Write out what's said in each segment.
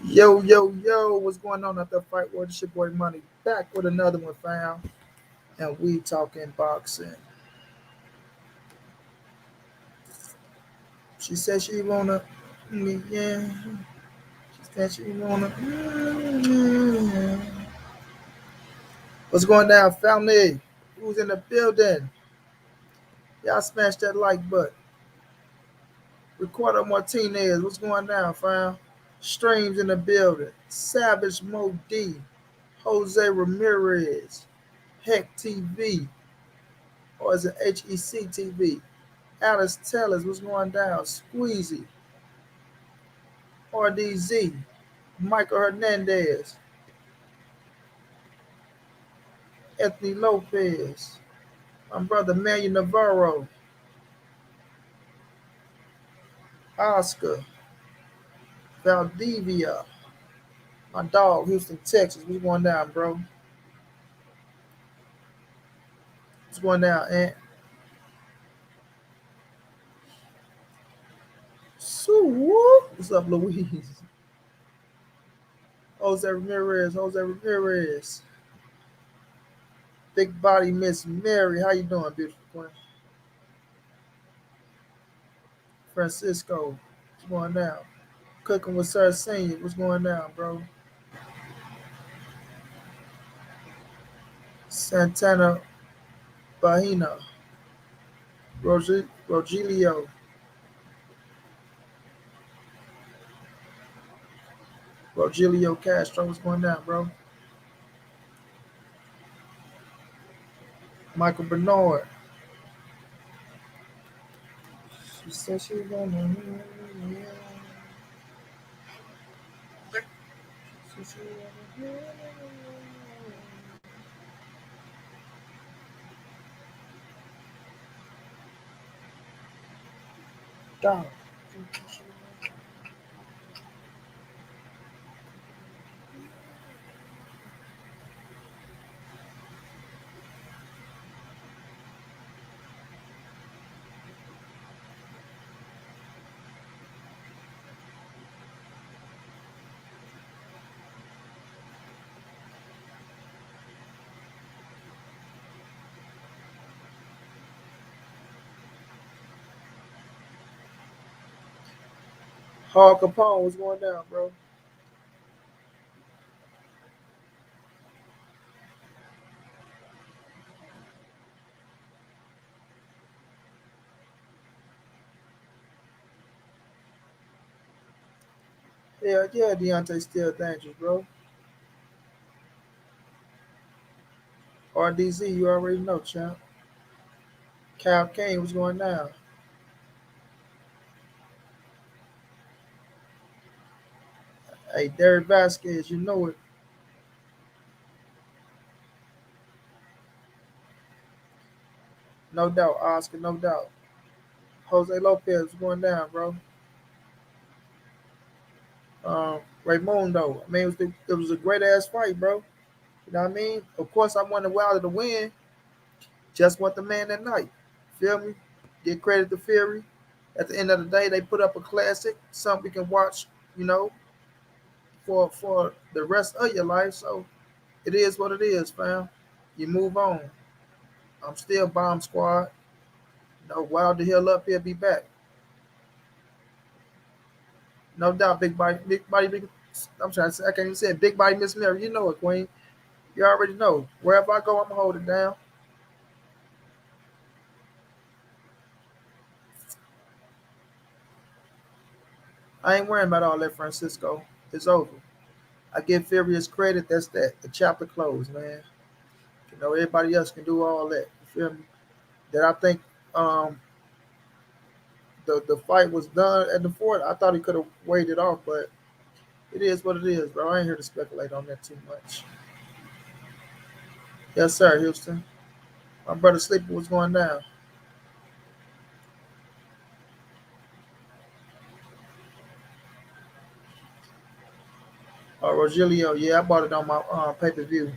Yo, yo, yo, what's going on at the Fight World? It's your boy Money back with another one, fam. And we talking boxing. She said she wanna, yeah. She said she wanna, yeah. What's going down, family? Who's in the building? Y'all smash that like button. Ricardo Martinez, what's going down, fam? Streams in the building. Savage Mo D. Jose Ramirez. Heck TV. Or is it HEC TV? Alice Tellers, what's going down? Squeezy, RDZ, Michael Hernandez, Anthony Lopez, my brother Manuel Navarro, Oscar, Valdivia, my dog, Houston, Texas. What's going down, bro? What's going down, Aunt? What's up, Louise? Jose Ramirez, Jose Ramirez. Big body Miss Mary. How you doing, beautiful queen? Francisco, what's going down? Cooking with Sir Senior. What's going down, bro? Santana Bahina. Rogelio. Rogelio Castro. What's going down, bro? Michael Bernard. She said she was gonna. Dog. Hall Capone. What's going down, bro? Yeah, yeah, Deontay still dangerous, bro. RDZ, you already know, champ. Cal Kane, what's going down? Hey, Derek Vasquez, you know it. No doubt, Oscar, no doubt. Jose Lopez, what's going down, bro? Raymundo. I mean, it was a great ass fight, bro. You know what I mean? Of course, I wanted Wilder to win. Just want the man that night. Feel me? Give credit to Fury. At the end of the day, they put up a classic, something we can watch, you know, for the rest of your life. So it is what it is, fam. You move on. I'm still bomb squad. No Wilder Hill up here, be back. No doubt, big body, big body, big. I'm trying to say, I can't even say it. Big body Miss Mary. You know it, Queen. You already know. Wherever I go, I'm gonna hold it down. I ain't worrying about all that, Francisco. It's over. I give Fury his credit. That's that. The chapter closed, man. You know, everybody else can do all that. You feel me? That I think um, the fight was done at the fort. I thought he could have waited off, but it is what it is, bro. I ain't here to speculate on that too much. Yes, sir, Houston. My brother Sleeper was going down. Rogelio, yeah, I bought it on my pay per view.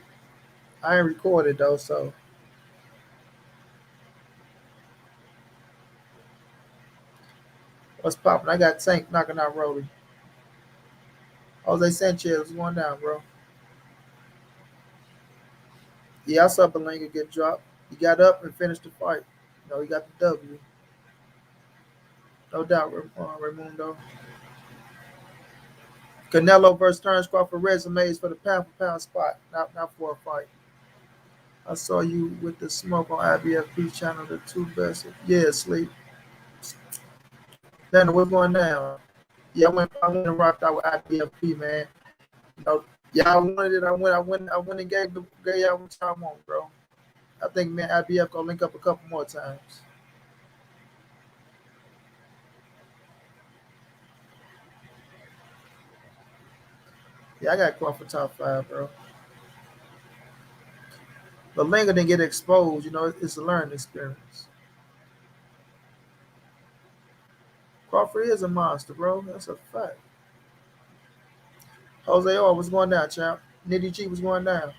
I ain't recorded though, so what's popping? I got Tank knocking out Rolly. Jose Sanchez was going down, bro. Yeah, I saw Belanga get dropped. He got up and finished the fight. He got the W. No doubt, Raimundo. Canelo versus Terence Crawford resumes for the pound for pound spot, not for a fight. I saw you with the smoke on IBFP channel, the two best. Yeah, sleep. Then what's going down? Yeah, I went and rocked out with IBFP, man. Y'all wanted it. I went and gave y'all what y'all want, bro. I think man, IBF gonna link up a couple more times. Yeah, I got Crawford top five, bro. But Linga didn't get exposed. It's a learning experience. Crawford is a monster, bro. That's a fact. Jose O was going down, champ. Nitty G was going down.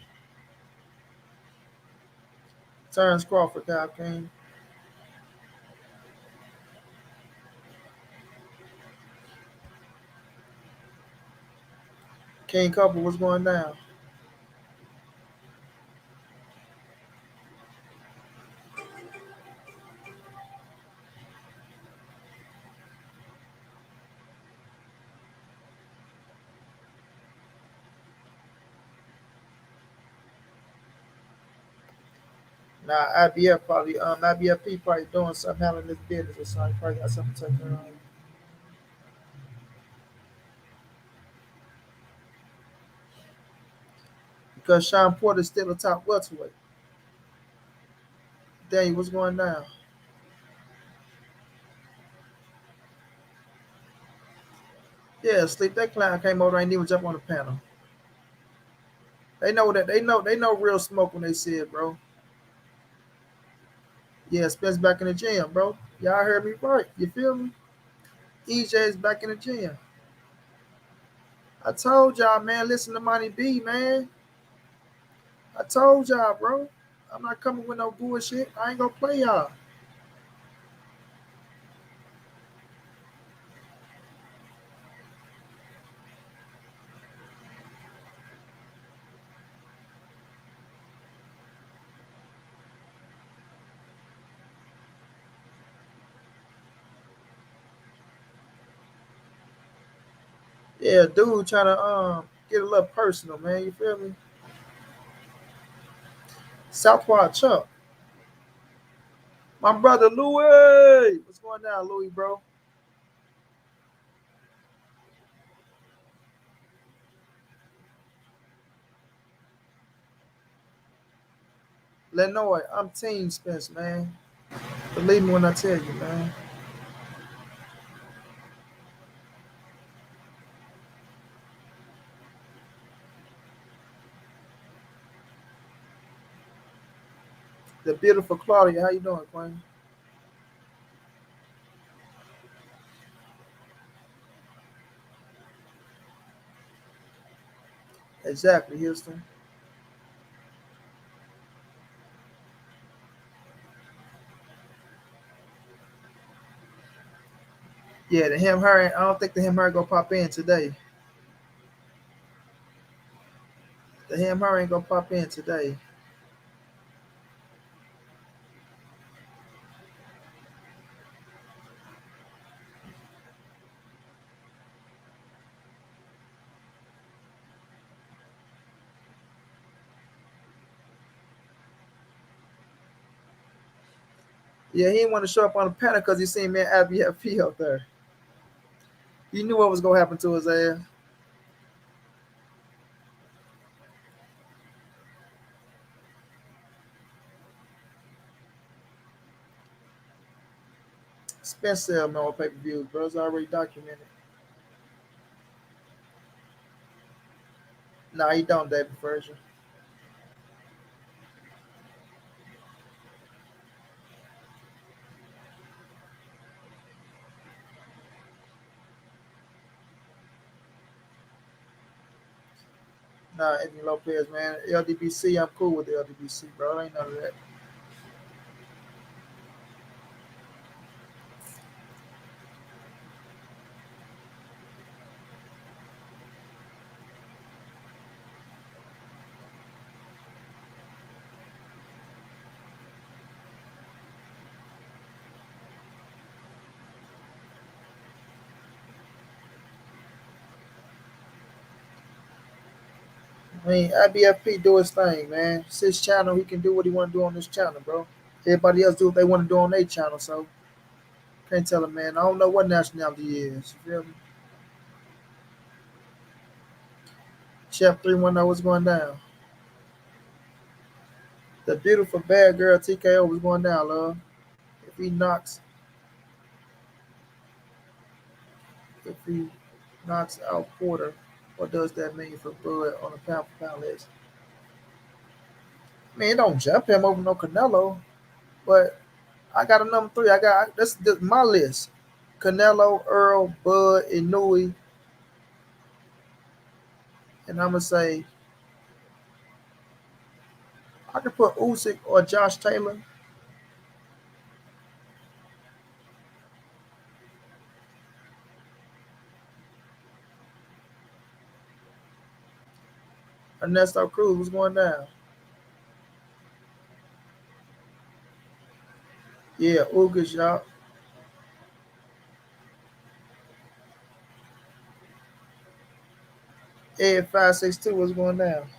Terrence Crawford, Kyle King. King Couple was going down. Nah, IBFP probably doing something, handling this business or something. Probably got something to take care of. Because Sean Porter's still a top welterweight. Dang, what's going down? Yeah, sleep. That clown came over and ain't even jump on the panel. They know that they know real smoke when they see it, bro. Yeah, Spence back in the gym, bro. Y'all heard me right. You feel me? EJ's back in the gym. I told y'all, man, listen to Monty B, man. I told y'all, bro. I'm not coming with no bullshit. I ain't gonna play y'all. Yeah, dude trying to get a little personal, man. You feel me? Southpaw Chump. My brother Louis. What's going down, Louis, bro? Lenoy, I'm Team Spence, man. Believe me when I tell you, man. The beautiful Claudia, how you doing, Queen? Exactly, Houston. Yeah, the him her. I don't think the him her gonna pop in today. The him her ain't gonna pop in today. Yeah, he didn't want to show up on the panel because he seen me at IBFP up there. He knew what was gonna happen to his ass. Spence sell no pay per views, bro. It's already documented. Nah, he don't, David Frazier. Nah, Anthony Lopez, man. LDBC, I'm cool with the LDBC, bro. Ain't none of that. I mean, IBFP do his thing, man. It's his channel. He can do what he want to do on this channel, bro. Everybody else do what they want to do on their channel, so can't tell him, man. I don't know what nationality he is. You feel me? Chef 310, what's going down? The beautiful bad girl TKO was going down, love. If he knocks, if he knocks out Porter, what does that mean for Bud on the pound for pound list? I mean, don't jump him over no Canelo, but I got a number three. This my list: Canelo, Earl, Bud, and Nui, and I'm gonna say I could put Usyk or Josh Taylor. Ernesto Cruz was going down. Yeah, Ugas, y'all. Ed 562 was going down.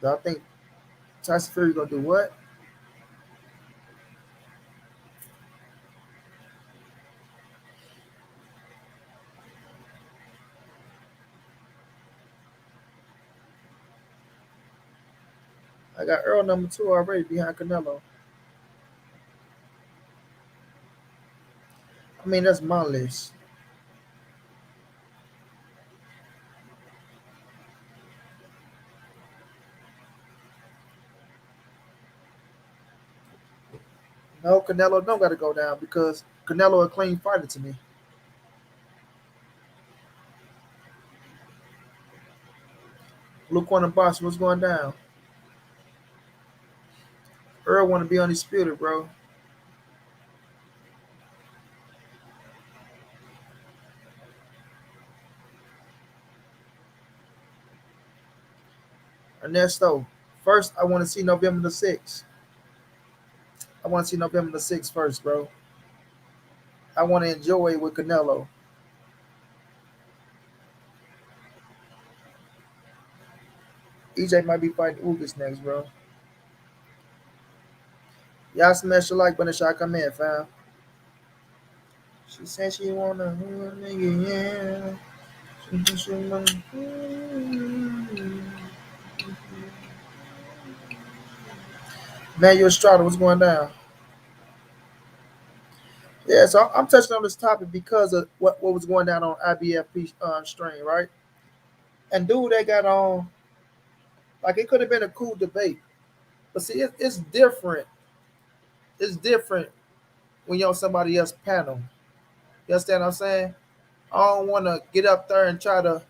I think Tyson Fury gonna do what? I got Earl number two already behind Canelo. I mean, that's my list. No, Canelo don't got to go down because Canelo a clean fighter to me. Blue corner box, what's going down? Earl want to be undisputed, bro. Ernesto, first I want to see November the 6th. I want to see November the 6th first, bro. I want to enjoy it with Canelo. EJ might be fighting Ugas next, bro. Y'all smash the like button, shot come in, fam. She said she wanna nigga, yeah. Manuel Estrada, what's going down? Yeah, so I'm touching on this topic because of what was going down on IBFP stream, right? And dude, they got on like it could have been a cool debate, but see, it's different. It's different when you're on somebody else's panel. You understand what I'm saying? I don't want to get up there and try to,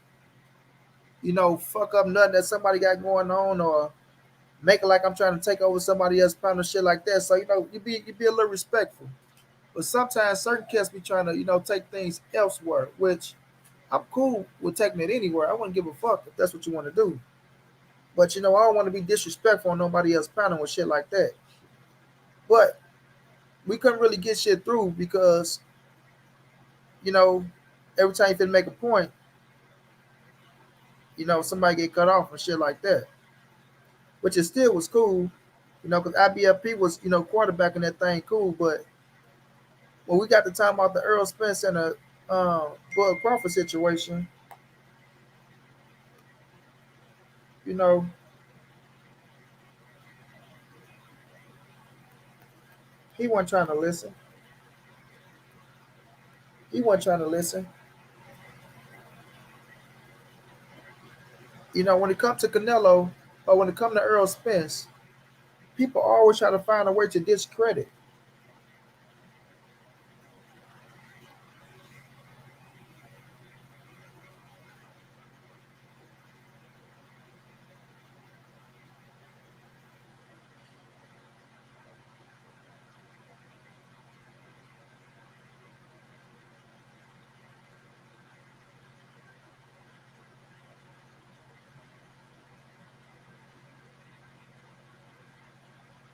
fuck up nothing that somebody got going on or make it like I'm trying to take over somebody else's panel, shit like that. So you be a little respectful. But sometimes certain cats be trying to, take things elsewhere, which I'm cool with taking it anywhere. I wouldn't give a fuck if that's what you want to do. But I don't want to be disrespectful on nobody else's panel or shit like that. But we couldn't really get shit through because, you know, every time you fit make a point, somebody get cut off and shit like that. Which it still was cool, because IBFP was, quarterbacking that thing cool. But when we got the time about the Errol Spence and the Bud Crawford situation, you know, he wasn't trying to listen. He wasn't trying to listen. When it comes to Canelo or when it comes to Errol Spence, people always try to find a way to discredit.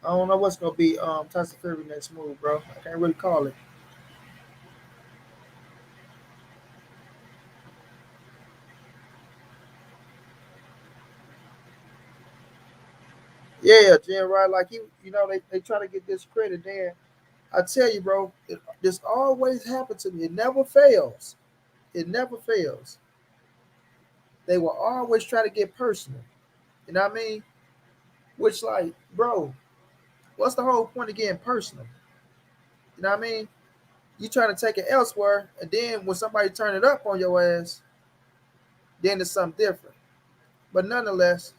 I don't know what's gonna be Tyson Fury next move, bro. I can't really call it. Yeah, Jim Ryan, like they try to get this credit there. I tell you, bro, this always happens to me. It never fails. It never fails. They will always try to get personal. You know what I mean? Which, like, bro, what's the whole point of getting personal? You know what I mean? You trying to take it elsewhere, and then when somebody turn it up on your ass, then it's something different. But nonetheless,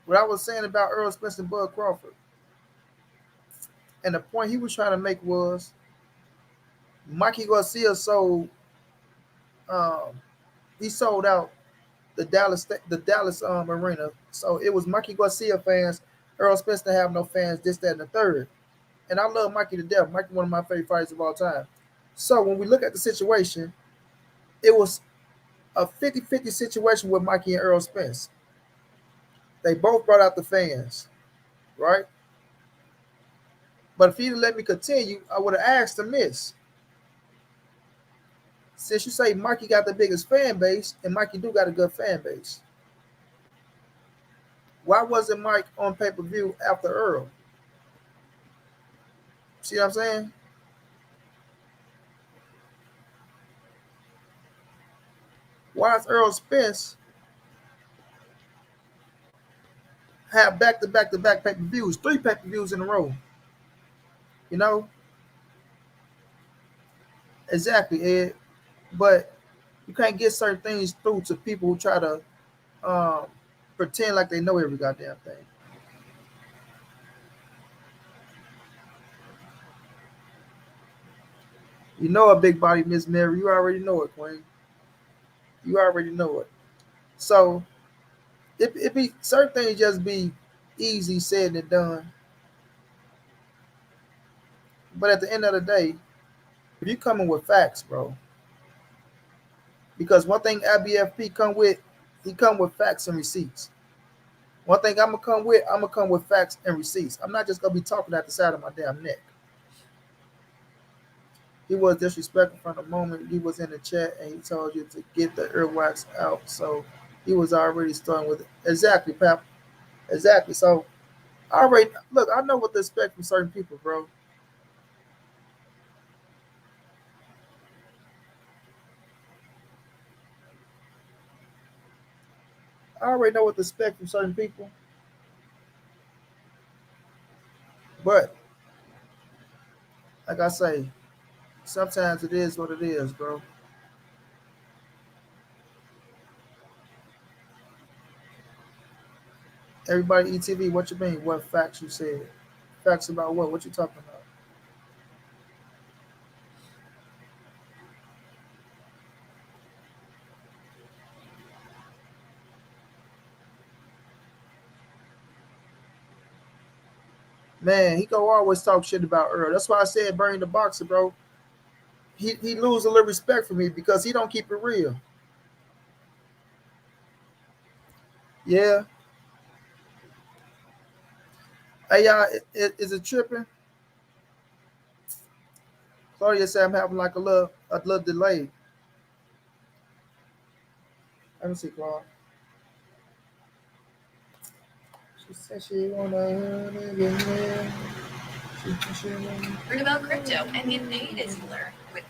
what I was saying about Errol Spence and Bud Crawford, and the point he was trying to make was Mikey Garcia um, sold out the Dallas arena. So it was Mikey Garcia fans, Errol Spence to have no fans, this, that, and the third. And I love Mikey to death. Mikey one of my favorite fighters of all time. So when we look at the situation, it was a 50-50 situation with Mikey and Errol Spence. They both brought out the fans, right? But if he'd let me continue, I would have asked him this. Since you say Mikey got the biggest fan base, and Mikey do got a good fan base, why wasn't Mike on pay-per-view after Earl? See what I'm saying? Why is Earl Spence have back-to-back pay-per-views, three pay-per-views in a row? You know? Exactly, Ed. But you can't get certain things through to people who try to um, pretend like they know every goddamn thing. You know a big body Miss Mary. You already know it, Queen. You already know it. So it be certain things just be easy said and done. But at the end of the day, if you coming with facts, bro, because one thing IBFP come with, he come with facts and receipts. One thing I'm gonna come with facts and receipts. I'm not just gonna be talking at the side of my damn neck. He was disrespectful from the moment he was in the chat and he told you to get the earwax out. So he was already starting with it. Exactly, Pap. Exactly. So I already look. I know what to expect from certain people, bro. I already know what to expect from certain people. But like I say, sometimes it is what it is, bro. Everybody ETV, what you mean? What facts you said? Facts about what? What you talking about? Man, he go always talk shit about Earl. That's why I said burn the boxer, bro. He lose a little respect for me because he don't keep it real. Yeah. Hey, y'all, is it tripping? Claudia said I'm having like a little delay. Let me see, Claudia. She said she wanna get Learn about crypto and get paid as you learn with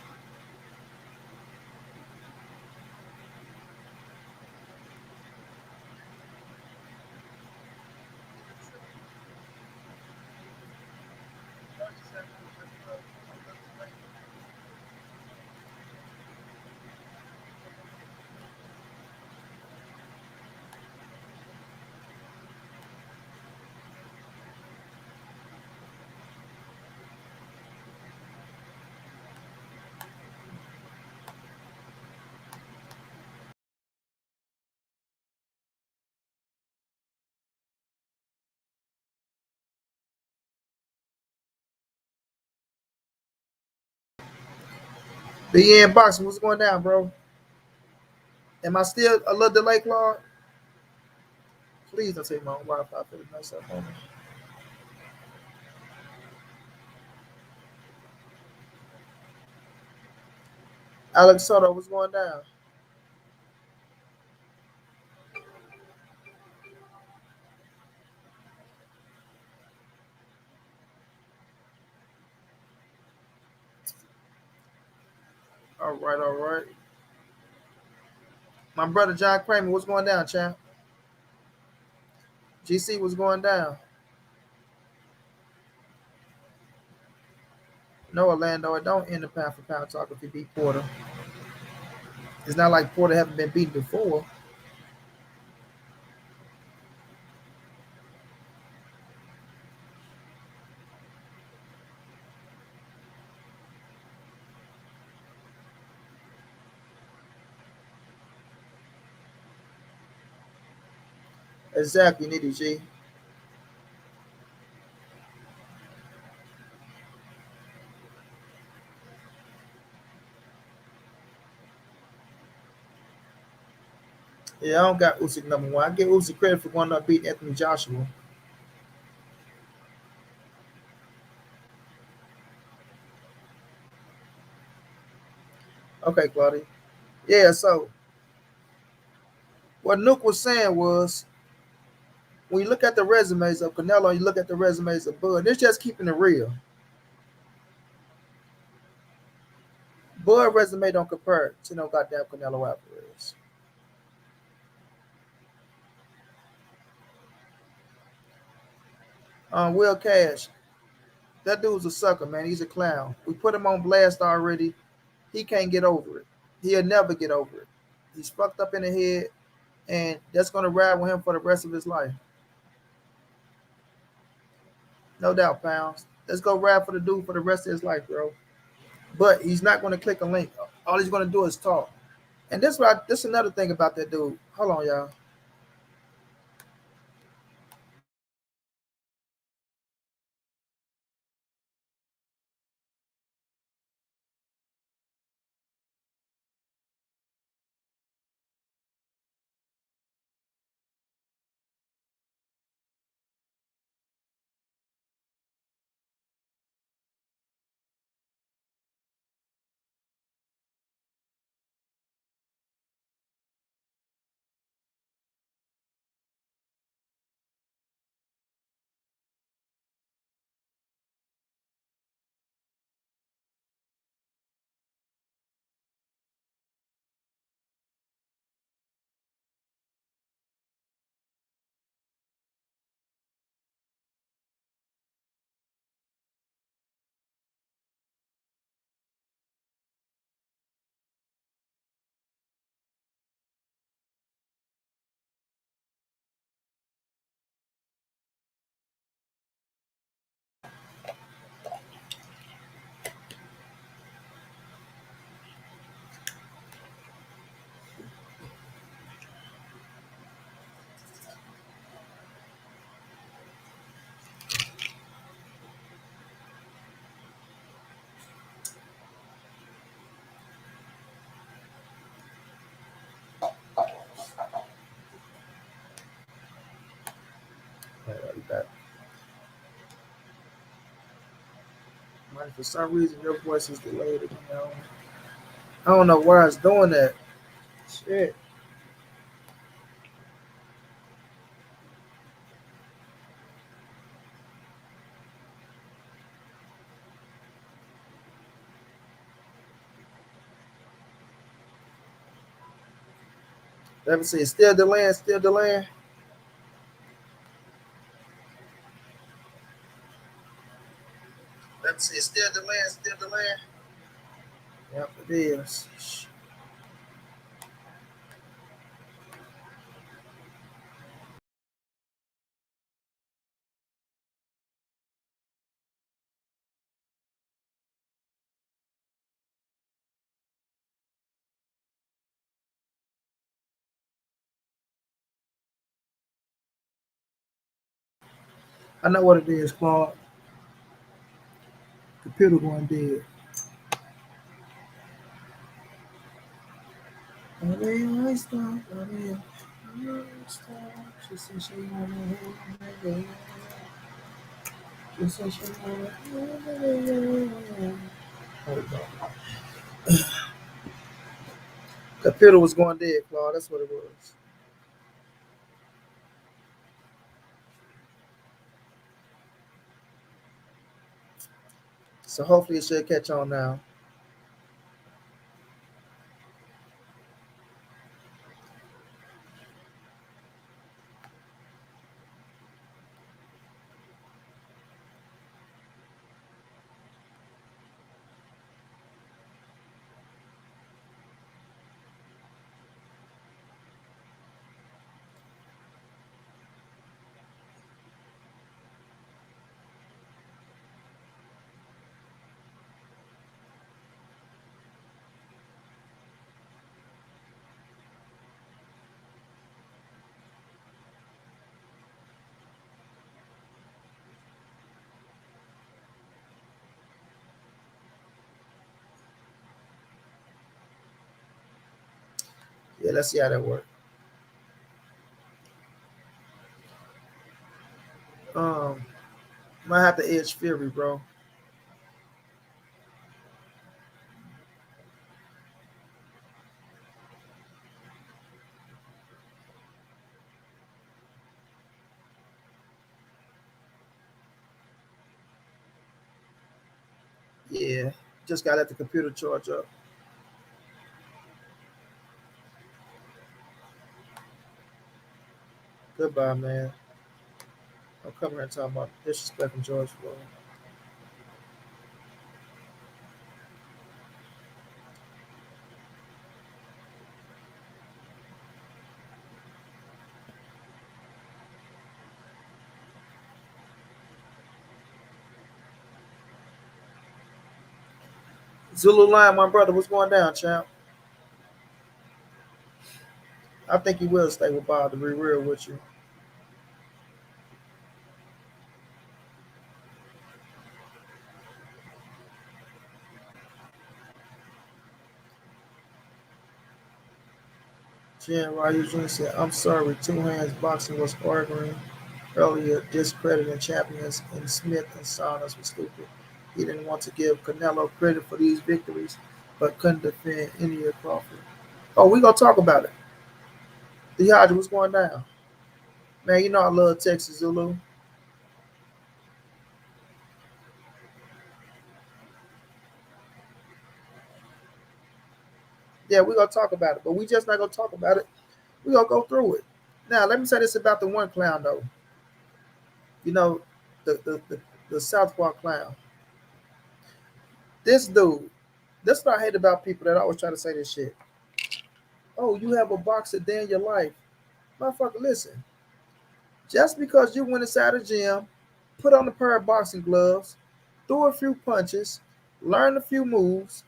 the end boxing. What's going down, bro? Am I still a little delay, Claude? Please don't take my own Wi-Fi for the mess up on me. Alex Soto, what's going down? All right, all right. My brother John Kramer, what's going down, champ? GC, what's going down? No, Orlando, it don't end the pound for pound talk if you beat Porter. It's not like Porter haven't been beaten before. Exactly, Nitty G. Yeah, I don't got Usyk number one. I give Usyk credit for going up beating Anthony Joshua. Okay, Claudia. Yeah, so what Nook was saying was when you look at the resumes of Canelo and you look at the resumes of Bud, it's just keeping it real. Bud resume don't compare to no goddamn Canelo Alvarez. Will Cash, that dude's a sucker, man. He's a clown. We put him on blast already. He can't get over it. He'll never get over it. He's fucked up in the head, and that's gonna ride with him for the rest of his life. No doubt, pounds. Let's go ride for the dude for the rest of his life, bro. But he's not gonna click a link. All he's gonna do is talk. And this another thing about that dude. Hold on, y'all. For some reason, your voice is delayed. I don't know why it's doing that. Shit. Let me see. Still delaying. Still delaying. Let me see. Still delaying. Still delaying. Yep, it is. I know what it is, Claude. Computer going dead. I mean, I stop. I mean. She said she wanna hold me. She said she wanna hold me. Hold on. Computer was going dead, Claude. That's what it was. So hopefully it should catch on now. Yeah, let's see how that works. Um, Might have to edge Fury, bro. Yeah, just gotta let the computer charge up. Goodbye, man. I'm coming here and talking about disrespecting George Floyd. Zulu Lion, my brother, what's going down, champ? I think he will stay with Bob to be real with you. Jen Ryu Jr. said, I'm sorry, Two Hands Boxing was arguing earlier, discrediting champions, and Smith and Saunders was stupid. He didn't want to give Canelo credit for these victories, but couldn't defend any of Crawford. Oh, we gonna talk about it. DeAndre, what's going down? Man, you know I love Texas Zulu. Yeah, we gonna talk about it, but we just not gonna talk about it. We gonna go through it. Now, let me say this about the one clown though. You know, the Southpaw clown. This dude, that's what I hate about people that always try to say this shit. Oh, you have a boxer day in your life. Motherfucker, listen. Just because you went inside a gym, put on a pair of boxing gloves, threw a few punches, learned a few moves,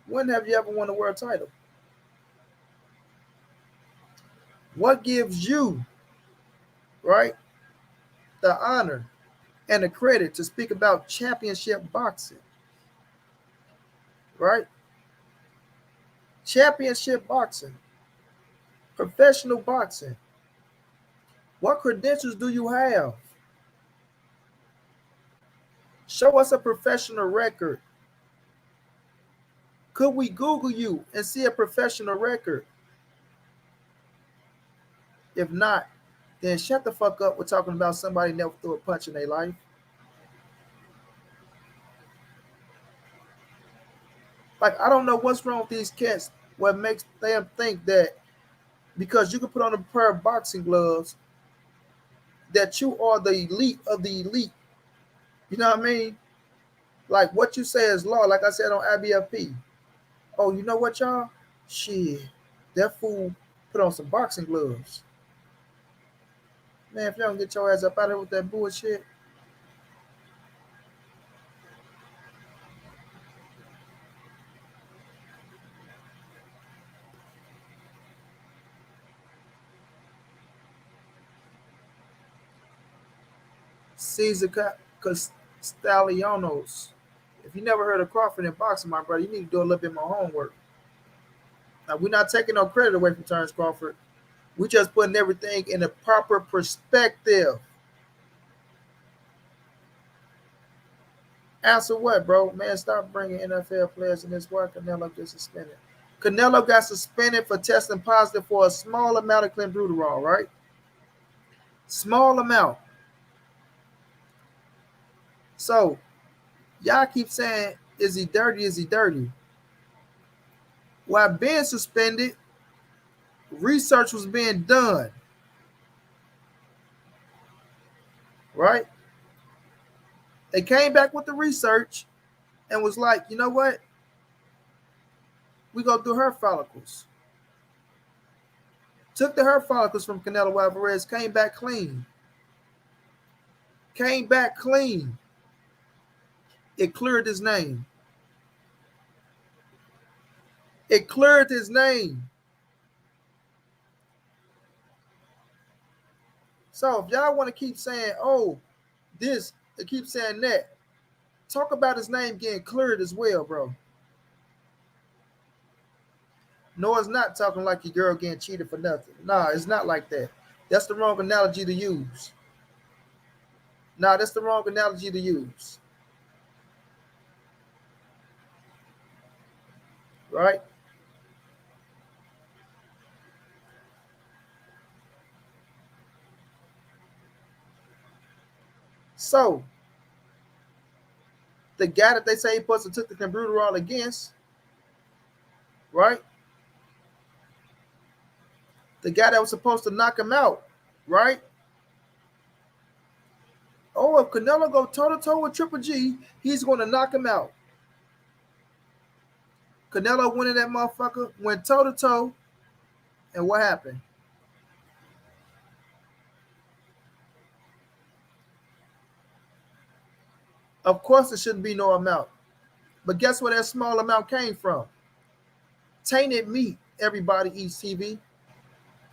when have you ever won a world title? What gives you, right, the honor and the credit to speak about championship boxing, right? Championship boxing, professional boxing. What credentials do you have? Show us a professional record. Could we Google you and see a professional record? If not, then shut the fuck up. We're talking about somebody never threw a punch in their life. Like, I don't know what's wrong with these cats. What makes them think that because you can put on a pair of boxing gloves, that you are the elite of the elite. You know what I mean? Like, what you say is law. Like I said on IBFP. Oh, you know what, y'all? Shit, that fool put on some boxing gloves. Man, if y'all don't get your ass up out of here with that bullshit. Caesar Castellanos. If you never heard of Crawford in boxing, my brother, you need to do a little bit more homework. Now, we're not taking no credit away from Terence Crawford. We just putting everything in a proper perspective. Answer what, bro? Man, stop bringing NFL players in this work. Canelo gets suspended. Canelo got suspended for testing positive for a small amount of clenbuterol, right? Small amount. So, y'all keep saying, is he dirty? Is he dirty? While being suspended, research was being done, right? They came back with the research and was like, you know what? We go do hair follicles. Took the hair follicles from Canelo Alvarez, came back clean. Came back clean. It cleared his name. It cleared his name. So if y'all want to keep saying, oh, this, they keep saying that, talk about his name getting cleared as well, bro. No, it's not talking like your girl getting cheated for nothing. Nah, it's not like that. That's the wrong analogy to use. Nah, that's the wrong analogy to use. Right? So, the guy that they say he supposed to took the clenbuterol against, right? The guy that was supposed to knock him out, right? Oh, if Canelo go toe to toe with Triple G, he's going to knock him out. Canelo went in that motherfucker, went toe to toe, and what happened? Of course, there shouldn't be no amount. But guess where that small amount came from? Tainted meat, everybody eats TV.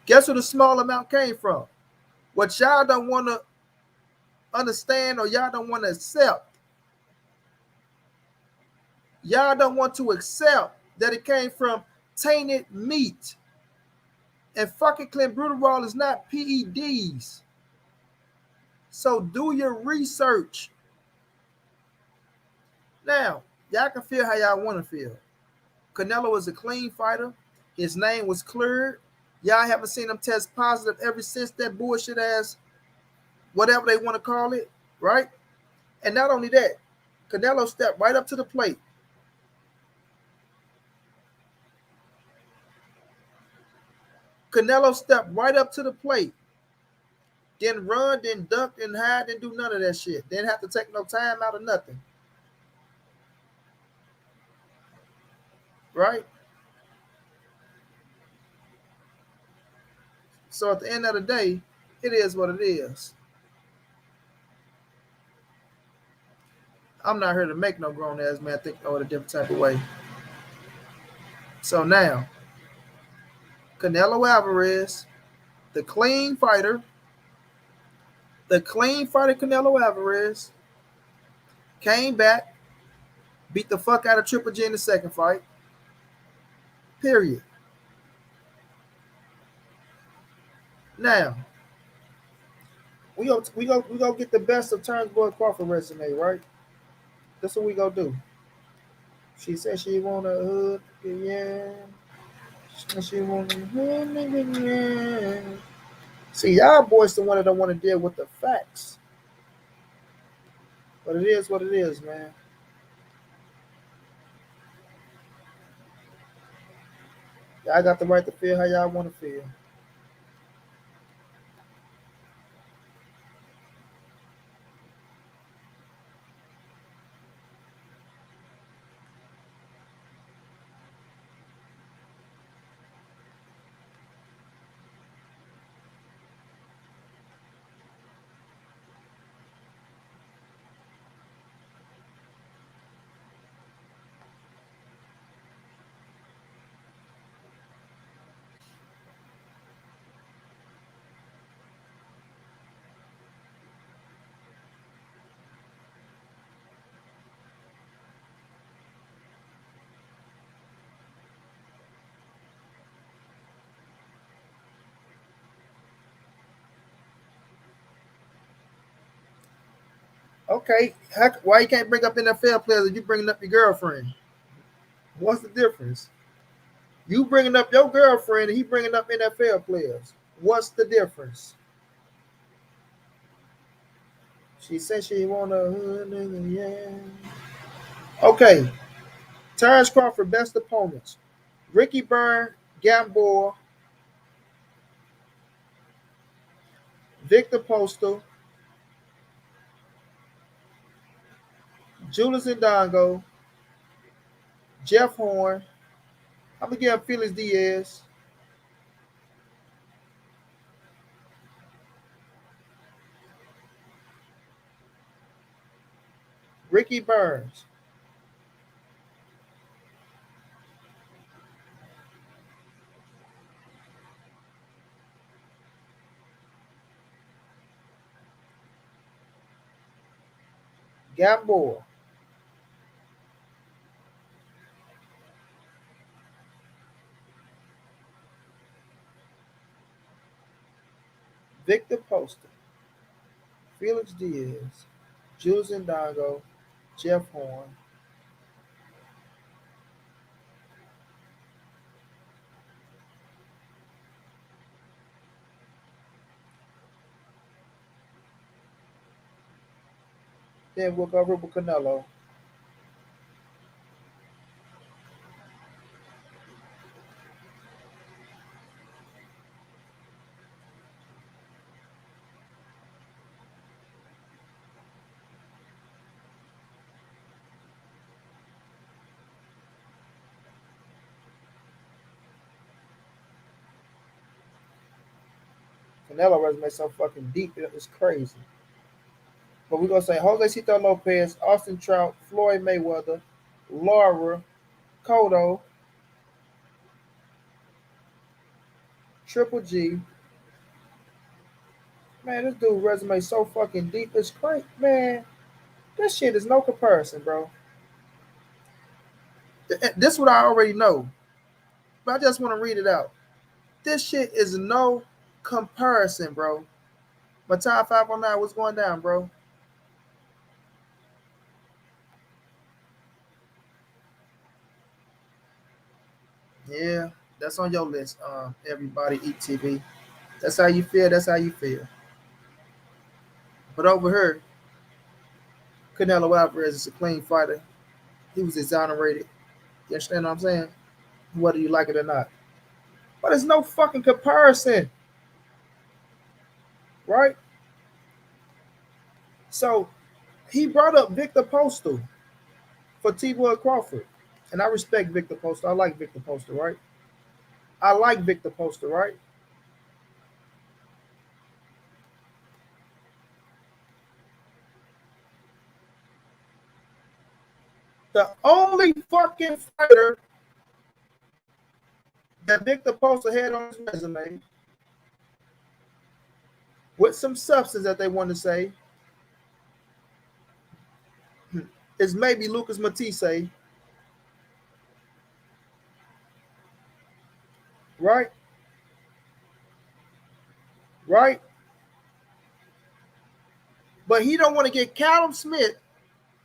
Guess where the small amount came from? What y'all don't want to understand or y'all don't want to accept. Y'all don't want to accept that it came from tainted meat. And fucking clenbuterol is not PEDs. So do your research. Now, y'all can feel how y'all want to feel. Canelo was a clean fighter. His name was cleared. Y'all haven't seen him test positive ever since that bullshit ass, whatever they want to call it, right? And not only that, Canelo stepped right up to the plate. Canelo stepped right up to the plate. Didn't run, didn't duck, didn't hide, didn't do none of that shit. Didn't have to take no time out of nothing. Right? So at the end of the day, it is what it is. I'm not here to make no grown ass man think in a different type of way. So now, Canelo Alvarez, the clean fighter Canelo Alvarez, came back, beat the fuck out of Triple G in the second fight. Period. Now, we go get the best of Terence Boy Crawford resume, right? That's what we gonna do. She said she want a hood, yeah. She want a hood, yeah. See, y'all boys the one that don't want to deal with the facts. But it is what it is, man. Y'all got the right to feel how y'all want to feel. Okay, why you can't bring up NFL players if you bringing up your girlfriend? What's the difference? You bringing up your girlfriend and he bringing up NFL players. What's the difference? She said she want a hood nigga, yeah. Okay, Terence Crawford best opponents: Ricky Byrne, Gamboa, Victor Postal, Julius Ndongo, Jeff Horn. I'm gonna give Felix Diaz, Ricky Burns, Gamboa, Victor Postal, Felix Diaz, Julius Ndongo, Jeff Horn. Then we'll go over with Canelo. Canelo resume so fucking deep, it's crazy. But we're gonna say Jose Cito Lopez, Austin Trout, Floyd Mayweather, Laura, Cotto, Triple G. Man, this dude resume so fucking deep, it's crazy. Man, this shit is no comparison, bro. This is what I already know, but I just want to read it out. This shit is no comparison, bro. My top 509, what's going down, bro? Yeah, that's on your list. Everybody eat TV. That's how you feel. That's how you feel. But over here, Canelo Alvarez is a clean fighter. He was exonerated. You understand what I'm saying? Whether you like it or not. But there's no fucking comparison, right? So he brought up Victor Postal for T-Boy Crawford. And I respect Victor Postal. I like Victor Postal, right? I like Victor Postal, right? The only fucking fighter that Victor Postal had on his resume with some substance that they want to say is maybe Lucas Matisse, right? Right? But he don't want to get Callum Smith,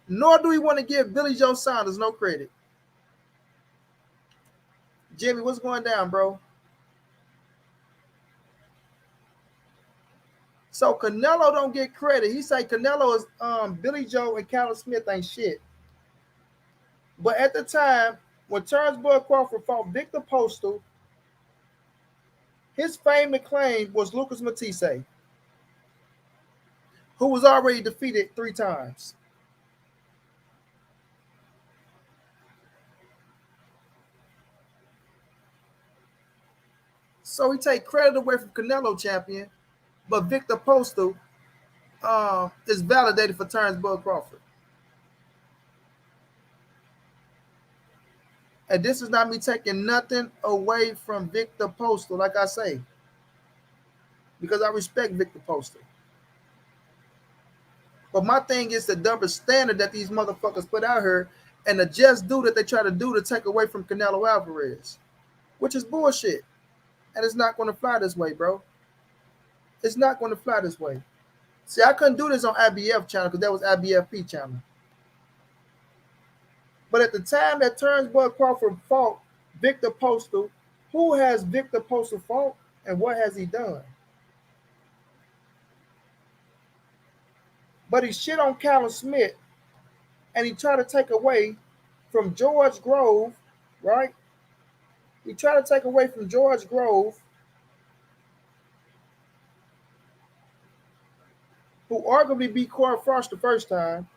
nor do he want to give Billy Joe Saunders no credit. Jimmy, what's going down, bro? So Canelo don't get credit. He say Canelo is Billy Joe and Callum Smith ain't shit. But at the time when Terence Bud Crawford fought Victor Postal, his fame and claim was Lucas Matisse, who was already defeated 3 times. So he take credit away from Canelo champion, but Victor Postal is validated for Terence Bud Crawford. And this is not me taking nothing away from Victor Postal, like I say, because I respect Victor Postal. But my thing is the double standard that these motherfuckers put out here and the just do that they try to do to take away from Canelo Alvarez, which is bullshit. And it's not going to fly this way, bro. It's not going to fly this way. See, I couldn't do this on IBF channel because that was IBFP channel. But at the time that Terence Bud Crawford fought Victor Postal, who has Victor Postal fought and what has he done? But he shit on Callum Smith and he tried to take away from George Grove, right? He tried to take away from George Grove, who arguably beat Corey Frost the first time.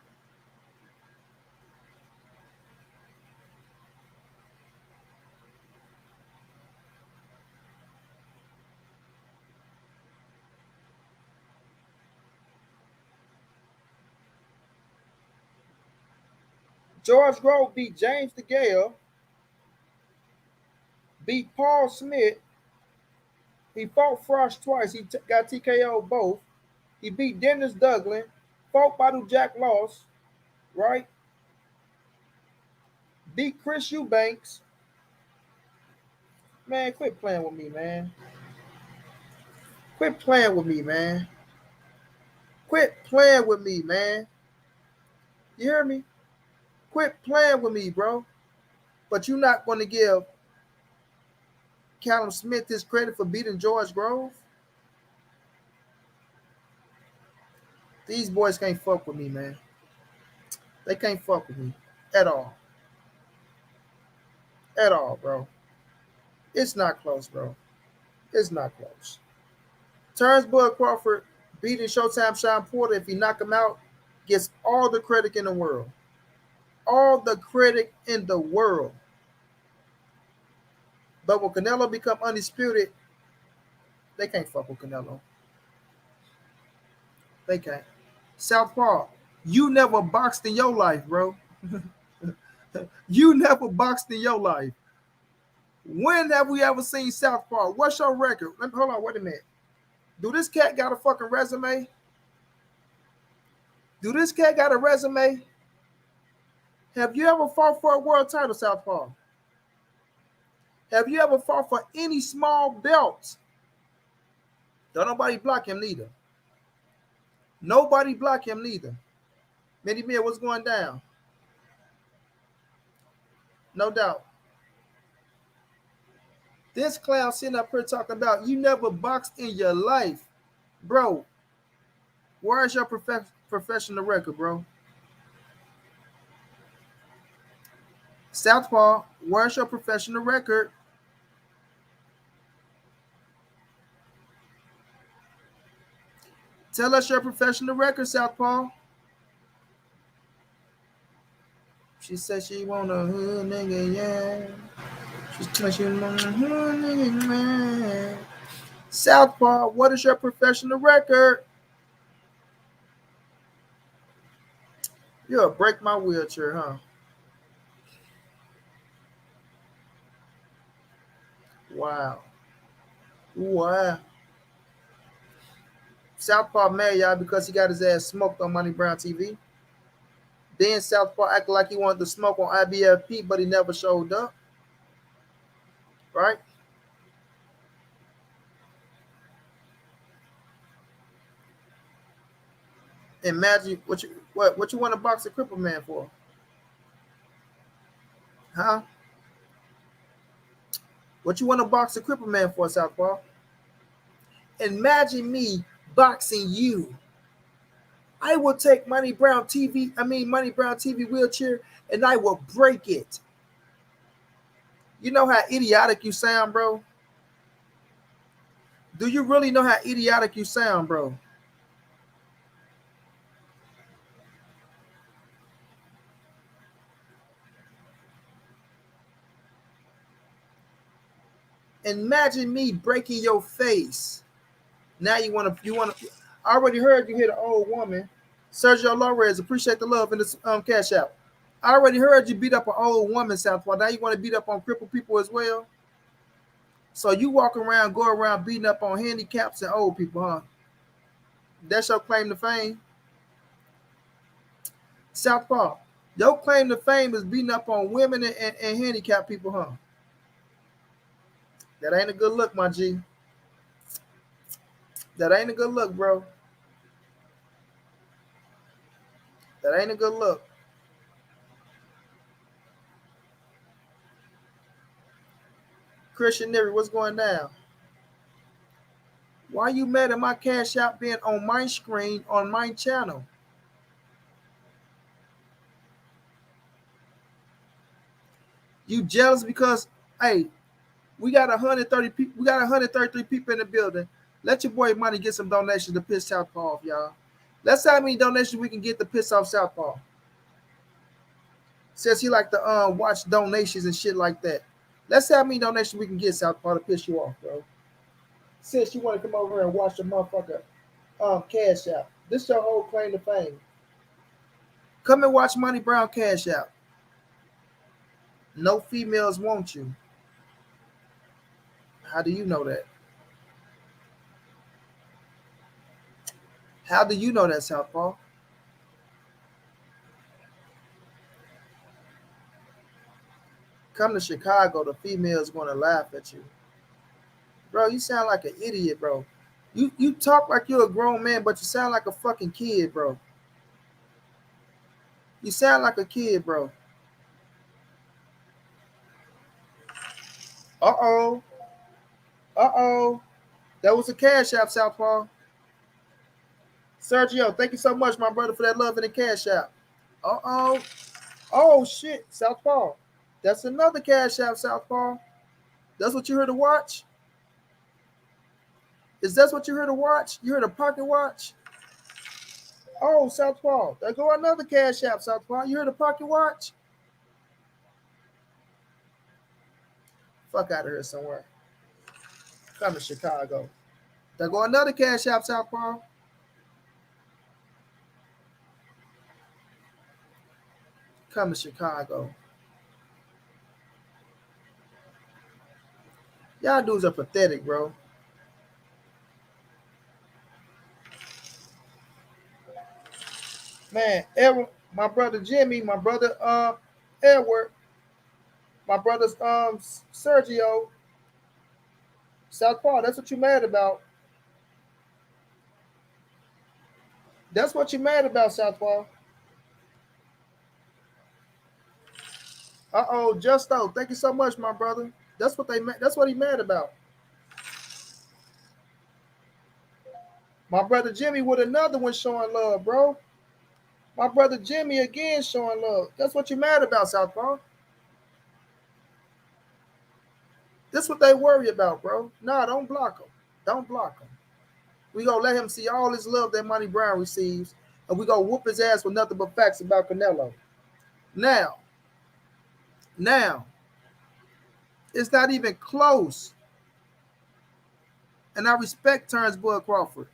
George Grove beat James DeGale, beat Paul Smith. He fought Frost twice. He got TKO both. He beat Dennis Douglas, fought Badu Jack Loss, right? Beat Chris Eubanks. Man, quit playing with me, man. Quit playing with me, man. Quit playing with me, man. You hear me? Quit playing with me, bro. But you're not going to give Callum Smith his credit for beating George Grove? These boys can't fuck with me, man. They can't fuck with me at all. At all, bro. It's not close, bro. It's not close. Terence Bud Crawford beating Showtime Sean Porter, if he knock him out, gets all the credit in the world. All the credit in the world. But when Canelo become undisputed, they can't fuck with Canelo. They can't. Southpaw, you never boxed in your life, bro. You never boxed in your life. When have we ever seen Southpaw? What's your record? Hold on, wait a minute. Do this cat got a fucking resume? Do this cat got a resume? Have you ever fought for a world title, Southpaw? Have you ever fought for any small belts? Don't nobody block him neither. Nobody block him neither. Minnie Mill, what's going down? No doubt. This clown sitting up here talking about you never boxed in your life. Bro, where's your professional record, bro? Southpaw, where's your professional record? Tell us your professional record, Southpaw. She said she want a hood nigga, yeah. She's clutching on a hood nigga, man. Southpaw, what is your professional record? You'll break my wheelchair, huh? Wow. Wow. Southpaw mad, y'all, because he got his ass smoked on Money Brown TV. Then Southpaw acted like he wanted to smoke on IBFP, but he never showed up. Right? Imagine what you want to box a cripple man for? Huh? What you want to box a cripple man for, Southpaw? Imagine me boxing you. I will take Money Brown TV wheelchair, and I will break it. You know how idiotic you sound, bro? Do you really know how idiotic you sound, bro? Imagine me breaking your face. Now you want to. I already heard you hit an old woman. Sergio Lopez, appreciate the love in this cash out. I already heard you beat up an old woman, Southpaw. Now you want to beat up on crippled people as well? So you go around beating up on handicaps and old people, huh? That's your claim to fame? Southpaw, your claim to fame is beating up on women and handicapped people, huh? That ain't a good look, my G. That ain't a good look, bro. That ain't a good look. Christian Neri, what's going down? Why you mad at my cash out being on my screen on my channel? You jealous because hey, we got 130 people. We got 133 people in the building. Let your boy Money get some donations to piss Southpaw off, y'all. Let's see how many donations we can get to piss off Southpaw. Says he like to watch donations and shit like that. Let's see how many donations we can get Southpaw to piss you off, bro. Since you want to come over here and watch the motherfucker cash out. This your whole claim to fame. Come and watch Money Brown cash out. No females want you. How do you know that? How do you know that, Southpaw? Come to Chicago, the females gonna laugh at you. Bro, you sound like an idiot, bro. You talk like you're a grown man, but you sound like a fucking kid, bro. You sound like a kid, bro. Uh-oh. Uh-oh. That was a cash app, Southpaw. Sergio, thank you so much, my brother, for that love and the cash app. Uh-oh. Oh, shit, Southpaw. That's another cash app, Southpaw. That's what you heard to watch? Is that what you heard to watch? You heard a pocket watch? Oh, Southpaw. There go another cash app, Southpaw. You heard a pocket watch? Fuck out of here somewhere. Come to Chicago. There go another cash app, Southpaw. Come to Chicago. Y'all dudes are pathetic, bro. Man, Errol, my brother Jimmy, my brother Edward, my brother's Sergio, Southpaw. That's what you mad about. That's what you mad about, Southpaw. Uh-oh, Justo. Thank you so much, my brother. That's what he mad about. My brother Jimmy with another one showing love, bro. My brother Jimmy again showing love. That's what you mad about, Southpaw. This what they worry about, bro. Nah, don't block him. Don't block him. We gonna let him see all his love that Money Brown receives, and we gonna whoop his ass with nothing but facts about Canelo. Now, now, it's not even close. And I respect Terence Bud Crawford.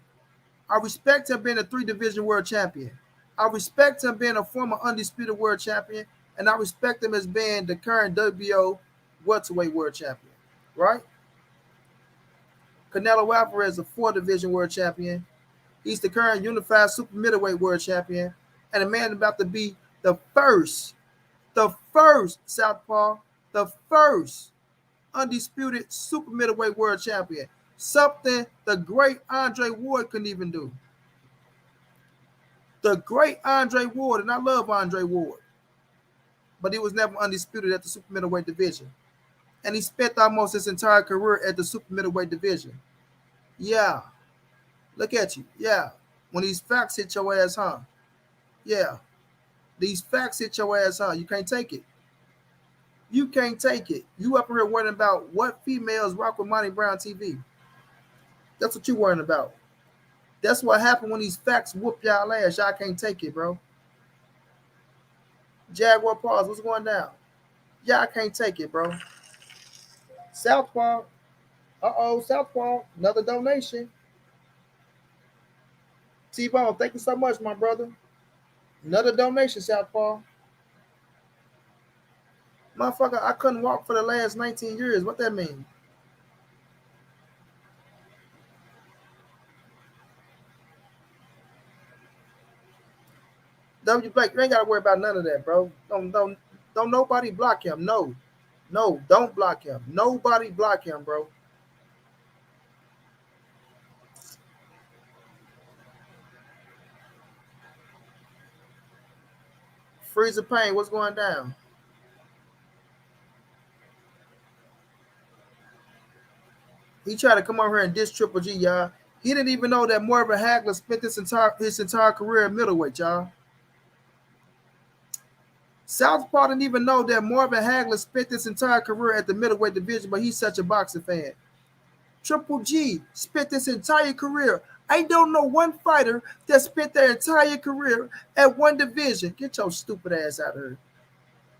I respect him being a 3 division world champion. I respect him being a former undisputed world champion, and I respect him as being the current WBO welterweight world champion. Right? Canelo Alvarez is a 4 division world champion. He's the current unified super middleweight world champion, and a man about to be the first Southpaw, the first undisputed super middleweight world champion. Something the great Andre Ward couldn't even do. The great Andre Ward, and I love Andre Ward, but he was never undisputed at the super middleweight division. And he spent almost his entire career at the super middleweight division. Yeah. Look at you. Yeah. When these facts hit your ass, huh? Yeah. These facts hit your ass, huh? You can't take it. You can't take it. You up here worrying about what females rock with Monty Brown TV. That's what you worrying about. That's what happened when these facts whoop y'all ass. Y'all can't take it, bro. Jaguar Paws, what's going down? Y'all can't take it, bro. Southpaw. Uh-oh, Southpaw. Another donation. T-Bone, thank you so much, my brother. Another donation, Southpaw. Motherfucker, I couldn't walk for the last 19 years. What that mean? W Blake, you ain't gotta worry about none of that, bro. Don't nobody block him. No. No, don't block him. Nobody block him, bro. Freezer Pain, what's going down? He tried to come over here and diss Triple G, y'all. He didn't even know that Marvin Hagler spent his entire career in middleweight, y'all. Southpaw didn't even know that Marvin Hagler spent his entire career at the middleweight division, but he's such a boxing fan. Triple G spent his entire career. I don't know one fighter that spent their entire career at one division. Get your stupid ass out of here.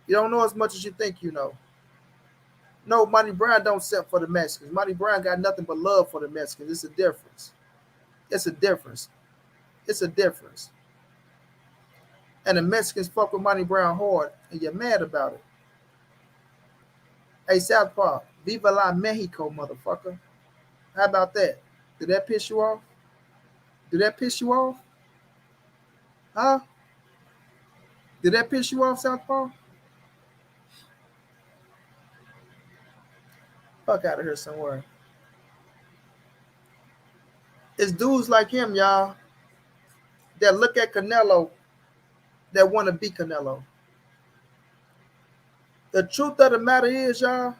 You don't know as much as you think you know. No, Monty Brown don't set for the Mexicans. Monty Brown got nothing but love for the Mexicans. It's a difference. It's a difference. It's a difference. And the Mexicans fuck with Monty Brown hard, and you're mad about it. Hey, Southpaw, Viva la Mexico, motherfucker. How about that? Did that piss you off? Did that piss you off? Huh? Did that piss you off, Southpaw? Fuck out of here somewhere. It's dudes like him, y'all, that look at Canelo that want to be Canelo. The truth of the matter is, y'all,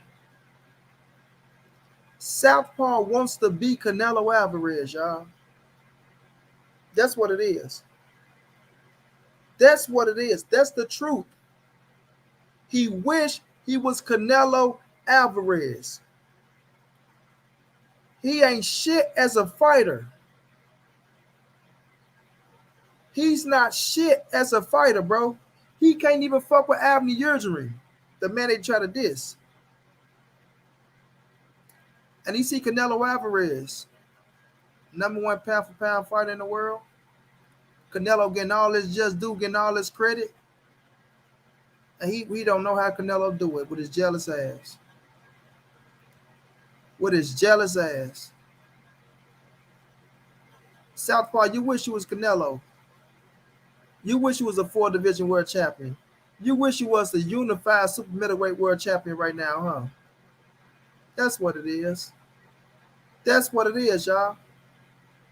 Southpaw wants to be Canelo Alvarez, y'all. That's what it is. That's what it is. That's the truth. He wished he was Canelo Alvarez. He ain't shit as a fighter. He's not shit as a fighter, bro. He can't even fuck with Avni Yildirim, the man they try to diss. And he see Canelo Alvarez, #1 pound for pound fighter in the world. Canelo getting all his just due, getting all his credit. And we don't know how Canelo do it with his jealous ass. With his jealous ass. Southpaw, you wish you was Canelo. You wish you was a 4-division world champion. You wish you was the unified super middleweight world champion right now, huh? That's what it is. That's what it is, y'all.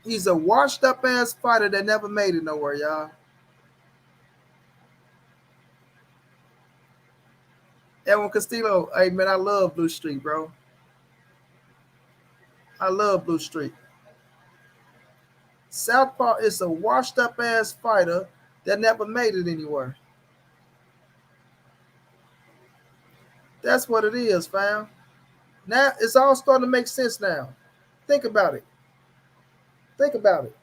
He's a washed up ass fighter that never made it nowhere, y'all. Edwin Castillo, hey man, I love Blue Street, bro. I love Blue Street. Southpaw is a washed up ass fighter that never made it anywhere. That's what it is, fam. Now it's all starting to make sense now. Think about it. Think about it.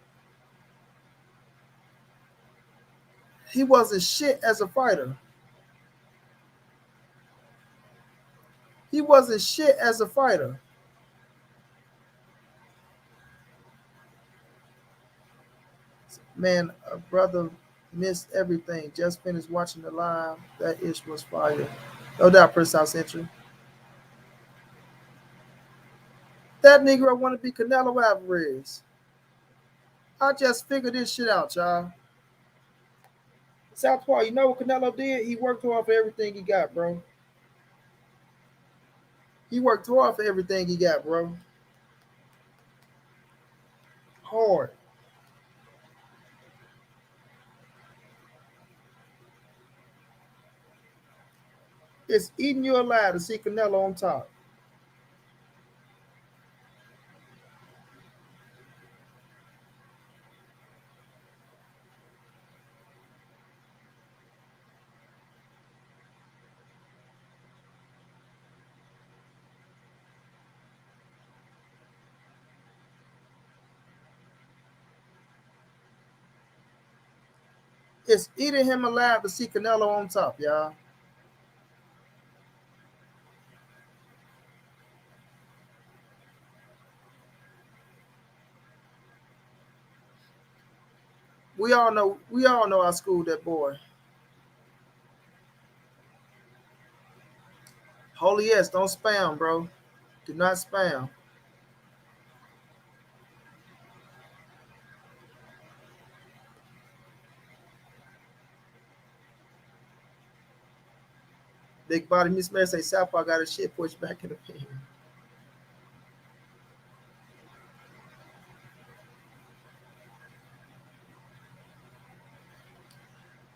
He wasn't shit as a fighter. He wasn't shit as a fighter. Man, a brother missed everything. Just finished watching the live. That ish was fire. No doubt, Prince South Central. That Negro want to be Canelo Alvarez. I just figured this shit out, y'all. Southpaw, you know what Canelo did? He worked hard for everything he got, bro. He worked hard for everything he got, bro. Hard. It's eating you alive to see Canelo on top. It's eating him alive to see Canelo on top, y'all. We all know I schooled that boy. Holy yes, don't spam, bro. Do not spam. Big body Miss Man say Southpaw got his shit pushed back in the pen.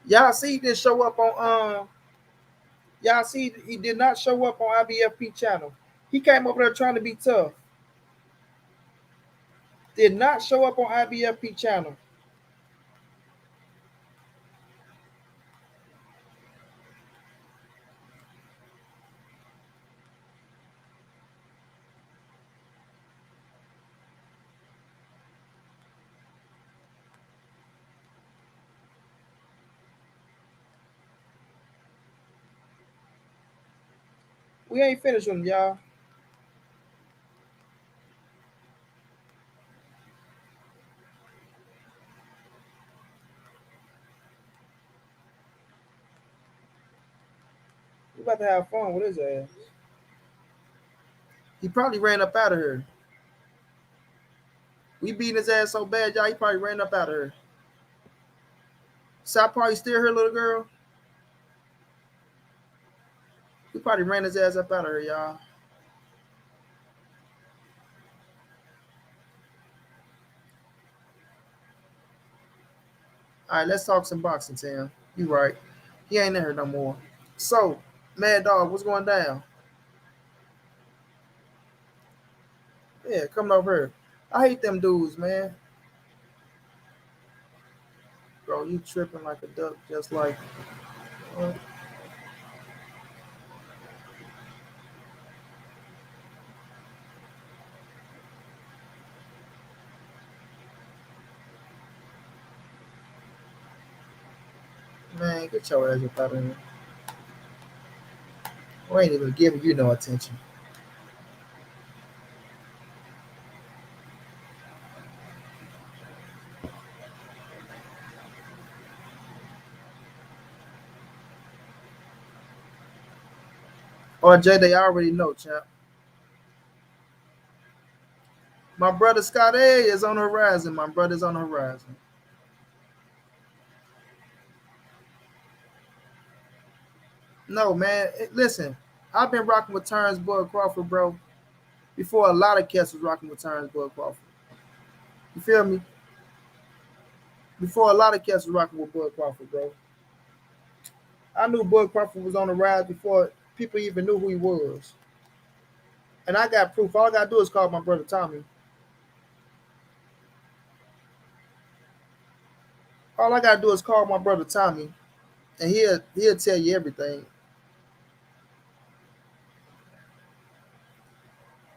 Y'all see he didn't show up on y'all see he did not show up on IBFP channel. He came over there trying to be tough. Did not show up on IBFP channel. We ain't finished with him, y'all. We about to have fun with his ass. He probably ran up out of here. We beating his ass so bad, y'all. He probably ran up out of here. South Park, you still here, little girl? He probably ran his ass up out of here, y'all. All right, let's talk some boxing, Tim. You right. He ain't in here no more. So, Mad Dog, what's going down? Yeah, coming over here. I hate them dudes, man. Bro, you tripping like a duck, just like, uh, man, get your ass up out of here. We ain't even giving you no attention. Or Jay, they already know, champ. My brother Scott A is on the horizon. My brother's on the horizon. No, man. Listen, I've been rocking with Terence Bud Crawford, bro, before a lot of cats was rocking with Terence Bud Crawford. You feel me? Before a lot of cats was rocking with Bud Crawford, bro. I knew Bud Crawford was on the rise before people even knew who he was. And I got proof. All I gotta do is call my brother Tommy. All I gotta do is call my brother Tommy, and he'll tell you everything.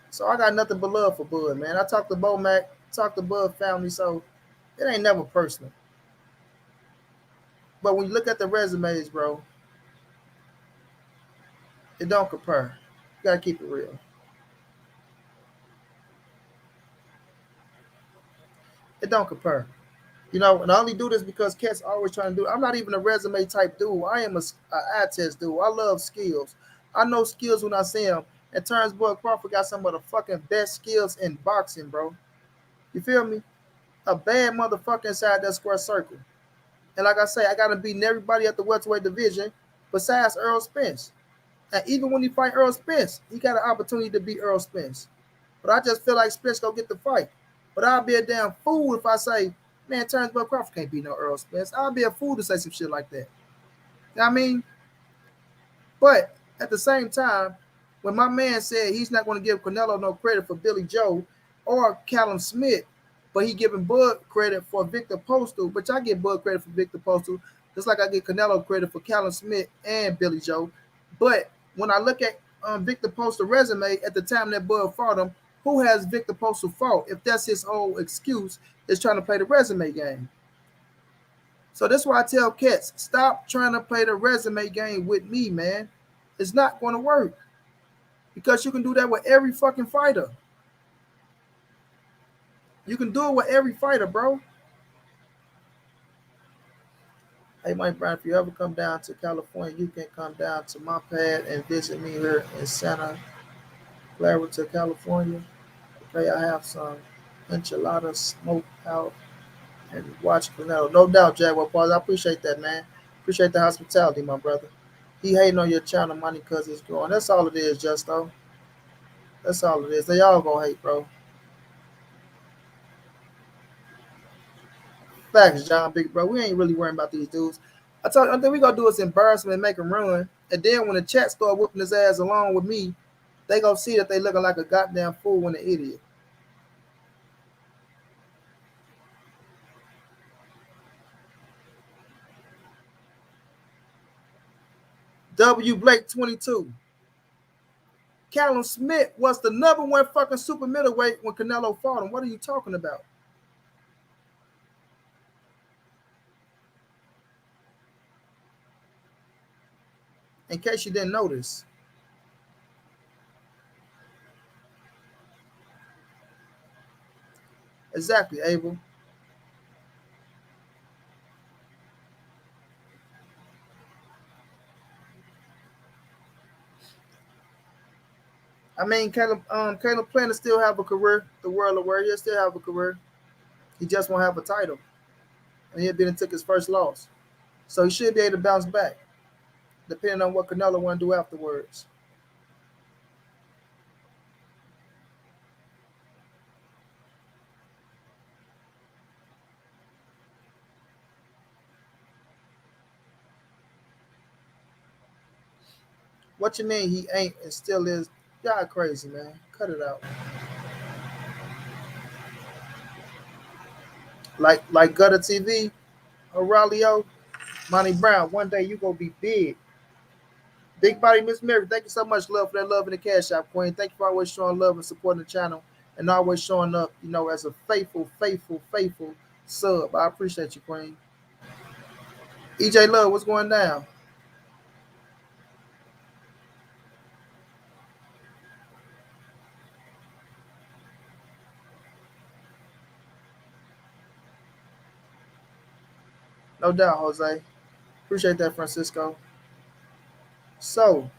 So I got nothing but love for Bud, man. I talked to Bo Mac, talked to Bud family, so it ain't never personal. But when you look at the resumes, bro, it don't compare. You gotta keep it real. It don't compare. You know, and I only do this because cats always trying to do. I'm not even a resume type dude. I am a eye test dude. I love skills. I know skills when I see them. And Terrence Boyd Crawford got some of the fucking best skills in boxing, bro. You feel me? A bad motherfucker inside that square circle. And like I say, I got to beat everybody at the welterweight division besides Errol Spence. And even when he fight Errol Spence, he got an opportunity to beat Errol Spence. But I just feel like Spence gonna get the fight. But I'll be a damn fool if I say, man, Terrence Bud Crawford can't beat no Errol Spence. I'll be a fool to say some shit like that. You know what I mean? But at the same time, when my man said he's not going to give Canelo no credit for Billy Joe or Callum Smith, but he giving Bud credit for Victor Postal, which I give Bud credit for Victor Postal, just like I give Canelo credit for Callum Smith and Billy Joe. But when I look at Victor Postal's resume at the time that Bud fought him, who has Victor Postal fought? If that's his whole excuse, is trying to play the resume game. So that's why I tell cats, stop trying to play the resume game with me, man. It's not going to work because you can do that with every fucking fighter. You can do it with every fighter, bro. Hey, Mike Brown, if you ever come down to California, you can come down to my pad and visit me here in Santa Clarita, California. Okay, I have some enchiladas smoked out and watch Canelo. No doubt, Jaguar Paws. I appreciate that, man. Appreciate the hospitality, my brother. He hating on your channel money because it's growing. That's all it is, Justo. That's all it is. They all gonna hate, bro. Facts, John Big Bro. We ain't really worrying about these dudes. I think we gonna do is embarrassment and make him run. And then when the chat start whooping his ass along with me, they gonna see that they looking like a goddamn fool and an idiot. W Blake 22. Callum Smith was the number one fucking super middleweight when Canelo fought him. What are you talking about? In case you didn't notice. Exactly, Abel. I mean, Caleb Plant still have a career. The world aware, he'll still have a career. He just won't have a title. And he had been and took his first loss. So he should be able to bounce back, depending on what Canelo want to do afterwards. What you mean he ain't and still is? Y'all crazy, man. Cut it out. Like Gutter TV, Aurelio, Monty Brown. One day you gonna be big. Big body Miss Mary. Thank you so much, love, for that love in the cash app, Queen. Thank you for always showing love and supporting the channel and always showing up, as a faithful sub. I appreciate you, Queen. EJ Love, what's going down? No doubt, Jose. Appreciate that, Francisco. So,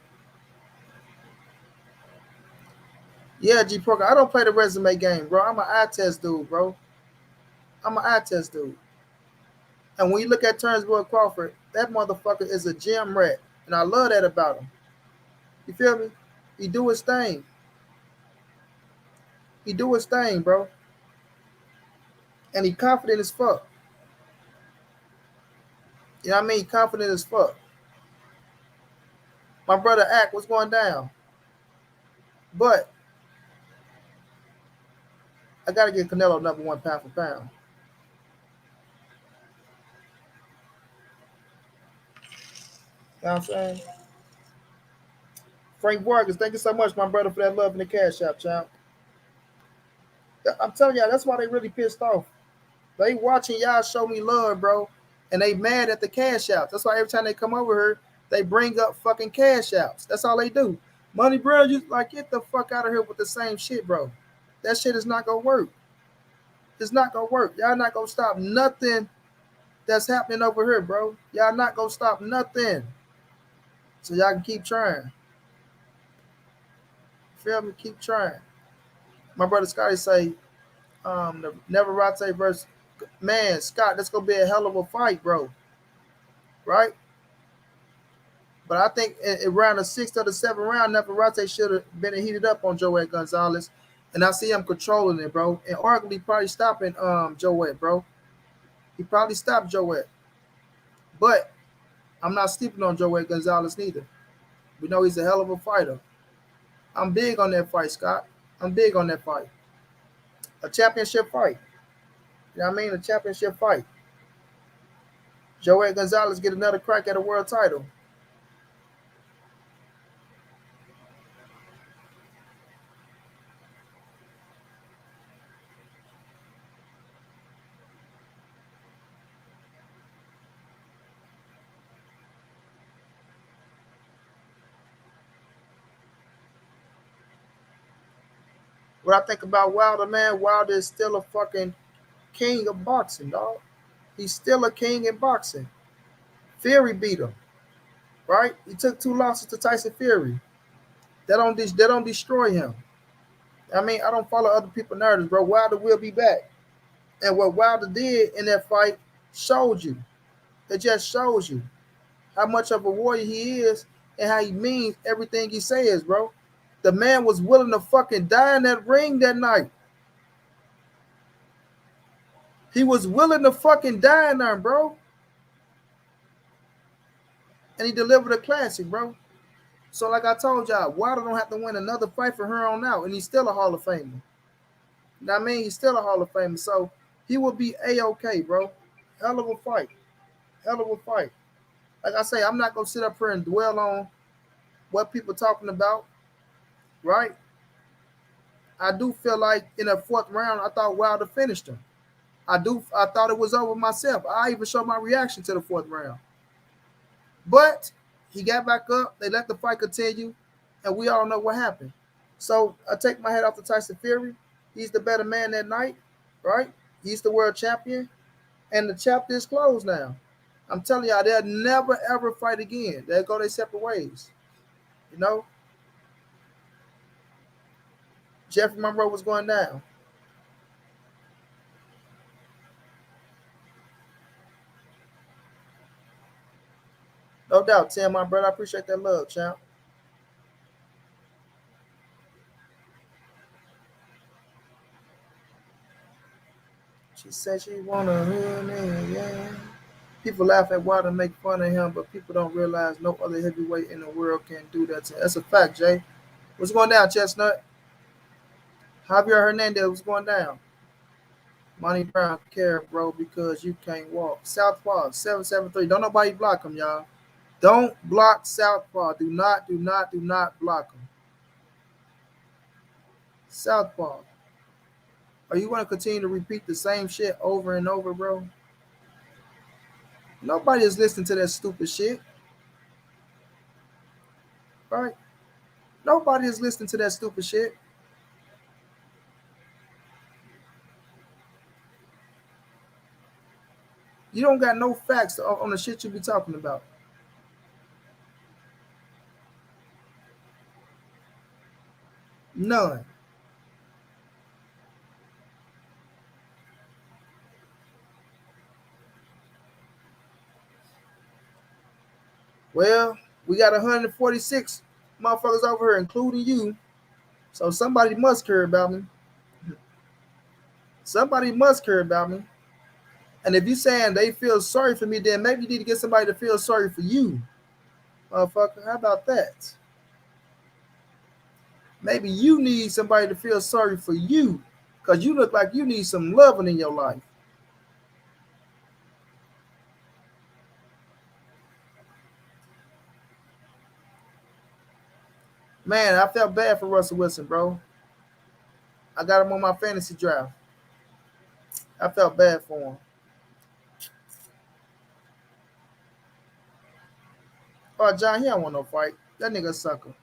yeah, G Program. I don't play the resume game, bro. I'm an eye test dude, bro. I'm an eye test dude. And when you look at Terence Crawford, that motherfucker is a gym rat. And I love that about him. You feel me? He do his thing. He do his thing, bro. And he confident as fuck. You know what I mean? Confident as fuck. My brother Act, what's going down? But I gotta get Canelo number one pound for pound. You know what I'm saying? Frank Vargas, thank you so much, my brother, for that love in the cash app, champ. I'm telling y'all, that's why they really pissed off. They watching y'all show me love, bro, and they mad at the cash outs. That's why every time they come over here, they bring up fucking cash outs. That's all they do. Money, bro, you like get the fuck out of here with the same shit, bro. That shit is not gonna work. It's not gonna work. Y'all not gonna stop nothing that's happening over here, bro. Y'all not gonna stop nothing. So y'all can keep trying. Feel me? Keep trying. My brother Scotty say, the Neverate versus man, Scott, that's gonna be a hell of a fight, bro. Right? But I think around the sixth or the seventh round, Neverate should have been heated up on Joey Gonzalez. And I see him controlling it, bro. And arguably probably stopping Joey, bro. He probably stopped Joey. But I'm not sleeping on Joey Gonzalez neither. We know he's a hell of a fighter. I'm big on that fight, Scott. I'm big on that fight. A championship fight. You know what I mean? A championship fight. Joey Gonzalez get another crack at a world title. What I think about Wilder, man, Wilder is still a fucking king of boxing, dog. He's still a king in boxing. Fury beat him, right? He took 2 losses to Tyson Fury. That don't destroy him. I mean, I don't follow other people's narratives, bro. Wilder will be back. And what Wilder did in that fight showed you. It just shows you how much of a warrior he is and how he means everything he says, bro. The man was willing to fucking die in that ring that night. He was willing to fucking die in there, bro. and he delivered a classic, bro. So like I told y'all, Wilder don't have to win another fight for her on out, and he's still a Hall of Famer. You know what I mean? He's still a Hall of Famer, so he will be a-okay, bro. Hell of a fight, hell of a fight. Like I say, I'm not gonna sit up here and dwell on what people talking about, right? I do feel like in the fourth round, I thought Wilder finished him. I thought it was over myself. I even showed my reaction to the fourth round. But he got back up, they let the fight continue, and we all know what happened. So I take my head off to Tyson Fury. He's the better man that night, right? He's the world champion, and the chapter is closed now. I'm telling y'all, they'll never ever fight again. They'll go their separate ways. You know, Jeffrey Monroe was going down. No doubt, Tim, my brother. I appreciate that love, champ. She said she wanna hear me, yeah. People laugh at Wilder and make fun of him, but people don't realize no other heavyweight in the world can do that to him. That's a fact, Jay. What's going down, Chestnut? Javier Hernandez, what's going down? Monty Brown, care, bro, because you can't walk. Southpaw, 773. Don't nobody block him, y'all. Don't block Southpaw. Do not block him. Southpaw. Are you going to continue to repeat the same shit over and over, bro? Nobody is listening to that stupid shit, right? Nobody is listening to that stupid shit. You don't got no facts on the shit you be talking about. None. Well, we got 146 motherfuckers over here, including you. So somebody must care about me. Somebody must care about me. And if you saying they feel sorry for me, then maybe you need to get somebody to feel sorry for you, motherfucker. How about that? Maybe you need somebody to feel sorry for you, because you look like you need some loving in your life. Man, I felt bad for Russell Wilson, bro. I got him on my fantasy draft. I felt bad for him. Oh, John, he don't want no fight. That nigga a sucker.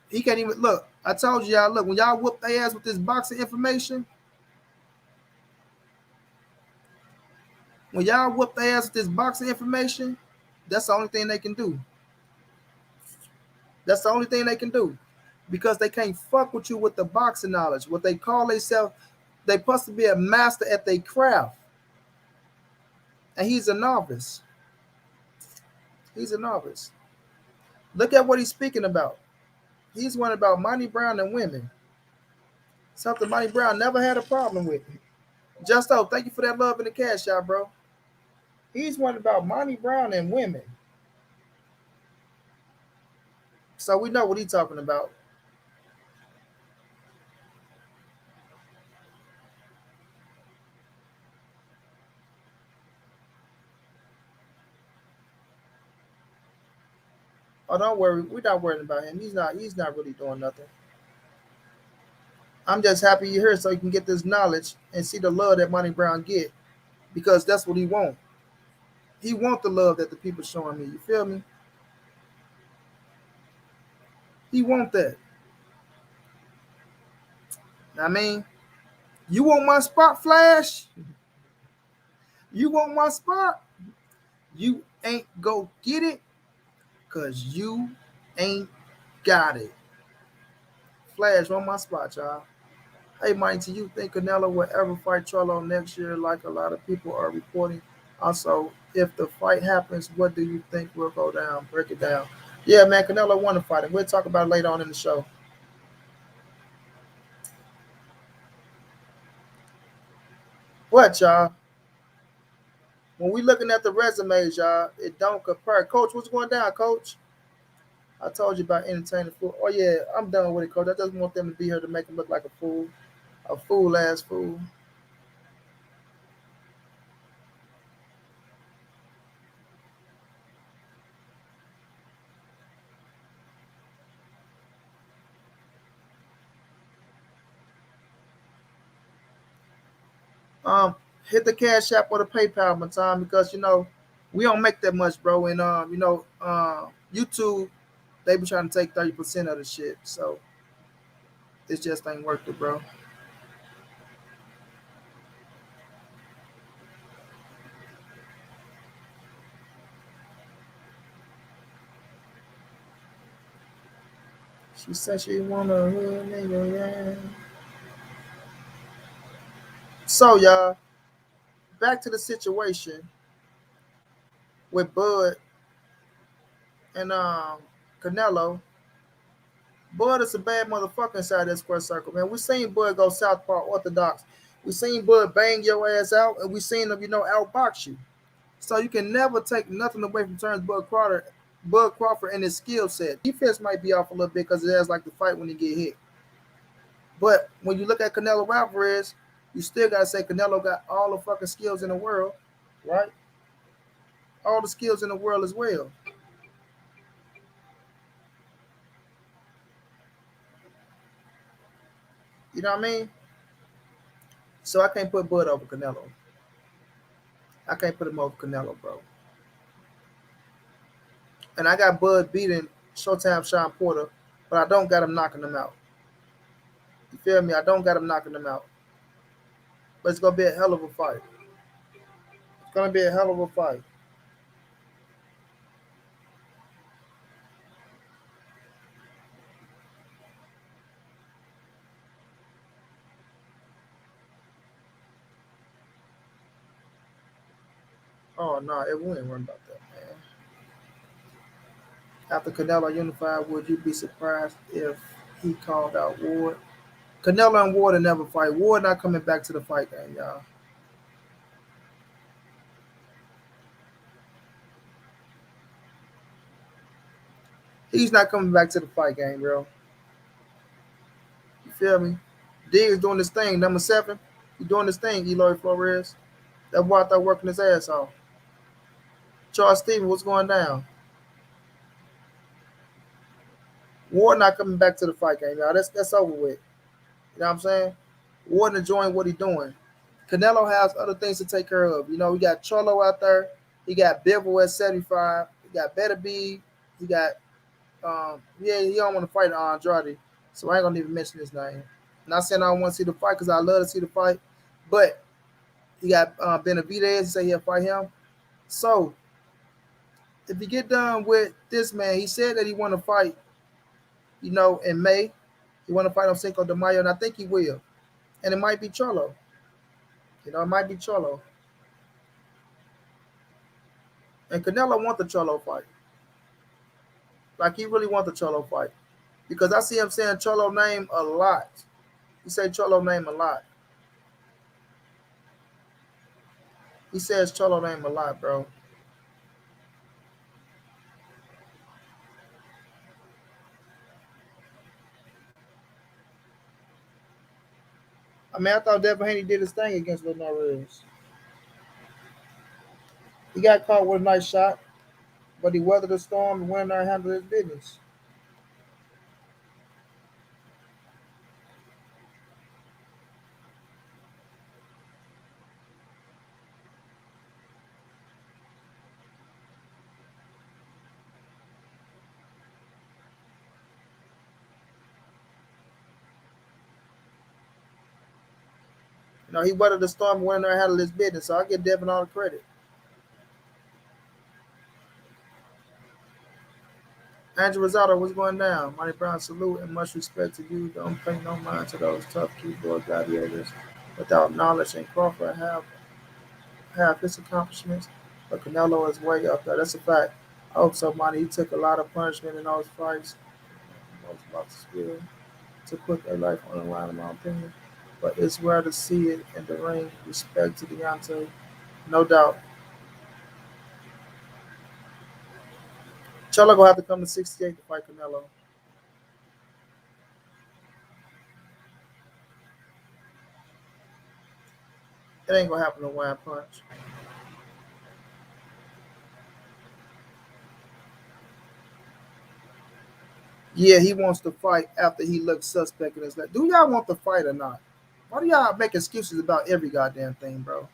He can't even look. I told you y'all, look, when y'all whoop their ass with this boxing information, when y'all whoop their ass with this boxing information, that's the only thing they can do. That's the only thing they can do. Because they can't fuck with you with the boxing knowledge. What they call themselves, they supposed to be a master at their craft. And he's a novice. He's a novice. Look at what he's speaking about. He's one about Monty Brown and women. Something Monty Brown never had a problem with. Justo, thank you for that love in the cash out, bro. He's one about Monty Brown and women. So we know what he's talking about. Oh, don't worry. We're not worrying about him. He's not really doing nothing. I'm just happy you're here so you can get this knowledge and see the love that Monty Brown get, because that's what he want. He want the love that the people showing me. You feel me? He want that. I mean, you want my spot, Flash? You want my spot? You ain't go get it because you ain't got it. Flash on my spot, y'all. Hey, Mike, do you think Canelo will ever fight Charlo next year like a lot of people are reporting? Also, if the fight happens, what do you think will go down? Break it down. Yeah, man, Canelo want to fight him. We'll talk about it later on in the show. What, y'all? when we looking at the resumes, y'all, it don't compare. Coach, what's going down, Coach? I told you about entertaining fool. Oh yeah, I'm done with it, Coach. I just want them to be here to make him look like a fool ass fool. Um, hit the Cash App or the PayPal, my time, because we don't make that much, bro. And YouTube, they be trying to take 30% of the shit, so it just ain't worth it, bro. She said she wanna hood nigga, yeah. So y'all, back to the situation with Bud and Canelo. Bud is a bad motherfucker inside that square circle, man. We seen Bud go southpaw orthodox. We seen Bud bang your ass out, and we seen him, outbox you. So you can never take nothing away from Terence Bud Crawford and his skill set. Defense might be off a little bit because it has like the fight when he get hit. But when you look at Canelo Alvarez, you still gotta say Canelo got all the fucking skills in the world, right? All the skills in the world as well. You know what I mean? So I can't put Bud over Canelo. I can't put him over Canelo, bro. And I got Bud beating Showtime Sean Porter, but I don't got him knocking him out. You feel me? I don't got him knocking him out. But it's gonna be a hell of a fight. It's gonna be a hell of a fight. Oh no, it wouldn't worry about that, man. After Canelo unified, would you be surprised if he called out Ward? Canelo and Ward will never fight. Ward not coming back to the fight game, y'all. He's not coming back to the fight game, bro. You feel me? Diggs doing this thing. Number 7, he doing this thing, Eloy Flores. That boy out there working his ass off. Charles Stevens, what's going down? Ward not coming back to the fight game, y'all. That's over with. You know what I'm saying? Ward enjoying what he doing. Canelo has other things to take care of. We got Cholo out there. He got Bivol at 75. He got Better B. He got yeah, he don't want to fight Andrade. So I ain't gonna even mention his name. Not saying I don't want to see the fight because I love to see the fight, but he got Benavidez. He say he'll fight him. So if you get done with this man, he said that he want to fight, in May. He want to fight on Cinco de Mayo, and I think he will. And it might be Cholo. It might be Cholo. And Canelo want the Cholo fight. Like he really want the Cholo fight. Because I see him saying Cholo name a lot. He say Cholo name a lot. He says Cholo name a lot, bro. I mean, I thought Devin Haney did his thing against Lil Narez. He got caught with a nice shot, but he weathered the storm and went in there and handled his business. He weathered the storm and went in there and handled his business. So I give Devin all the credit. Andrew Rosado, what's going down? Monty Brown, salute and much respect to you. Don't pay no mind to those tough keyboard gladiators without knowledge. And Crawford have his accomplishments, but Canelo is way up there. That's a fact. I hope so, Monty. He took a lot of punishment in those fights. Most boxers will to put their life on the line, in my opinion. But it's rare to see it in the ring. Respect to Deontay, no doubt. Charlo gonna have to come to 68 to fight Canelo. It ain't gonna happen no one punch. Yeah, he wants to fight after he looks suspect in his life. Do y'all want the fight or not? Why do y'all make excuses about every goddamn thing, bro?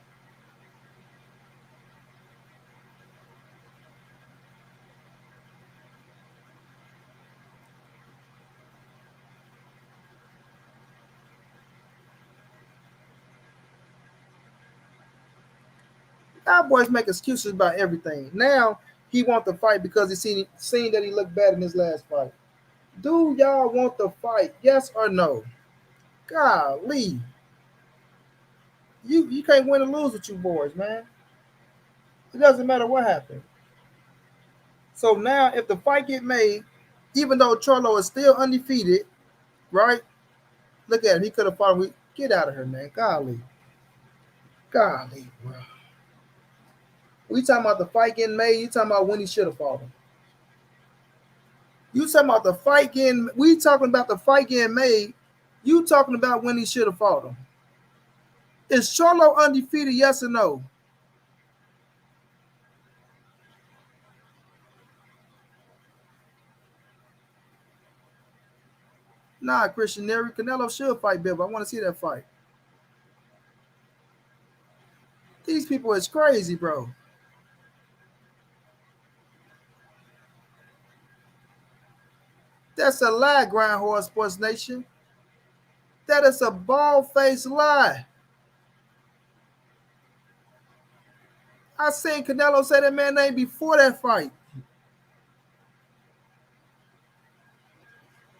Y'all boys make excuses about everything. Now he want the fight because he seen that he looked bad in his last fight. Do y'all want the fight? Yes or no? Golly, you can't win or lose with you boys, man. It doesn't matter what happened. So now, if the fight get made, even though Charlo is still undefeated, right? Look at him. He could have fought. Get out of here, man. Golly, golly, bro. We talking about the fight getting made. You talking about when he should have fought him. You talking about the fight getting. We talking about the fight getting made. You talking about when he should have fought him. Is Charlo undefeated? Yes or no? Nah, Christian Neri. Canelo should fight Bill. I want to see that fight. These people is crazy, bro. That's a lie, Grindhorse Sports Nation. That is a bald-faced lie. I seen Canelo say that man name before that fight.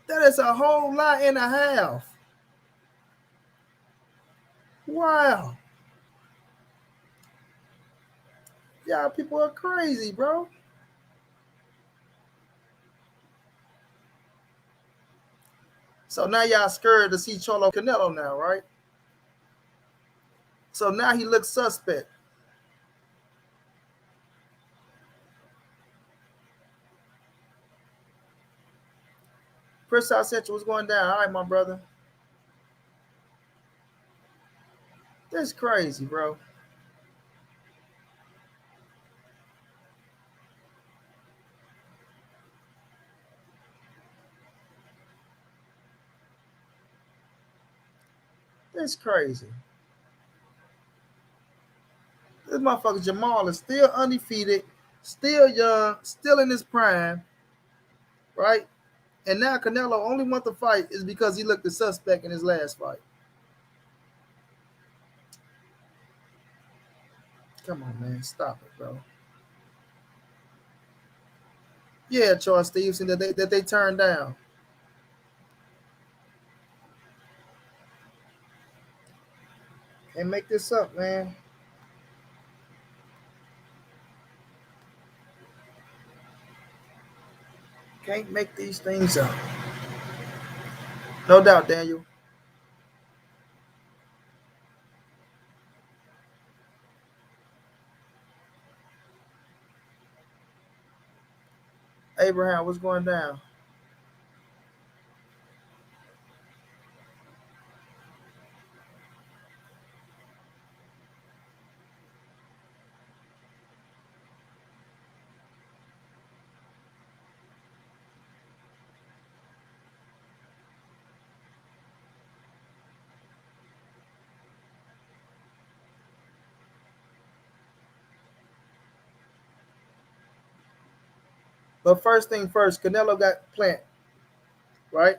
That is a whole lie and a half. Wow. Y'all people are crazy, bro. So now y'all scared to see Charlo Canelo now, right? So now he looks suspect. Chris South Central, what's going down? All right, my brother. That's crazy, bro. That's crazy. This motherfucker Jamal is still undefeated, still young, still in his prime, right? And now Canelo only want the fight is because he looked the suspect in his last fight. Come on, man. Stop it, bro. Yeah, Charles Stevenson that they turned down. Can't make this up, man. Can't make these things up. No doubt, Daniel. Abraham, what's going down? But first thing first, Canelo got plant, right?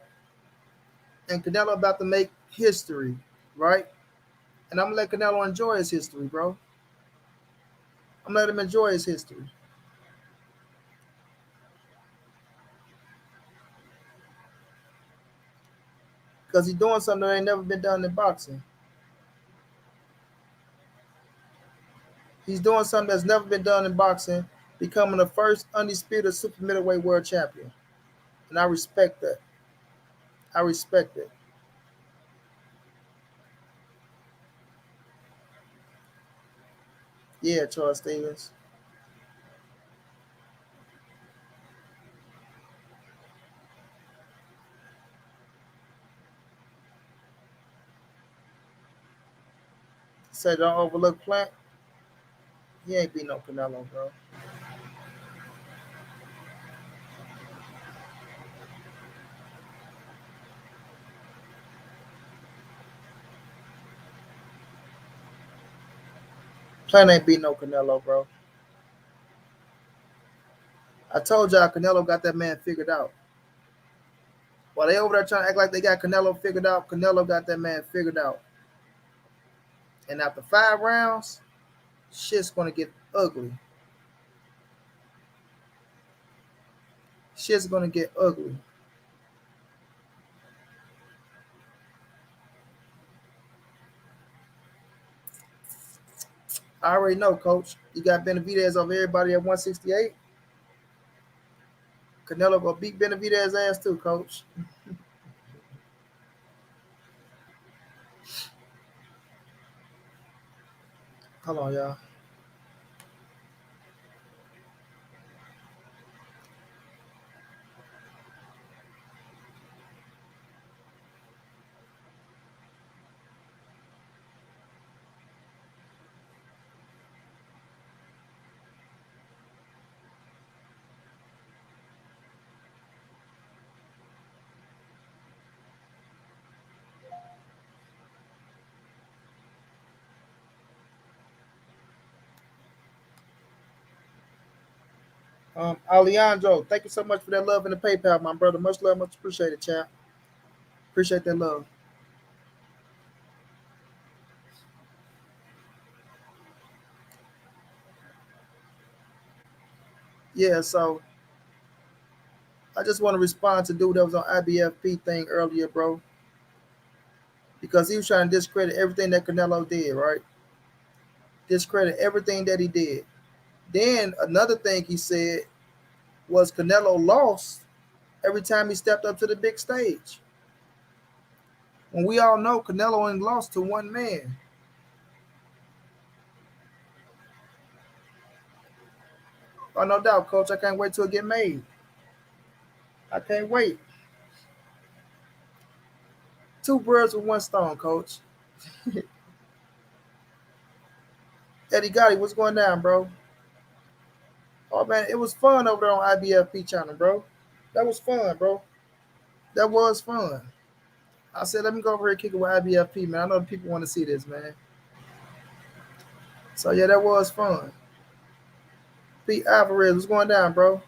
And Canelo about to make history, right? And I'm gonna let Canelo enjoy his history, bro. I'm gonna let him enjoy his history because he's doing something that ain't never been done in boxing. He's doing something that's never been done in boxing, becoming the first undisputed super middleweight world champion. And I respect that. I respect it. Yeah, Charles Stevens. Say don't overlook Plant. He ain't beat no Canelo, bro. Plant ain't beat no Canelo, bro. I told y'all Canelo got that man figured out. While they over there trying to act like they got Canelo figured out, Canelo got that man figured out. And after 5 rounds, shit's gonna get ugly. Shit's gonna get ugly. I already know, coach. You got Benavidez over everybody at 168. Canelo gonna beat Benavidez ass too, coach. Hold on, y'all. Alejandro, thank you so much for that love in the PayPal, my brother. Much love, much appreciated, champ. Appreciate that love. Yeah, so I just want to respond to dude that was on IBFP thing earlier, bro, because he was trying to discredit everything that Canelo did, right? Discredit everything that he did. Then another thing he said was Canelo lost every time he stepped up to the big stage. When we all know Canelo ain't lost to one man. Oh, no doubt, coach. I can't wait till it get made. I can't wait. Two birds with one stone, coach. Eddie Gotti, what's going down, bro? Oh man, it was fun over there on IBFP channel, bro. That was fun, bro. That was fun. I said, let me go over here and kick it with IBFP, man. I know the people want to see this, man. So yeah, that was fun. Pete Alvarez, what's going down, bro?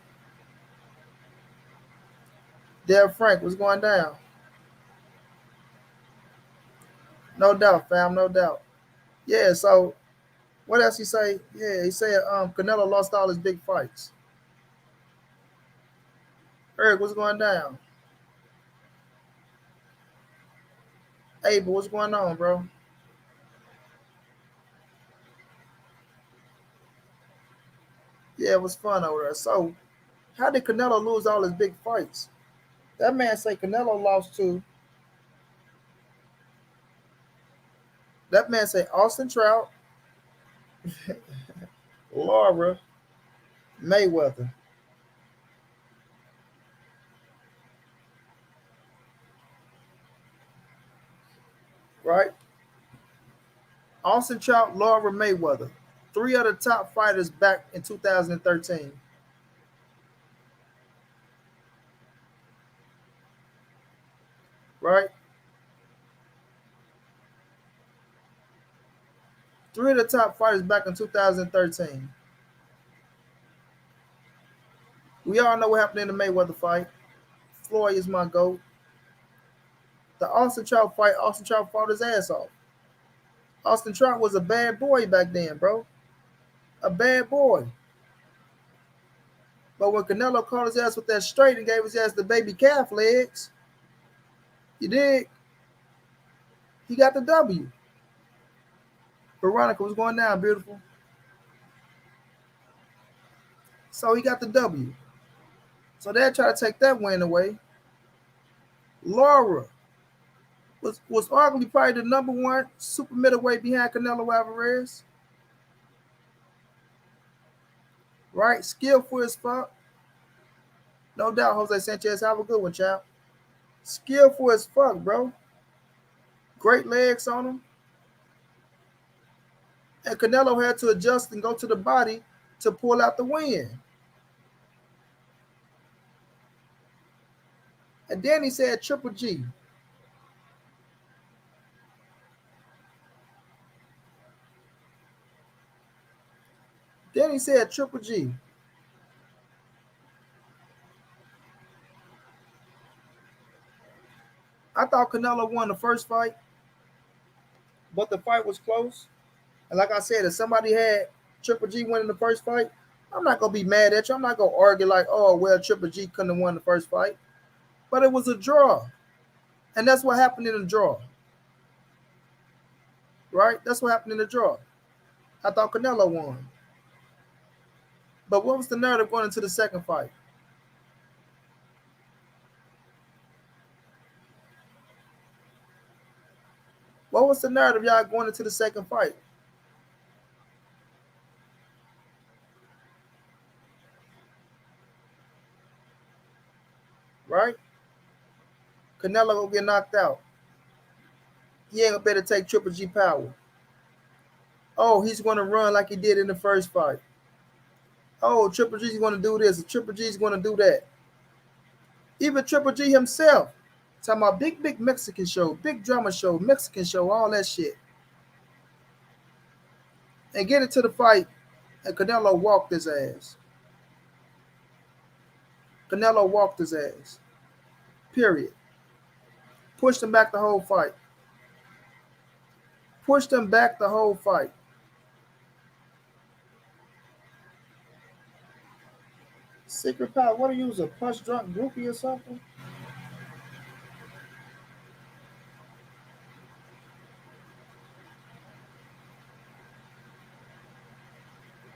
Dale Frank, what's going down? No doubt, fam, no doubt. Yeah, so what else he say? Yeah, he said Canelo lost all his big fights. Eric, what's going down? Abel, what's going on, bro? Yeah, it was fun over there. So, how did Canelo lose all his big fights? That man say Canelo lost to. That man say Austin Trout, Laura, Mayweather, right? Austin Trout, Laura, Mayweather. Three of the top fighters back in 2013, right? Three of the top fighters back in 2013. We all know what happened in the Mayweather fight. Floyd is my GOAT. The Austin Trout fight, Austin Trout fought his ass off. Austin Trout was a bad boy back then, bro. A bad boy. But when Canelo caught his ass with that straight and gave his ass the baby calf legs, you dig? He got the W. Veronica was going down, beautiful. So he got the W. So they'll try to take that win away. Laura was arguably probably the number one super middleweight behind Canelo Alvarez. Right? Skillful as fuck. No doubt, Jose Sanchez. Have a good one, child. Skillful as fuck, bro. Great legs on him. and Canelo had to adjust and go to the body to pull out the win. And then he said Triple G. Then he said Triple G. I thought Canelo won the first fight, but the fight was close. And like I said, if somebody had Triple G winning the first fight, I'm not gonna be mad at you. I'm not gonna argue like, oh well, Triple G couldn't have won the first fight. But it was a draw. And that's what happened in the draw. Right? That's what happened in the draw. I thought Canelo won. But what was the narrative going into the second fight? What was the narrative y'all going into the second fight? Right? Canelo gonna get knocked out. He ain't gonna better take Triple G power. Oh, he's gonna run like he did in the first fight. Oh, Triple G's gonna do this, Triple G's gonna do that. Even Triple G himself, talking about big Mexican show, big drama show, Mexican show, all that shit. And get into the fight, and Canelo walked his ass. Canelo walked his ass. Period. Pushed him back the whole fight. Pushed him back the whole fight. Secret power. What are you, a punch drunk groupie or something?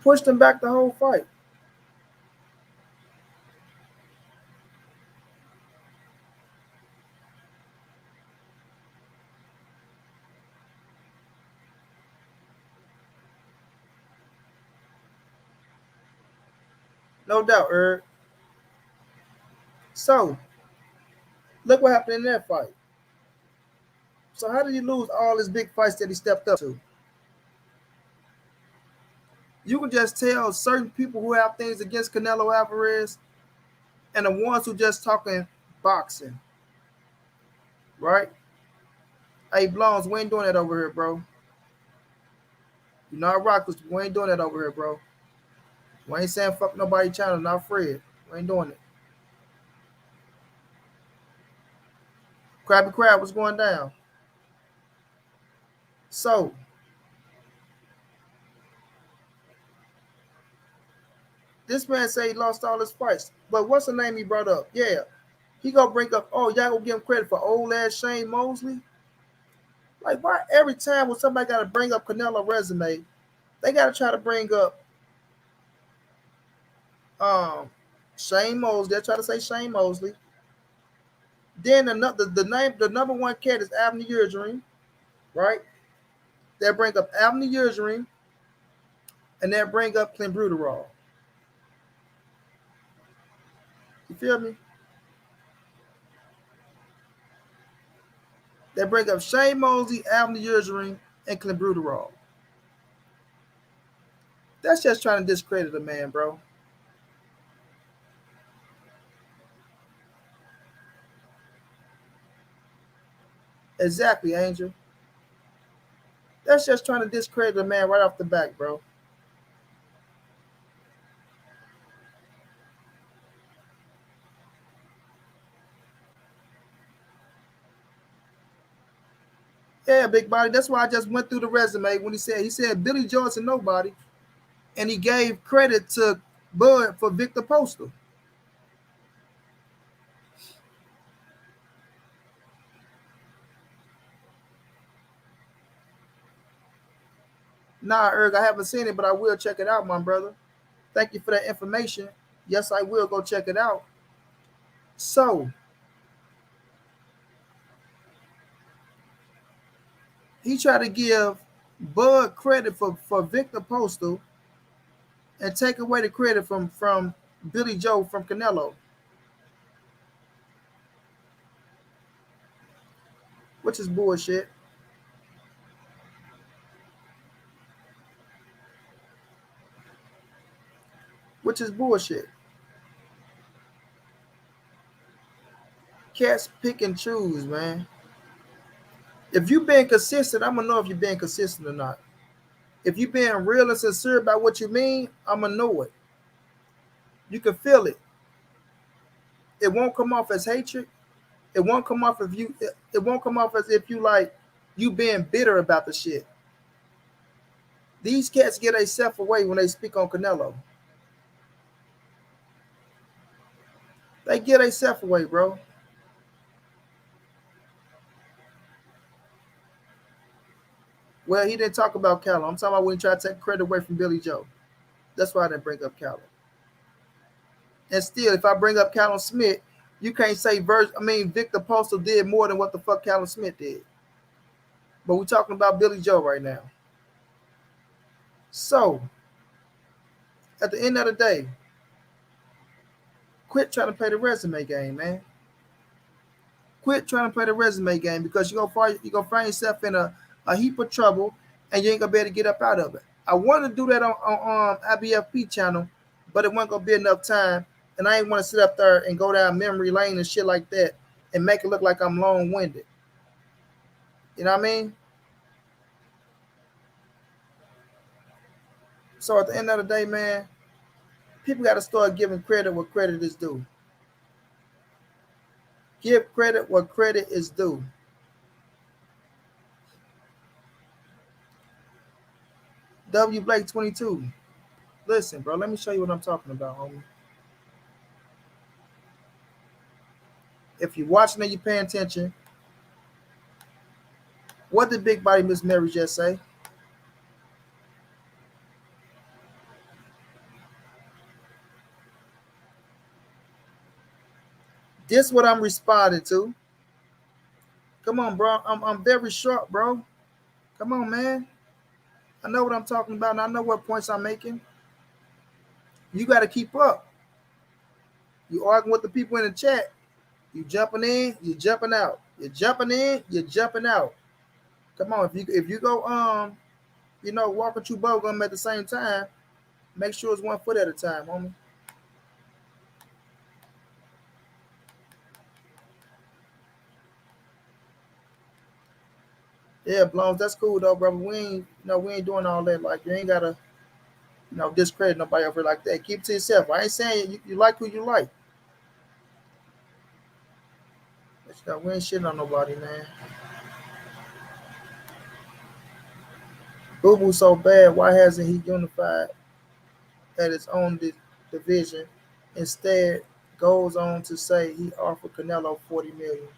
Pushed him back the whole fight. No doubt, Erg. So, look what happened in that fight. So how did he lose all his big fights that he stepped up to? You can just tell certain people who have things against Canelo Alvarez and the ones who just talking boxing, right? Hey, Blondes, we ain't doing that over here, bro. You know I rock this. We ain't doing that over here, bro. We ain't saying fuck nobody channel, not Fred. We ain't doing it. Krabby Crab was going down. So, this man say he lost all his fights. But what's the name he brought up? Yeah. He gonna bring up, oh, y'all gonna give him credit for old ass Shane Mosley? Like, why every time when somebody gotta bring up Canelo resume, they gotta try to bring up um Shane Mosley. They're trying to say Shane Mosley. Then the number one cat is Abner Yildirim, right? They bring up Abner Yildirim, and they bring up Clint Bruderall. You feel me? They bring up Shane Mosley, Abner Yildirim, and Clint Bruderall. That's just trying to discredit a man, bro. Exactly, Angel. That's just trying to discredit a man right off the back, bro. Yeah, big body. That's why I just went through the resume when he said Billy Johnson nobody, and he gave credit to Bud for Victor Postal. Nah, Erg, I haven't seen it, but I will check it out, my brother. Thank you for that information. Yes, I will go check it out. So he tried to give Bud credit for Victor Postal and take away the credit from Billy Joe from Canelo, which is bullshit. which is bullshit. Cats pick and choose, man. If you being consistent, I'm gonna know if you're being consistent or not. If you being real and sincere about what you mean, I'm gonna know it. You can feel it. It won't come off as hatred. It won't come off if you. It won't come off as if you like you being bitter about the shit. These cats get themselves away when they speak on Canelo. They get themselves away, bro. Well, he didn't talk about Callum. I'm talking about when he tried to take credit away from Billy Joe. That's why I didn't bring up Callum. And still, if I bring up Callum Smith, you can't say Victor Postal did more than what the fuck Callum Smith did. But we're talking about Billy Joe right now. So, at the end of the day, quit trying to play the resume game, man. Quit trying to play the resume game because you're gonna find yourself in a heap of trouble and you ain't gonna be able to get up out of it. I wanted to do that on IBFP channel, but it wasn't gonna be enough time, and I ain't want to sit up there and go down memory lane and shit like that and make it look like I'm long winded. You know what I mean? So at the end of the day, man, people got to start giving credit where credit is due. Give credit where credit is due. W Blake 22. Listen, bro, let me show you what I'm talking about, homie. If you're watching and you're paying attention, what did Big Body Miss Mary just say? This what I'm responding to. Come on, bro. I'm very short, bro. Come on, man. I know what I'm talking about, and I know what points I'm making. You got to keep up. You arguing with the people in the chat. You jumping in, you jumping out. You're jumping in, you're jumping out. Come on, if you go walk and chew bubble gum at the same time, make sure it's 1 foot at a time, homie. Yeah, Blones, that's cool though, brother. We ain't doing all that. Like you ain't gotta, discredit nobody over like that. Keep it to yourself. I ain't saying you like who you like. But, we ain't shitting on nobody, man. Boo Boo so bad. Why hasn't he unified at his own division? Instead, goes on to say he offered Canelo 40 million.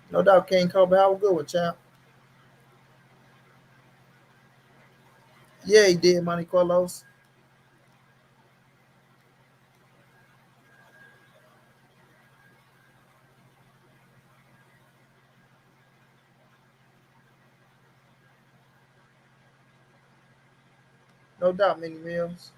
No doubt, King Cobra. How good one, champ? Yeah, he did, Monte Carlos. No doubt, Many Mills.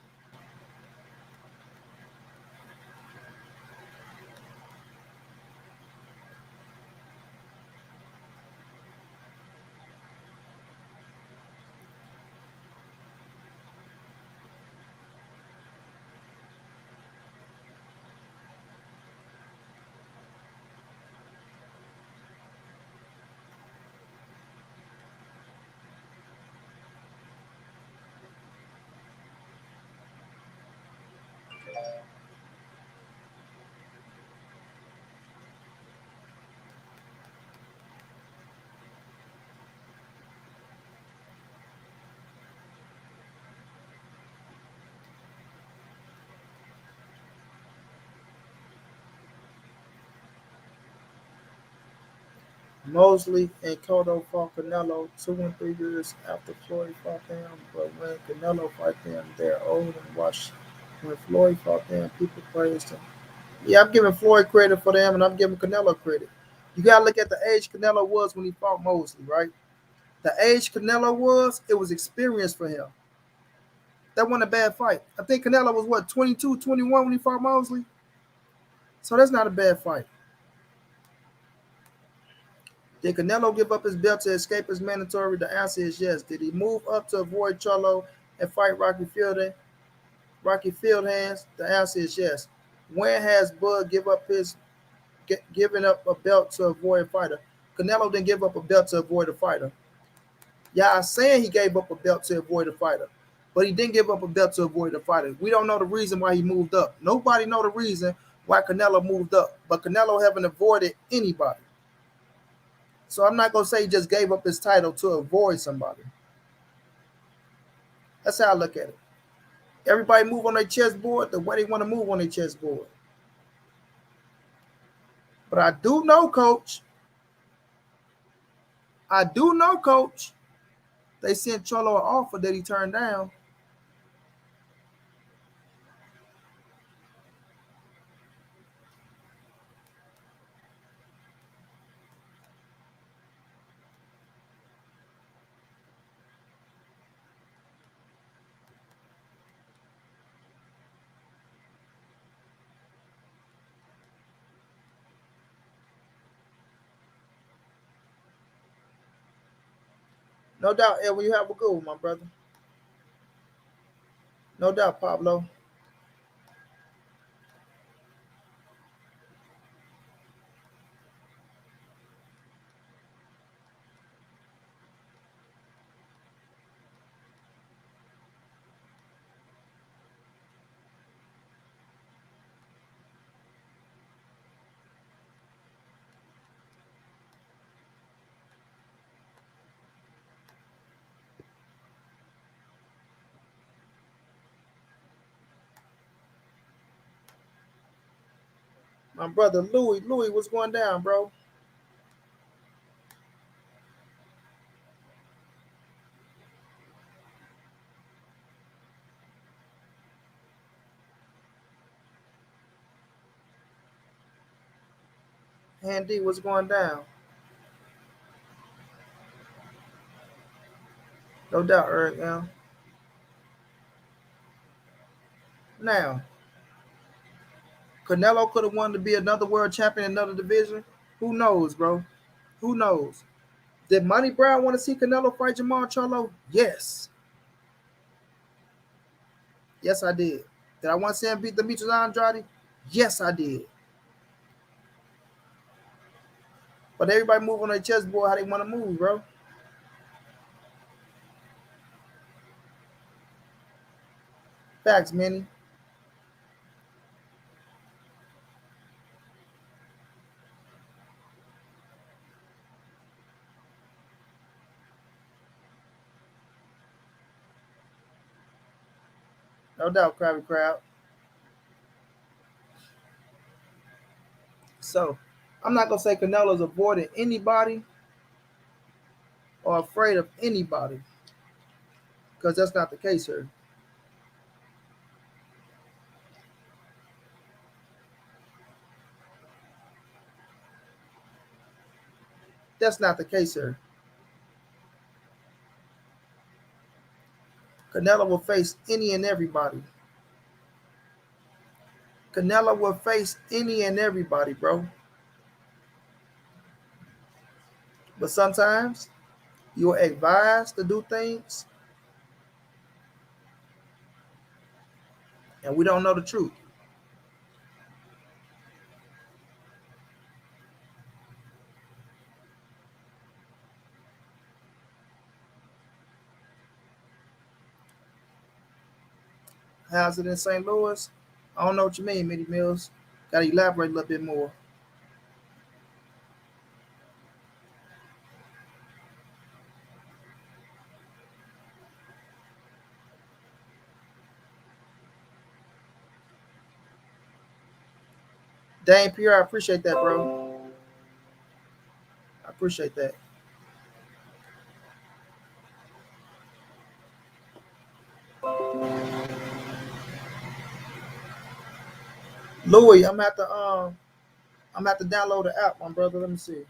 Mosley and Cotto fought Canelo 2 and 3 years after Floyd fought him, but when Canelo fought them, they're old and washed When Floyd fought them, people praised him. Yeah, I'm giving Floyd credit for them, and I'm giving Canelo credit. You gotta look at the age Canelo was when he fought Mosley, right? The age Canelo was, it was experience for him. That wasn't a bad fight. I think Canelo was what, 22, 21 when he fought Mosley? So that's not a bad fight. Did Canelo give up his belt to escape his mandatory? The answer is yes. Did he move up to avoid Charlo and fight Rocky Fieldhands? The answer is yes. When has Bud given up a belt to avoid a fighter? Canelo didn't give up a belt to avoid a fighter. Yeah, I'm saying he gave up a belt to avoid a fighter, but he didn't give up a belt to avoid a fighter. We don't know the reason why he moved up. Nobody know the reason why Canelo moved up, but Canelo haven't avoided anybody. So I'm not gonna say he just gave up his title to avoid somebody. That's how I look at it. Everybody move on their chessboard the way they want to move on their chessboard. But I do know, coach. I do know, coach. They sent Cholo an offer that he turned down. No doubt, Edwin, you have a good one, my brother. No doubt, Pablo. My brother Louis. Louis, what's going down, bro? Andy, what's going down? No doubt, Eric. Now, Canelo could have wanted to be another world champion in another division. Who knows, bro? Who knows? Did Money Brown want to see Canelo fight Jamal Charlo? Yes. Yes, I did. Did I want to see him beat Demetrius Andrade? Yes, I did. But everybody move on their chessboard how they want to move, bro. Facts, Manny. No doubt, Krabby Crowd. So, I'm not going to say Canelo's avoiding anybody or afraid of anybody because that's not the case here. That's not the case here. Canelo will face any and everybody. Canelo will face any and everybody, bro. But sometimes you're advised to do things and we don't know the truth. How's it in St. Louis? I don't know what you mean, Mitty Mills. Got to elaborate a little bit more. Dane Pierre, I appreciate that, bro. I appreciate that. Louis, I'm gonna have to download the app, my brother. Let me see.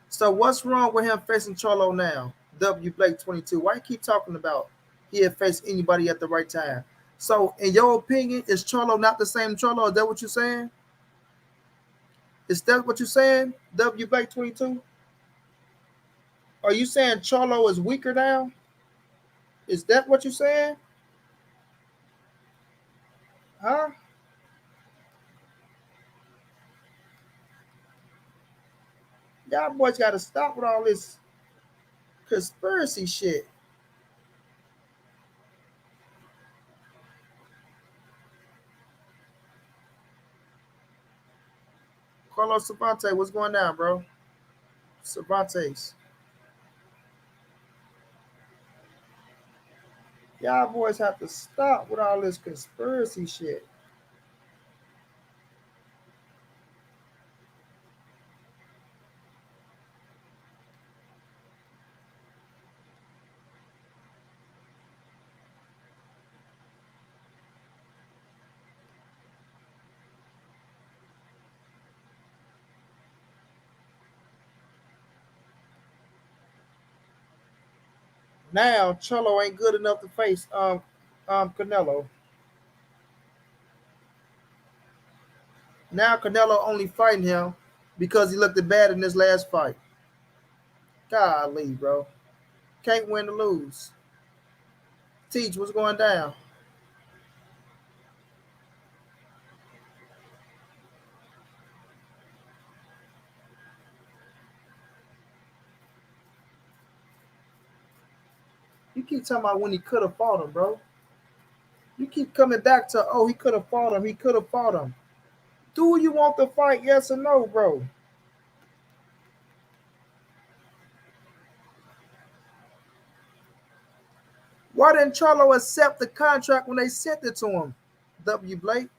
So what's wrong with him facing Charlo now? W Blake 22. Why you keep talking about he had faced anybody at the right time? So in your opinion, is Charlo not the same Charlo? Is that what you're saying? Is that what you're saying? W Blake 22? Are you saying Charlo is weaker now? Is that what you're saying? Huh? Y'all boys gotta stop with all this conspiracy shit. Carlos Cervantes, what's going down, bro? Cervantes. Y'all boys have to stop with all this conspiracy shit. Now Cholo ain't good enough to face Canelo. Now Canelo only fighting him because he looked bad in this last fight. Golly, bro. Can't win to lose. Teach what's going down. You keep talking about when he could have fought him, bro. You keep coming back to, oh, he could have fought him. He could have fought him. Do you want the fight? Yes or no, bro? Why didn't Charlo accept the contract when they sent it to him? W. Blake.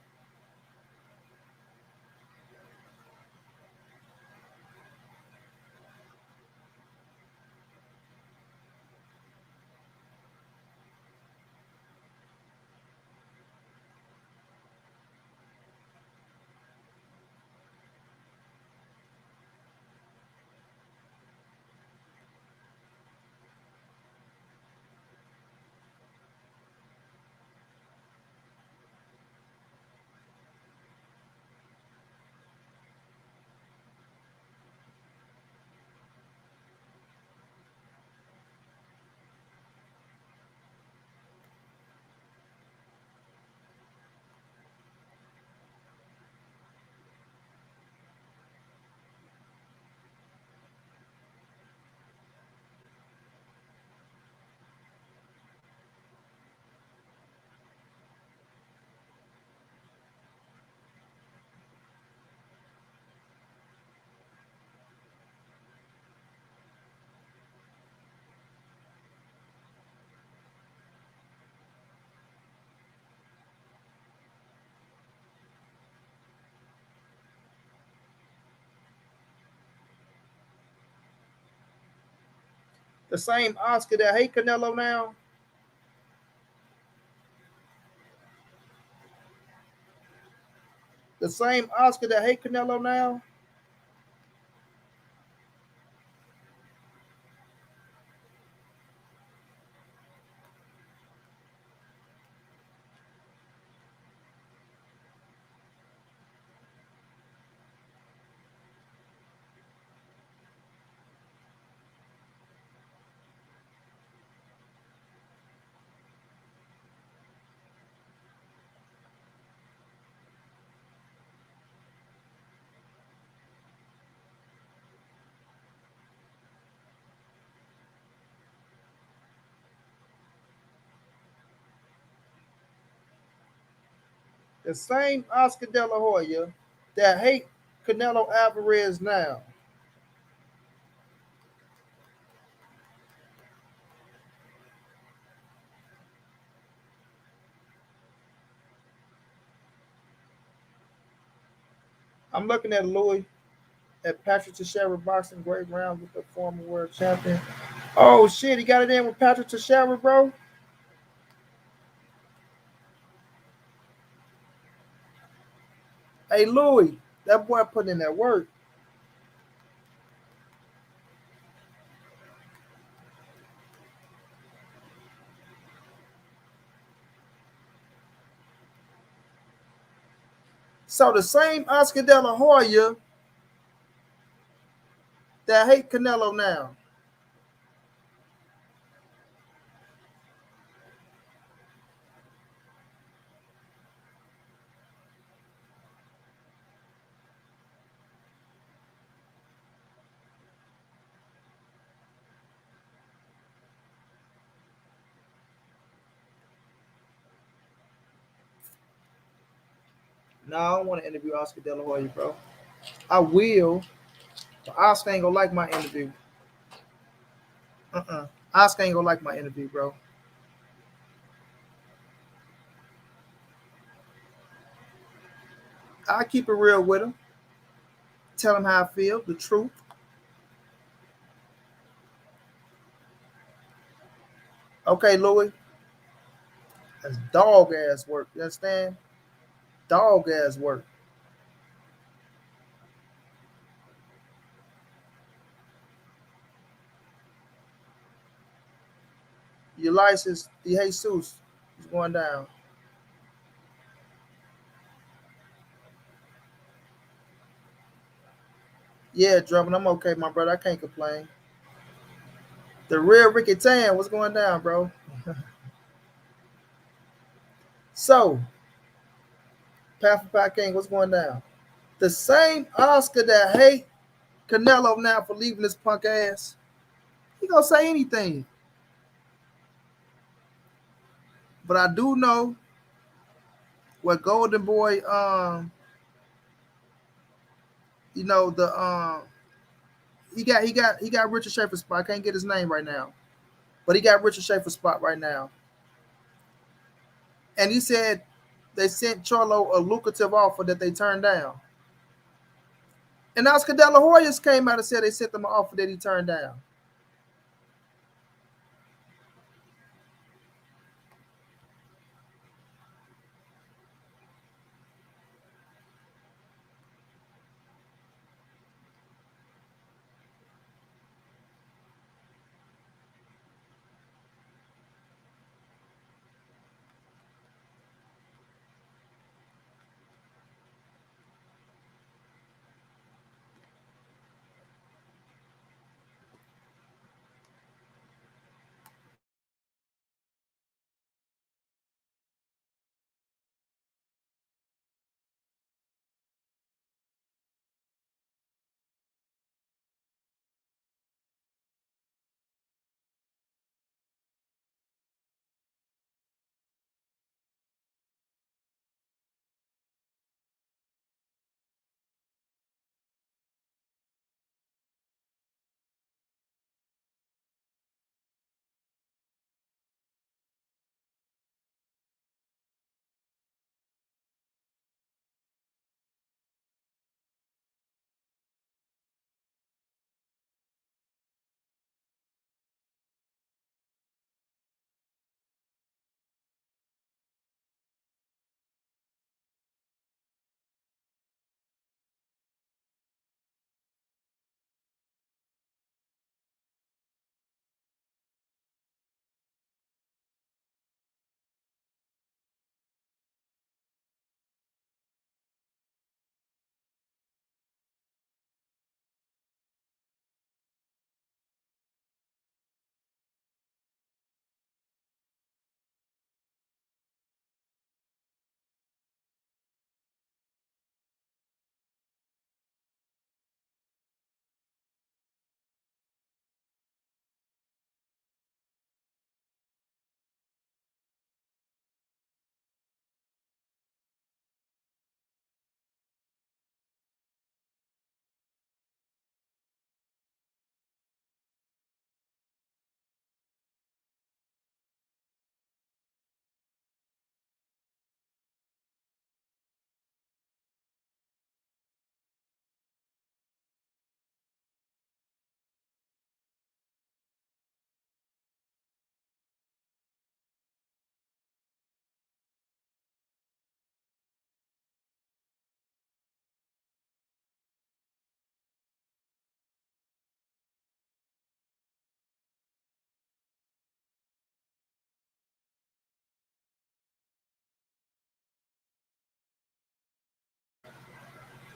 The same Oscar that hate Canelo now. The same Oscar that hate Canelo now. The same Oscar De La Hoya that hate Canelo Alvarez now. I'm looking at Louis at Patrick Teixeira boxing great round with the former world champion. Oh shit, he got it in with Patrick Teixeira, bro. Hey Louis, that boy putting in that work. So the same Oscar De La Hoya that hate Canelo now. No, I don't want to interview Oscar De La Hoya, bro. I will, but Oscar ain't gonna like my interview. Oscar ain't gonna like my interview, bro. I keep it real with him. Tell him how I feel, the truth. Okay, Louis, that's dog ass work. You understand? Dog ass work. Your license, the Jesus, is going down. Yeah, Drummond, I'm okay, my brother. I can't complain. The real Ricky Tan, what's going down, bro? So, Pat for Pat King, what's going down? The same Oscar that hate Canelo now for leaving this punk ass, he gonna say anything. But I do know what Golden Boy, the he got Richard Schaefer's spot. I can't get his name right now, but he got Richard Schaefer's spot right now. And he said they sent Charlo a lucrative offer that they turned down. And Oscar De La Hoya's came out and said they sent them an offer that he turned down.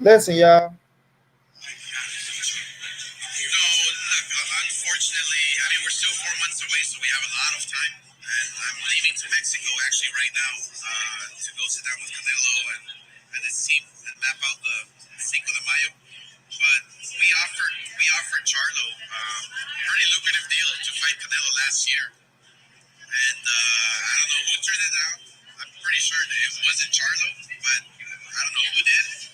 Listen, y'all. No, look, unfortunately, I mean, we're still 4 months away, so we have a lot of time. And I'm leaving to Mexico actually right now to go sit down with Canelo and his team and map out the Cinco de Mayo. But we offered Charlo a pretty lucrative deal to fight Canelo last year. And I don't know who turned it down. I'm pretty sure it wasn't Charlo, but I don't know who did.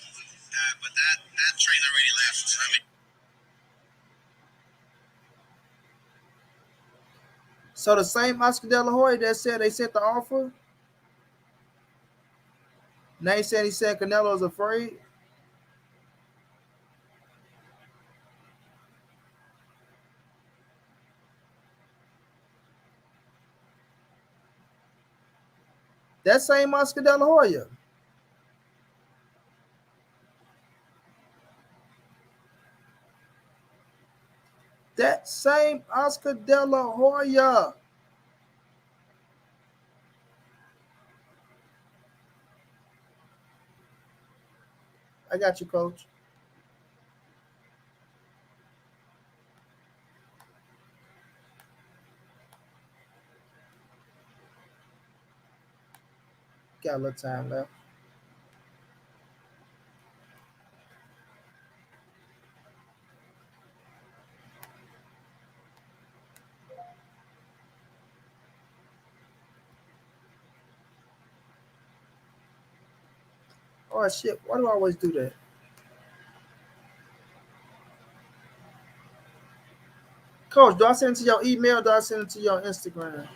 But that train already left. I mean, So the same Oscar De La Hoya that said they sent the offer, now he said Canelo's afraid. That same Oscar De La Hoya. That same Oscar De La Hoya. I got you, coach. Got a little time left. Oh shit! Why do I always do that? Coach, do I send it to your email? Do I send it to your Instagram?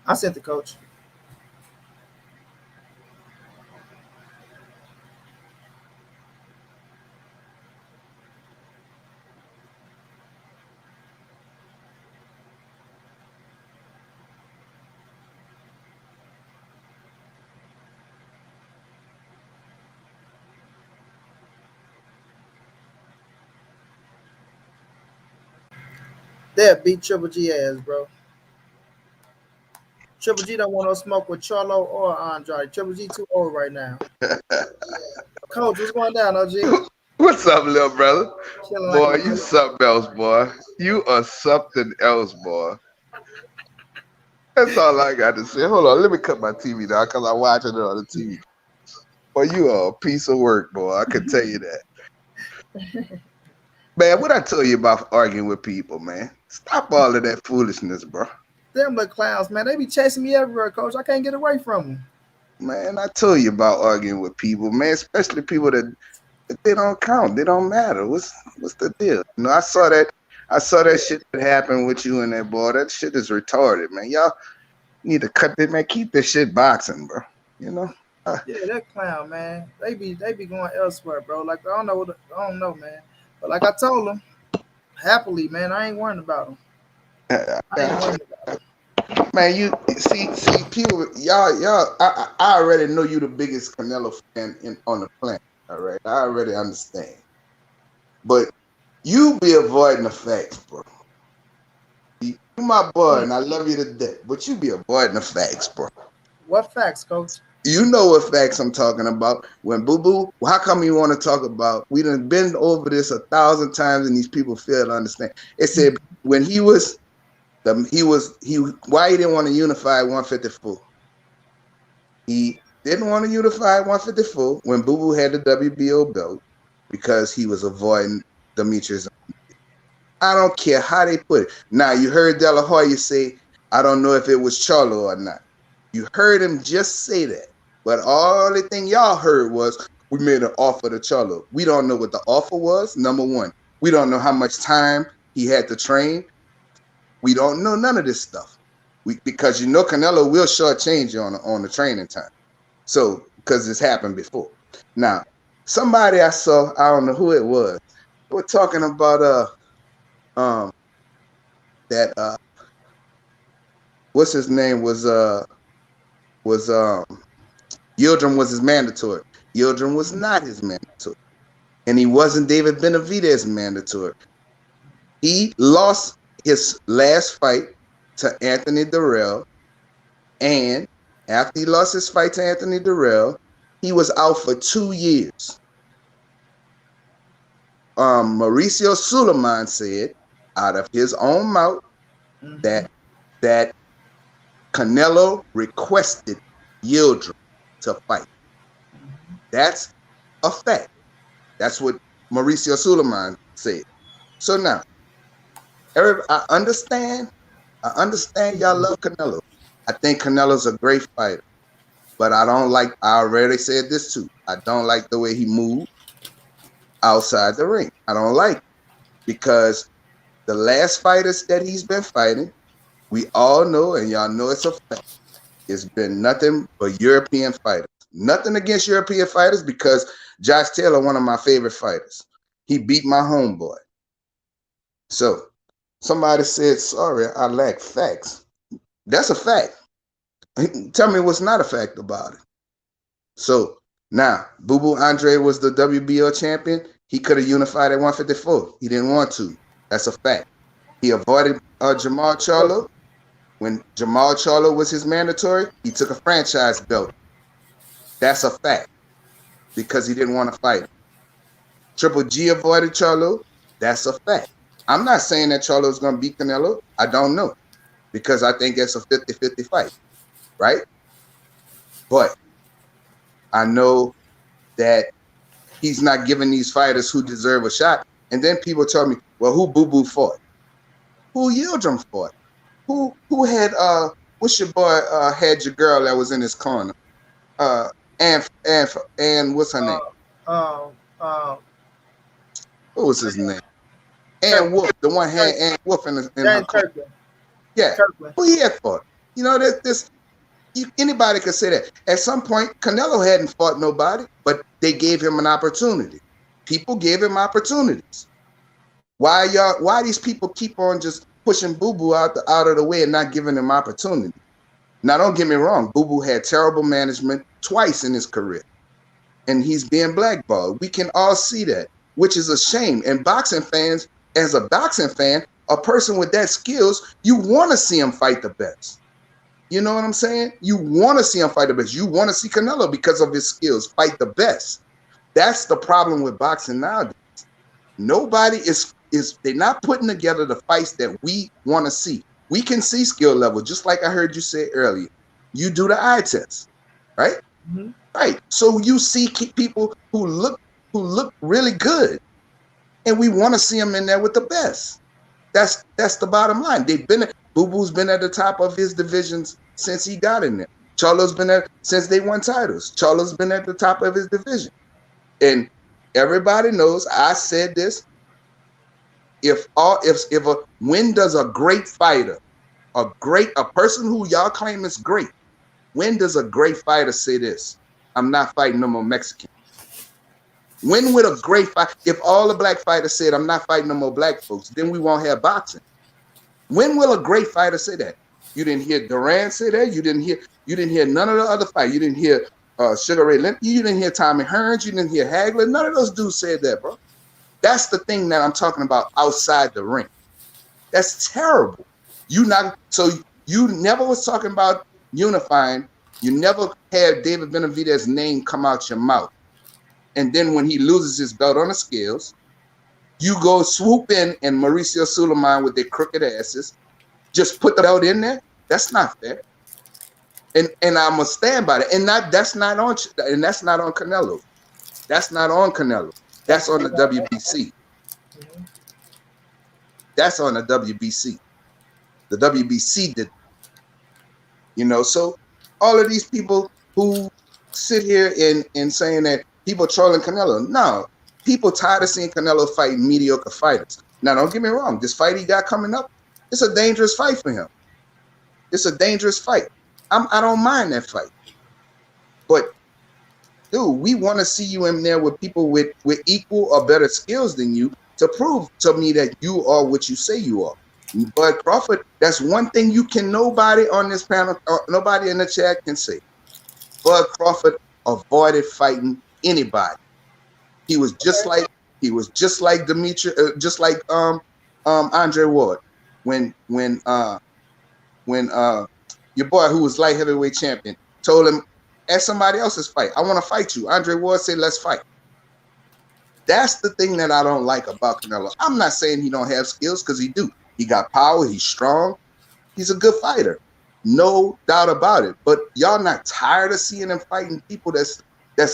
I sent the coach. They'll beat Triple G ass, bro. Triple G don't want no smoke with Charlo or Andrade. Triple G too old right now. Coach, what's going down, OG? What's up, little brother? Chilling like a Boy, you mug. something else, boy. You are something else, boy. That's all I got to say. Hold on, let me cut my TV down because I'm watching it on the TV. Boy, you are a piece of work, boy. I can tell you that. Man, what I tell you about arguing with people, man? Stop all of that foolishness, bro. Them little clowns, man. They be chasing me everywhere, coach. I can't get away from them. Man, I tell you about arguing with people, man, especially people that they don't count. They don't matter. What's the deal? You know, I saw that shit that happened with you and that boy. That shit is retarded, man. Y'all need to cut it, man. Keep this shit boxing, bro. You know? Yeah, that clown, man. They be going elsewhere, bro. Like I don't know I don't know, man. But like I told them, happily, man, I ain't worrying about them. I ain't worrying about them. Man, you see, people, y'all. I already know you the biggest Canelo fan on the planet. All right, I already understand. But you be avoiding the facts, bro. You my boy, and I love you to death. But you be avoiding the facts, bro. What facts, coach? You know what facts I'm talking about. When Boo Boo, how come you want to talk about? We done been over this 1,000 times, and these people fail to understand. It said when why he didn't want to unify 154. He didn't want to unify 154 when Boo Boo had the WBO belt because he was avoiding Demetrius. I don't care how they put it. Now you heard De La Hoya say, I don't know if it was Charlo or not. You heard him just say that. But all the thing y'all heard was we made an offer to Charlo. We don't know what the offer was, number one. We don't know how much time he had to train. We don't know none of this stuff. Because you know Canelo will shortchange you on the training time. So, because it's happened before. Now, somebody I saw, I don't know who it was. We're talking about um that what's his name was Yildirim was his mandatory. Yildirim was not his mandatory. And he wasn't David Benavidez mandatory. He lost his last fight to Anthony Durrell, and after he lost his fight to Anthony Durrell, he was out for 2 years. Mauricio Suleiman said out of his own mouth that Canelo requested Yildirim to fight. That's a fact. That's what Mauricio Suleiman said. So now, I understand y'all love Canelo. I think Canelo's a great fighter, but I already said this too. I don't like the way he moved outside the ring. I don't like it because the last fighters that he's been fighting, we all know, and y'all know it's a fact, it's been nothing but European fighters. Nothing against European fighters because Josh Taylor, one of my favorite fighters, he beat my homeboy. So somebody said, sorry, I lack facts. That's a fact. Tell me what's not a fact about it. So now, Boo Boo Andre was the WBO champion. He could have unified at 154. He didn't want to. That's a fact. He avoided Jamal Charlo. When Jamal Charlo was his mandatory, he took a franchise belt. That's a fact because he didn't want to fight him. Triple G avoided Charlo. That's a fact. I'm not saying that Charlo is going to beat Canelo. I don't know because I think it's a 50-50 fight, right? But I know that he's not giving these fighters who deserve a shot. And then people tell me, well, who Boo Boo fought? Who Yildirim fought? Who had what's your boy had your girl that was in his corner? And what's her name? What was his name? Ann Wolf, the one had Ann Wolf in her corner. Yeah, who he had fought? You know, anybody could say that. At some point, Canelo hadn't fought nobody, but they gave him an opportunity. People gave him opportunities. Why these people keep on just pushing Boo Boo out of the way and not giving him opportunity? Now, don't get me wrong. Boo Boo had terrible management twice in his career, and he's being blackballed. We can all see that, which is a shame. And boxing fans, as a boxing fan, a person with that skills, you want to see him fight the best. You know what I'm saying? You want to see him fight the best. You want to see Canelo because of his skills fight the best. That's the problem with boxing nowadays. Nobody they're not putting together the fights that we want to see. We can see skill level, just like I heard you say earlier. You do the eye test, right? Mm-hmm. Right. So you see people who look really good, and we want to see them in there with the best. That's the bottom line. Boo Boo's been at the top of his divisions since he got in there. Charlo's been there since they won titles. Charlo's been at the top of his division. And everybody knows, I said this, when does a great fighter, a person who y'all claim is great, when does a great fighter say this? I'm not fighting no more Mexican. When would a great fight, if all the black fighters said, I'm not fighting no more black folks, then we won't have boxing. When will a great fighter say that? You didn't hear Duran say that. You didn't hear none of the other fighters. You didn't hear Sugar Ray Leonard. You didn't hear Tommy Hearns. You didn't hear Hagler. None of those dudes said that, bro. That's the thing that I'm talking about outside the ring. That's terrible. You never was talking about unifying. You never had David Benavidez's name come out your mouth. And then when he loses his belt on the scales, you go swoop in and Mauricio Suleiman with their crooked asses, just put the belt in there. That's not fair. And I'm gonna stand by it. And that's not on Canelo. That's not on Canelo. That's on the WBC. That's on the WBC. The WBC did. So all of these people who sit here and saying that people trolling Canelo. No, people tired of seeing Canelo fight mediocre fighters. Now, don't get me wrong. This fight he got coming up, it's a dangerous fight for him. It's a dangerous fight. I don't mind that fight. But dude, we want to see you in there with people with equal or better skills than you to prove to me that you are what you say you are. But Crawford, that's one thing you can nobody on this panel, nobody in the chat can say. Bud Crawford avoided fighting anybody. He was just like Dimitri, just like Andre Ward. When your boy who was light heavyweight champion told him at somebody else's fight, I want to fight you. Andre Ward said, let's fight. That's the thing that I don't like about Canelo. I'm not saying he don't have skills, because he do. He got power. He's strong. He's a good fighter. No doubt about it. But y'all not tired of seeing him fighting people that's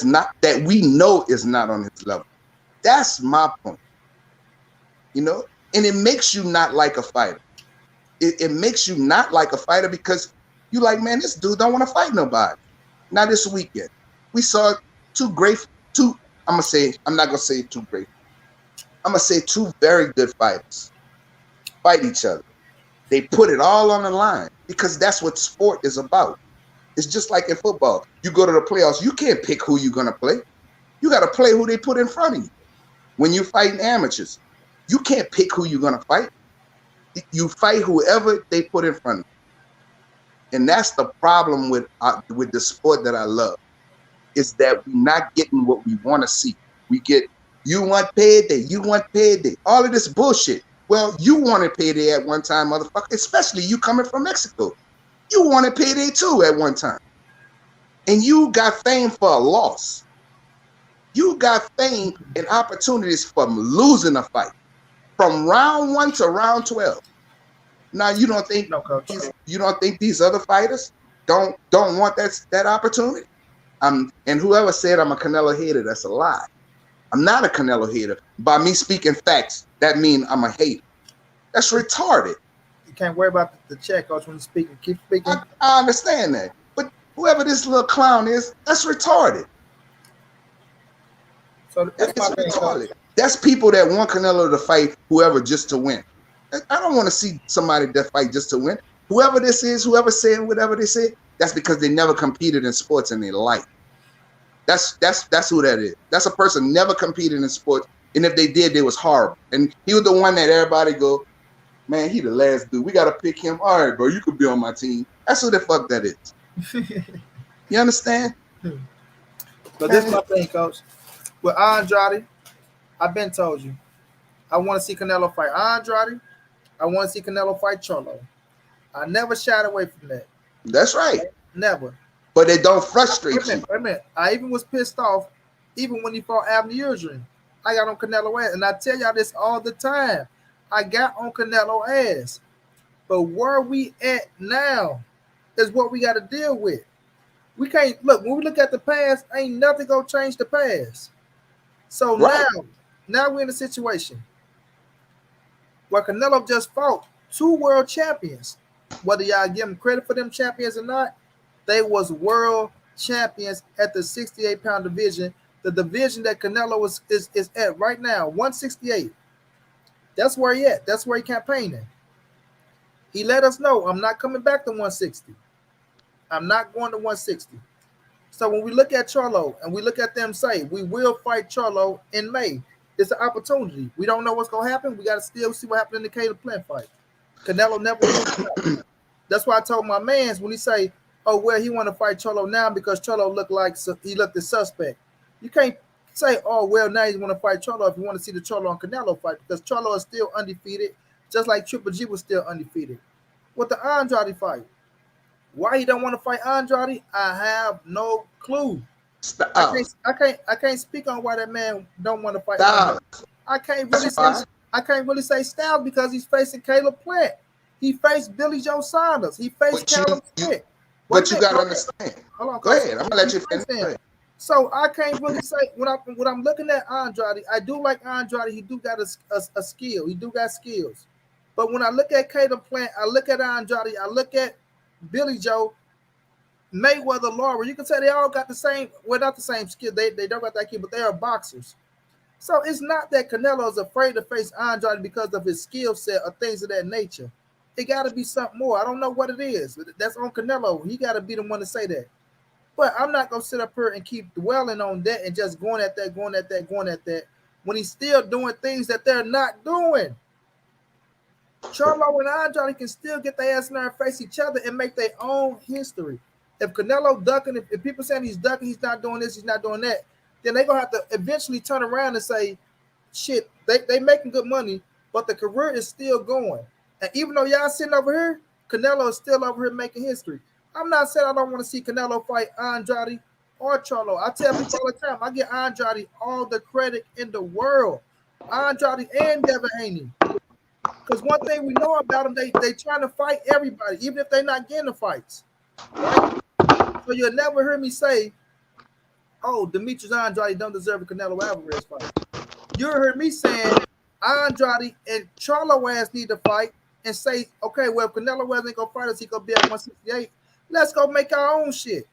not, that we know is not on his level. That's my point. You know? And it makes you not like a fighter. It makes you not like a fighter because you like, man, this dude don't want to fight nobody. Now this weekend, we saw I'm not gonna say two great. I'm gonna say two very good fighters fight each other. They put it all on the line because that's what sport is about. It's just like in football. You go to the playoffs, you can't pick who you're gonna play. You got to play who they put in front of you. When you're fighting amateurs, you can't pick who you're gonna fight. You fight whoever they put in front of you. And that's the problem with the sport that I love, is that we're not getting what we want to see. We get, you want payday, all of this bullshit. Well, you wanted payday at one time, motherfucker, especially you coming from Mexico. You wanted payday too at one time. And you got fame for a loss. You got fame and opportunities from losing a fight. From round 1 to round 12. Now you don't think these other fighters don't want that opportunity? And whoever said I'm a Canelo hater, that's a lie. I'm not a Canelo hater. By me speaking facts, that means I'm a hater. That's retarded. You can't worry about the chat, coach, when you're speaking. Keep speaking. I understand that. But whoever this little clown is, that's retarded. So that's my thing, retarded. That's people that want Canelo to fight whoever just to win. I don't want to see somebody that fight just to win. Whoever this is, whoever saying whatever they say, that's because they never competed in sports in their life. That's who that is. That's a person never competed in sports, and if they did, they was horrible. And he was the one that everybody go, man, he the last dude. We got to pick him. All right, bro, you could be on my team. That's who the fuck that is. You understand? But this is my thing, coach. With Andrade, I've been told you, I want to see Canelo fight Andrade. I want to see Canelo fight Charlo. I never shied away from that. That's right. Never. But it don't frustrate you. Wait a minute. I even was pissed off, even when he fought Abner Yildirim. I got on Canelo ass. And I tell y'all this all the time. I got on Canelo ass. But where we at now is what we got to deal with. We can't, look, when we look at the past, ain't nothing going to change the past. So right. now we're in a situation where Canelo just fought 2 world champions. Whether y'all give them credit for them champions or not, they was world champions at the 68-pound division, the division that Canelo is at right now, 168. That's where he at. That's where he campaigning. He let us know, I'm not coming back to 160. I'm not going to 160. So when we look at Charlo and we look at them say, we will fight Charlo in May, it's an opportunity. We don't know what's going to happen. We got to still see what happened in the Caleb Plant fight. Canelo never won. That's why I told my mans when he say, oh, well, he want to fight Charlo now because Charlo looked the suspect. You can't say, oh, well, now he's want to fight Charlo if you want to see the Charlo and Canelo fight, because Charlo is still undefeated, just like Triple G was still undefeated. With the Andrade fight, why he don't want to fight Andrade, I have no clue. I can't speak on why that man don't want to fight Andrade. I can't really say Styles because he's facing Caleb Plant. He faced Billy Joe Saunders. He faced Caleb Plant. But you got to understand. Hold on, go ahead. I'm gonna let you finish. So I can't really say when I'm looking at Andrade, I do like Andrade. He do got a skill. He do got skills. But when I look at Caleb Plant, I look at Andrade, I look at Billy Joe, Mayweather, Laura. You can say they all got the same, well, not the same skill. They don't got that skill, but they are boxers. So it's not that Canelo is afraid to face Andrade because of his skill set or things of that nature. It got to be something more. I don't know what it is. That's on Canelo. He got to be the one to say that. But I'm not gonna sit up here and keep dwelling on that and just going at that, going at that, going at that, when he's still doing things that they're not doing. Charlo and Andrade can still get their ass in there and face each other and make their own history. If Canelo ducking, if people saying he's ducking, he's not doing this, he's not doing that, then they're gonna have to eventually turn around and say, shit, they making good money, but the career is still going. And even though y'all sitting over here, Canelo is still over here making history. I'm not saying I don't want to see Canelo fight Andrade or Charlo. I tell people all the time, I give Andrade all the credit in the world. Andrade and Devin Haney. Because one thing we know about them, they trying to fight everybody, even if they're not getting the fights. Right? So you'll never hear me say, oh, Demetrius Andrade don't deserve a Canelo Alvarez fight. You heard me saying Andrade and Charlo ass need to fight and say, okay, well, if Canelo wasn't going to fight us, he going to be at 168. Let's go make our own shit.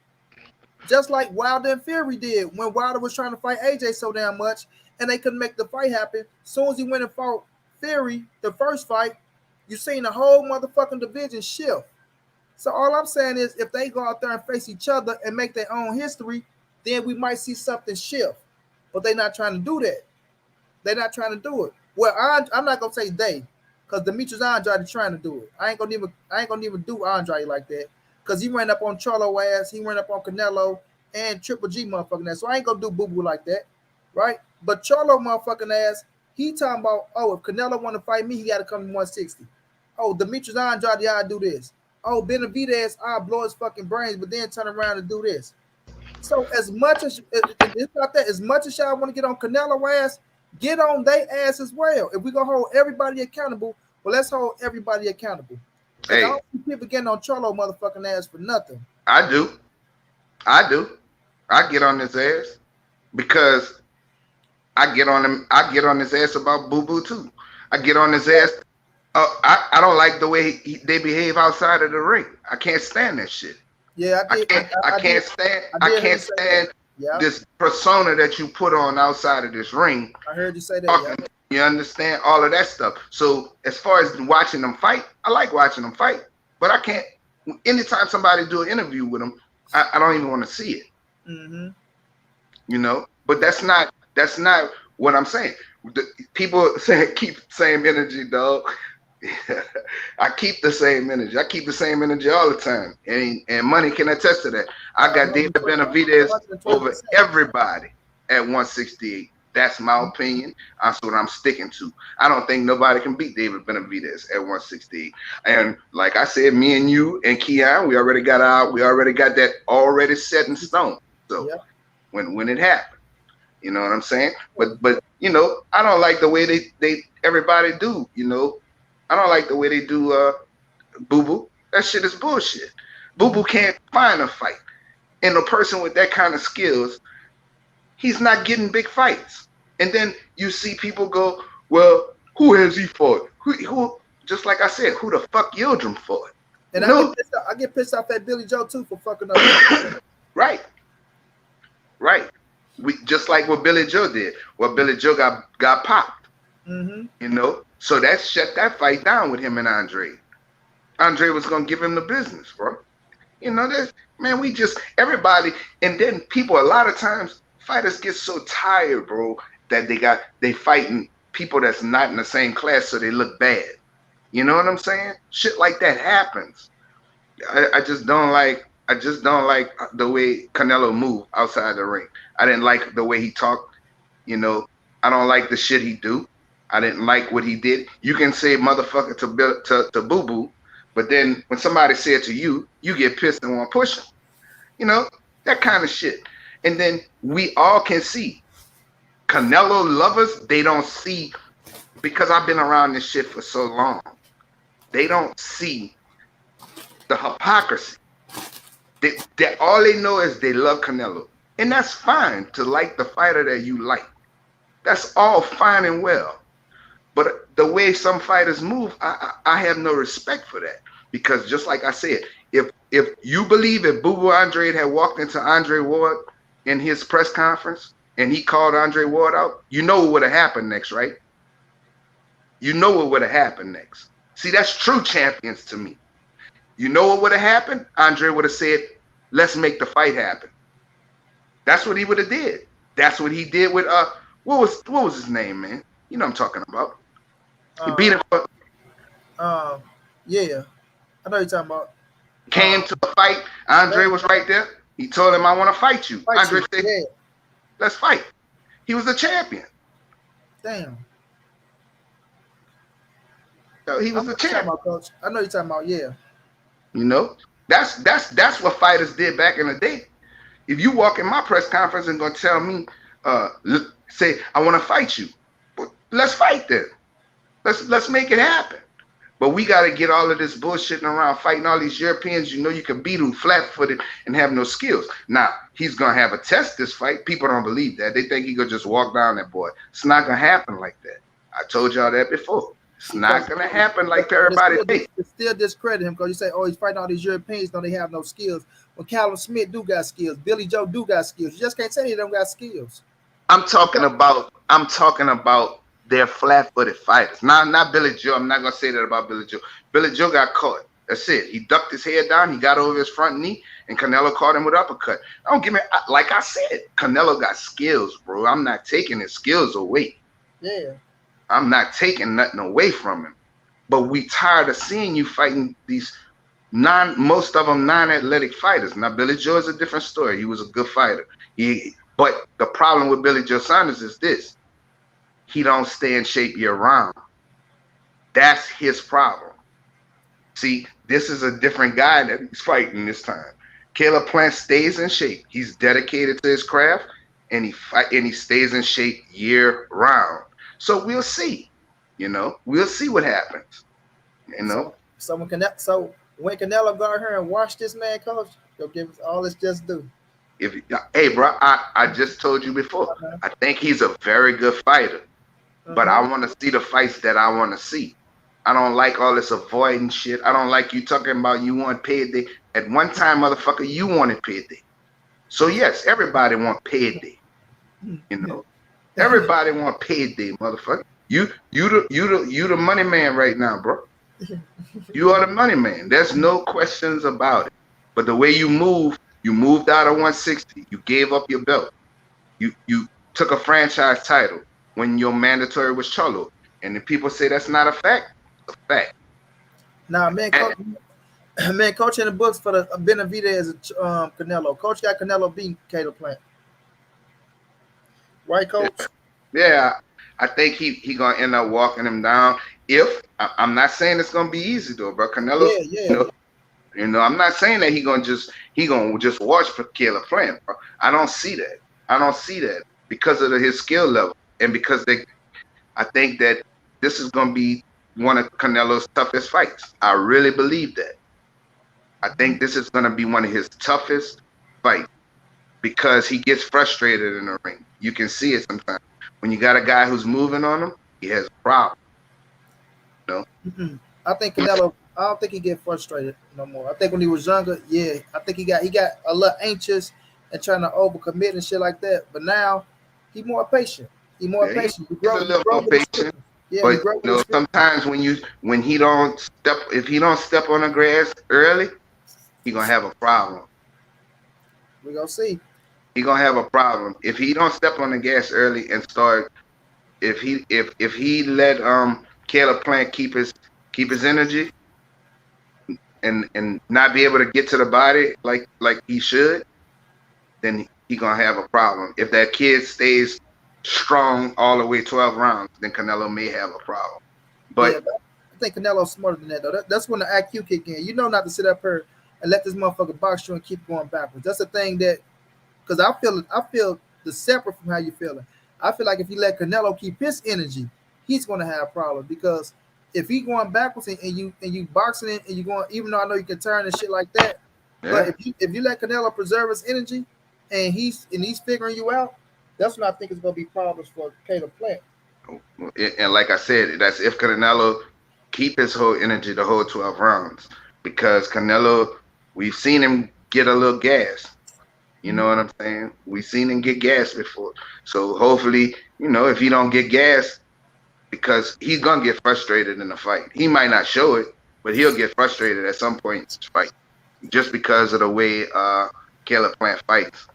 Just like Wilder and Fury did when Wilder was trying to fight AJ so damn much and they couldn't make the fight happen. As soon as he went and fought Fury, the first fight, you seen the whole motherfucking division shift. So all I'm saying is if they go out there and face each other and make their own history, then we might see something shift. But they're not trying to do that. They're not trying to do it. Well, I'm not gonna say they, because Demetrius Andrade is trying to do it. I ain't gonna even do Andrade like that. Because he ran up on Charlo ass, he ran up on Canelo and Triple G motherfucking ass. So I ain't gonna do boo-boo like that. Right? But Charlo motherfucking ass, he talking about, oh, if Canelo want to fight me, he got to come to 160. Oh, Demetrius Andrade, I'll do this. Oh, Benavidez, I'll blow his fucking brains, but then turn around and do this. So as much as it's not that, as much as y'all want to get on Canelo ass, get on they ass as well. If we gonna hold everybody accountable, well, let's hold everybody accountable. Hey. I don't see people getting on Charlo motherfucking ass for nothing. I do. I get on his ass because I get on him. I get on his ass about Boo Boo too. I get on his ass. I don't like the way they behave outside of the ring. I can't stand that shit. Yeah, I can't stand this persona that you put on outside of this ring. I heard you say that. Yeah. You understand all of that stuff. So as far as watching them fight, I like watching them fight, but I can't. Anytime somebody do an interview with them, I don't even want to see it. Mm-hmm. You know, but that's not what I'm saying. People say keep the same energy, dog. I keep the same energy. I keep the same energy all the time, and money can attest to that. I got David Benavidez over everybody at 168. That's my opinion. That's what I'm sticking to. I don't think nobody can beat David Benavidez at 168. And like I said, me and you and Keon, we already got that already set in stone. So when it happened, you know what I'm saying? But you know, I don't like the way they everybody do, you know. I don't like the way they do Boo Boo. That shit is bullshit. Boo Boo can't find a fight. And a person with that kind of skills, he's not getting big fights. And then you see people go, well, who has he fought? Who? Just like I said, who the fuck Yildirim fought? And no. I get pissed off at Billy Joe too for fucking up. Right. We just like what Billy Joe did. Well, Billy Joe got popped. Mm-hmm. You know, so that shut that fight down with him and Andre. Andre was gonna give him the business, bro. You know, man, we just everybody, and then people a lot of times fighters get so tired, bro, that they fighting people that's not in the same class, so they look bad. You know what I'm saying? Shit like that happens. I just don't like the way Canelo moved outside the ring. I didn't like the way he talked. You know, I don't like the shit he do. I didn't like what he did. You can say motherfucker to Boo Boo, but then when somebody say it to you, you get pissed and want to push him. You know, that kind of shit. And then we all can see Canelo lovers, they don't see, because I've been around this shit for so long, they don't see the hypocrisy. That all they know is they love Canelo. And that's fine to like the fighter that you like. That's all fine and well. But the way some fighters move, I have no respect for that. Because just like I said, if you believe if Boo Boo Andrade had walked into Andre Ward in his press conference and he called Andre Ward out, you know what would have happened next, right? You know what would have happened next. See, that's true champions to me. You know what would have happened? Andre would have said, let's make the fight happen. That's what he would have did. That's what he did with what was his name, man? You know what I'm talking about. He beat Um, him for um, yeah, I know you're talking about. came Um, to a fight. yeah, Andre was right there. He told him, I want to fight you. fight Andre you. said, Yeah, let's fight. He was the champion. damn. So he I was know the you're talking champion. about, coach. I know you're talking about. Yeah, You know, that's what fighters did back in the day. If you walk in my press conference and gonna tell me, say I want to fight you, well, let's fight then. Let's make it happen. But we got to get all of this bullshitting around fighting all these Europeans. You know you can beat them flat-footed and have no skills. Now he's gonna have a test this fight. People don't believe that. They think he could just walk down that boy. It's not gonna happen like that. I told y'all that before. It's not because gonna happen like but everybody thinks. it still discredit him because you say, oh, he's fighting all these Europeans, don't they have no skills? When Callum Smith do got skills, Billy Joe do got skills. You just can't say he don't got skills. I'm talking about they're flat-footed fighters. Not Billy Joe. I'm not gonna say that about Billy Joe. Billy Joe got caught. That's it. He ducked his head down. He got over his front knee, and Canelo caught him with uppercut. Don't give me like I said. Canelo got skills, bro. I'm not taking his skills away. Yeah, I'm not taking nothing away from him. But we tired of seeing you fighting these most of them non-athletic fighters. Now Billy Joe is a different story. He was a good fighter. But the problem with Billy Joe Saunders is this: he don't stay in shape year round. That's his problem. See, this is a different guy that he's fighting this time. Caleb Plant stays in shape. He's dedicated to his craft, and he stays in shape year round. So we'll see. We'll see what happens. You know, when Canelo got here and watch this man, coach, he'll give us all it's just due. hey, bro, I just told you before. Uh-huh. I think he's a very good fighter, but I Uh-huh. want to see the fights that I want to see. I don't like all this avoiding shit. I don't like you talking about you want payday. At one time, motherfucker, you wanted payday. So yes, everybody want payday. You know, everybody want payday, motherfucker. You the money man right now, bro. You are the money man. There's no questions about it. But the way you moved out of 160. You gave up your belt. You took a franchise title when your mandatory was Cholo. And the people say that's not a fact. It's a fact. Now, man, And coach in the books for the Benavidez Canelo. Coach got Canelo beating Caleb Plant, right, coach? yeah, I think he gonna end up walking him down. I'm not saying it's gonna be easy though, bro. Canelo, Yeah, yeah. I'm not saying that he gonna just watch for Caleb Plant, bro. I don't see that. I don't see that because of his skill level and because I think that this is gonna be one of Canelo's toughest fights. I really believe that. I think this is gonna be one of his toughest fights because he gets frustrated in the ring. You can see it sometimes. When you got a guy who's moving on him, he has a problem. I think Canelo. I don't think he get frustrated no more. I think when he was younger, yeah, I think he got a little anxious and trying to overcommit and shit like that. But now he more patient. He more Yeah, patient. he's a little more With patient. experience. Yeah, he But grow with experience. sometimes if he don't step on the grass early, he gonna have a problem. We gonna see. He gonna have a problem if he don't step on the gas early and start. If he let Caleb Plant keep his energy and not be able to get to the body like he should, then he gonna have a problem. If that kid stays strong all the way 12 rounds, then Canelo may have a problem. Yeah, But but I think Canelo's smarter than that though. That's when the IQ kick in. You know not to sit up here and let this motherfucker box you and keep going backwards. That's the thing that because I feel the separate from how you feeling. I feel like if you let Canelo keep his energy, he's gonna have problems because if he going backwards and you boxing it and you going even though I know you can turn and shit like that, but yeah, if you let Canelo preserve his energy and he's figuring you out, that's when I think it's gonna be problems for Caleb Plant. and like I said, that's if Canelo keep his whole energy the whole 12 rounds because Canelo, we've seen him get a little gas. You know what I'm saying? We've seen him get gas before. So hopefully, if he don't get gas, because he's gonna get frustrated in the fight. He might not show it, but he'll get frustrated at some point in this fight, just because of the way Caleb Plant fights.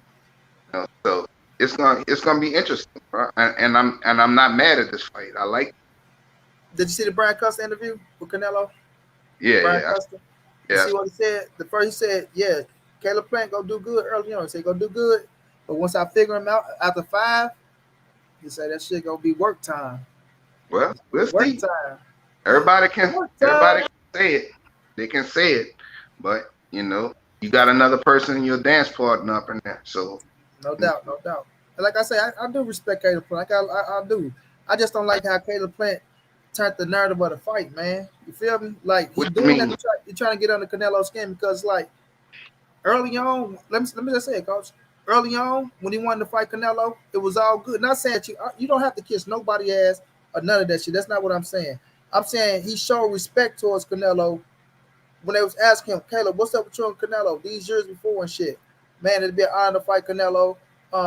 So it's gonna be interesting, bro. And I'm not mad at this fight. I like. Did you see the Brian Custer interview with Canelo? Yeah, Brian yeah, Custer. You yeah. see what he said? The first he said, "Yeah, Caleb Plant gonna do good early on." He said, "Gonna do good," but once I figure him out after 5, he said that shit gonna be work time. Well, we'll Work see. time. Everybody can Work everybody time. can say it. They can say it, but you got another person in your dance partner up in there. So No doubt, no doubt. And like I say, I do respect Caleb Plant. Like I do. I just don't like how Caleb Plant turned the narrative of the fight, man. You feel me? Like he what you doing that mean? to trying to get under Canelo's skin because like early on, let me just say it, coach. Early on, when he wanted to fight Canelo, it was all good. Not saying that you don't have to kiss nobody ass or none of that shit. That's not what I'm saying. I'm saying he showed respect towards Canelo when they was asking him, Caleb, what's up with you and Canelo these years before and shit? Man, it'd be an honor to fight Canelo.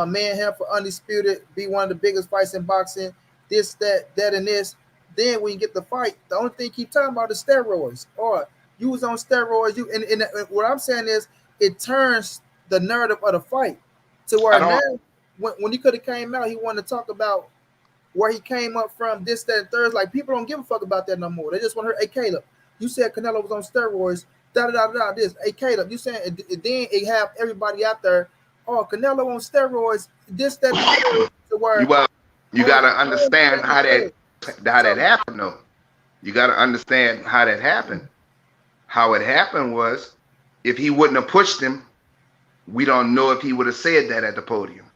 Me and him for undisputed, be one of the biggest fights in boxing. This, that, and this. Then when you get the fight, the only thing you keep talking about is steroids. Or you was on steroids. And what I'm saying is it turns the narrative of the fight to I where now don't. when he could have came out, he wanted to talk about where he came up from, this, that, and third. Like people don't give a fuck about that no more. They just want to hear, hey Caleb, you said Canelo was on steroids, da da da da. This, hey Caleb, you saying then it have everybody out there, oh Canelo on steroids, this, that, and the third, to You where well, you oh gotta this, understand that, and the third. how that So happened though. You gotta understand how that happened. How it happened was, if he wouldn't have pushed him, we don't know if he would have said that at the podium.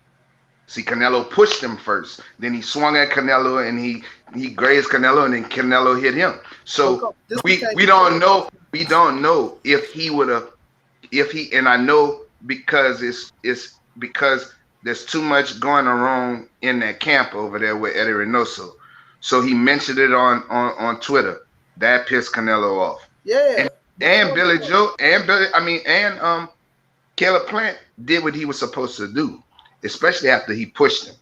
See, Canelo pushed him first. Then he swung at Canelo and he grazed Canelo and then Canelo hit him. So this we became we don't know if he would have if he and I know because it's because there's too much going wrong in that camp over there with Eddie Reynoso. So he mentioned it on Twitter. That pissed Canelo off. yeah, And but Billy Joe and Billy I mean and Caleb Plant did what he was supposed to do, especially after he pushed him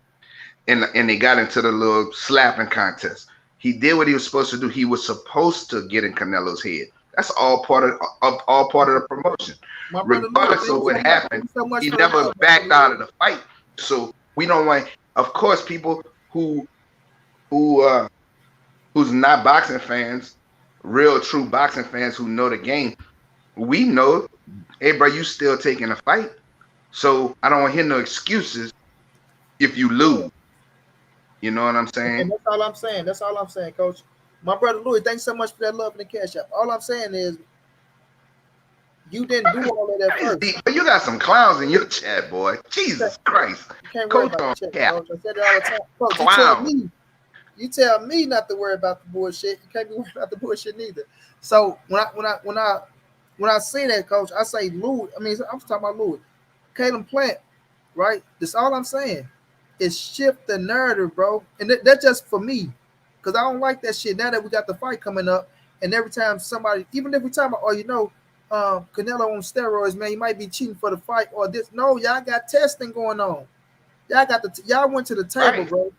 and they got into the little slapping contest. He did what he was supposed to do. He was supposed to get in Canelo's head. That's all part of the promotion. my brother Louis, Regardless of what thank happened, you so much he for the never love, my brother backed out Louis. of the fight. So we don't want, of course, people who who's not boxing fans, real true boxing fans who know the game. We know, hey, bro, you still taking a fight. So I don't want to hear no excuses if you Yeah. lose. You know what I'm And saying? that's all I'm saying. That's all I'm saying, Coach. My brother Louis, thanks so much for that love and the cash app. All I'm saying is you didn't do all of that first. But you got some clowns in your chat, boy. You can't, Jesus Christ. you can't worry Coach about on the chat, cap. Coach. I said it all the time. Coach, Clown. you tell me not to worry about the bullshit. You can't be worried about the bullshit neither. So when I say that, Coach, I say Louis. I mean, I'm talking about Louis, Caleb Plant, right? That's all I'm saying. Is shift the narrative, bro. And that's just for me, because I don't like that shit. Now that we got the fight coming up, and every time somebody, even if we talk about, oh, Canelo on steroids, man, he might be cheating for the fight or this. No, y'all got testing going on. Y'all went to the table, Right. bro.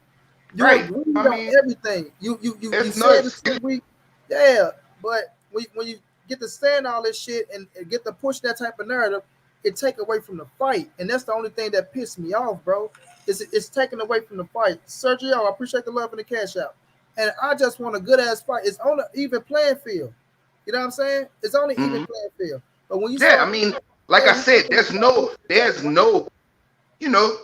You Right. agreed I on mean, everything. You it's no said the excuse. 10 week, yeah. But when you get to saying all this shit and get to push that type of narrative, it take away from the fight, and that's the only thing that pissed me off, bro. It's taken away from the fight. Sergio, I appreciate the love and the cash out, and I just want a good ass fight. It's on an even playing field. You know what I'm saying? It's on an even Mhm. playing field. But when you Yeah, start, I mean, like yeah, I you said, there's no,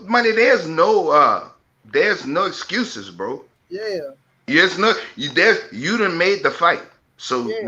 money, there's no excuses, bro. yeah, There's no you done made the fight. So yeah.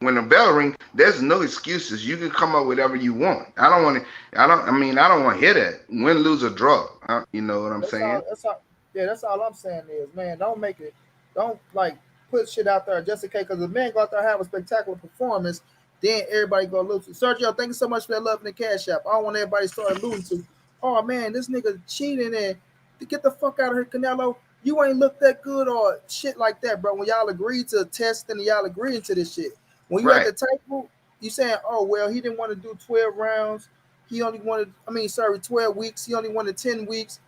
when the bell ring, there's no excuses. You can come up with whatever you want. I don't want to hear that. Win, lose, or draw. You know what I'm That's saying? all. That's all. Yeah, that's all I'm saying is, man, don't make it. Don't like put shit out there just in case. Because if man go out there and have a spectacular performance, then everybody go lose. Sergio, thank you so much for that love in the cash app. I don't want everybody to start alluding to, oh man, this nigga cheating and to get the fuck out of here, Canelo. You ain't look that good or shit like that, bro. When y'all agreed to test and y'all agreeing to this shit, when you at Right. the table, you saying, oh well, he didn't want to do 12 rounds. He only wanted, 12 weeks. He only wanted 10 weeks.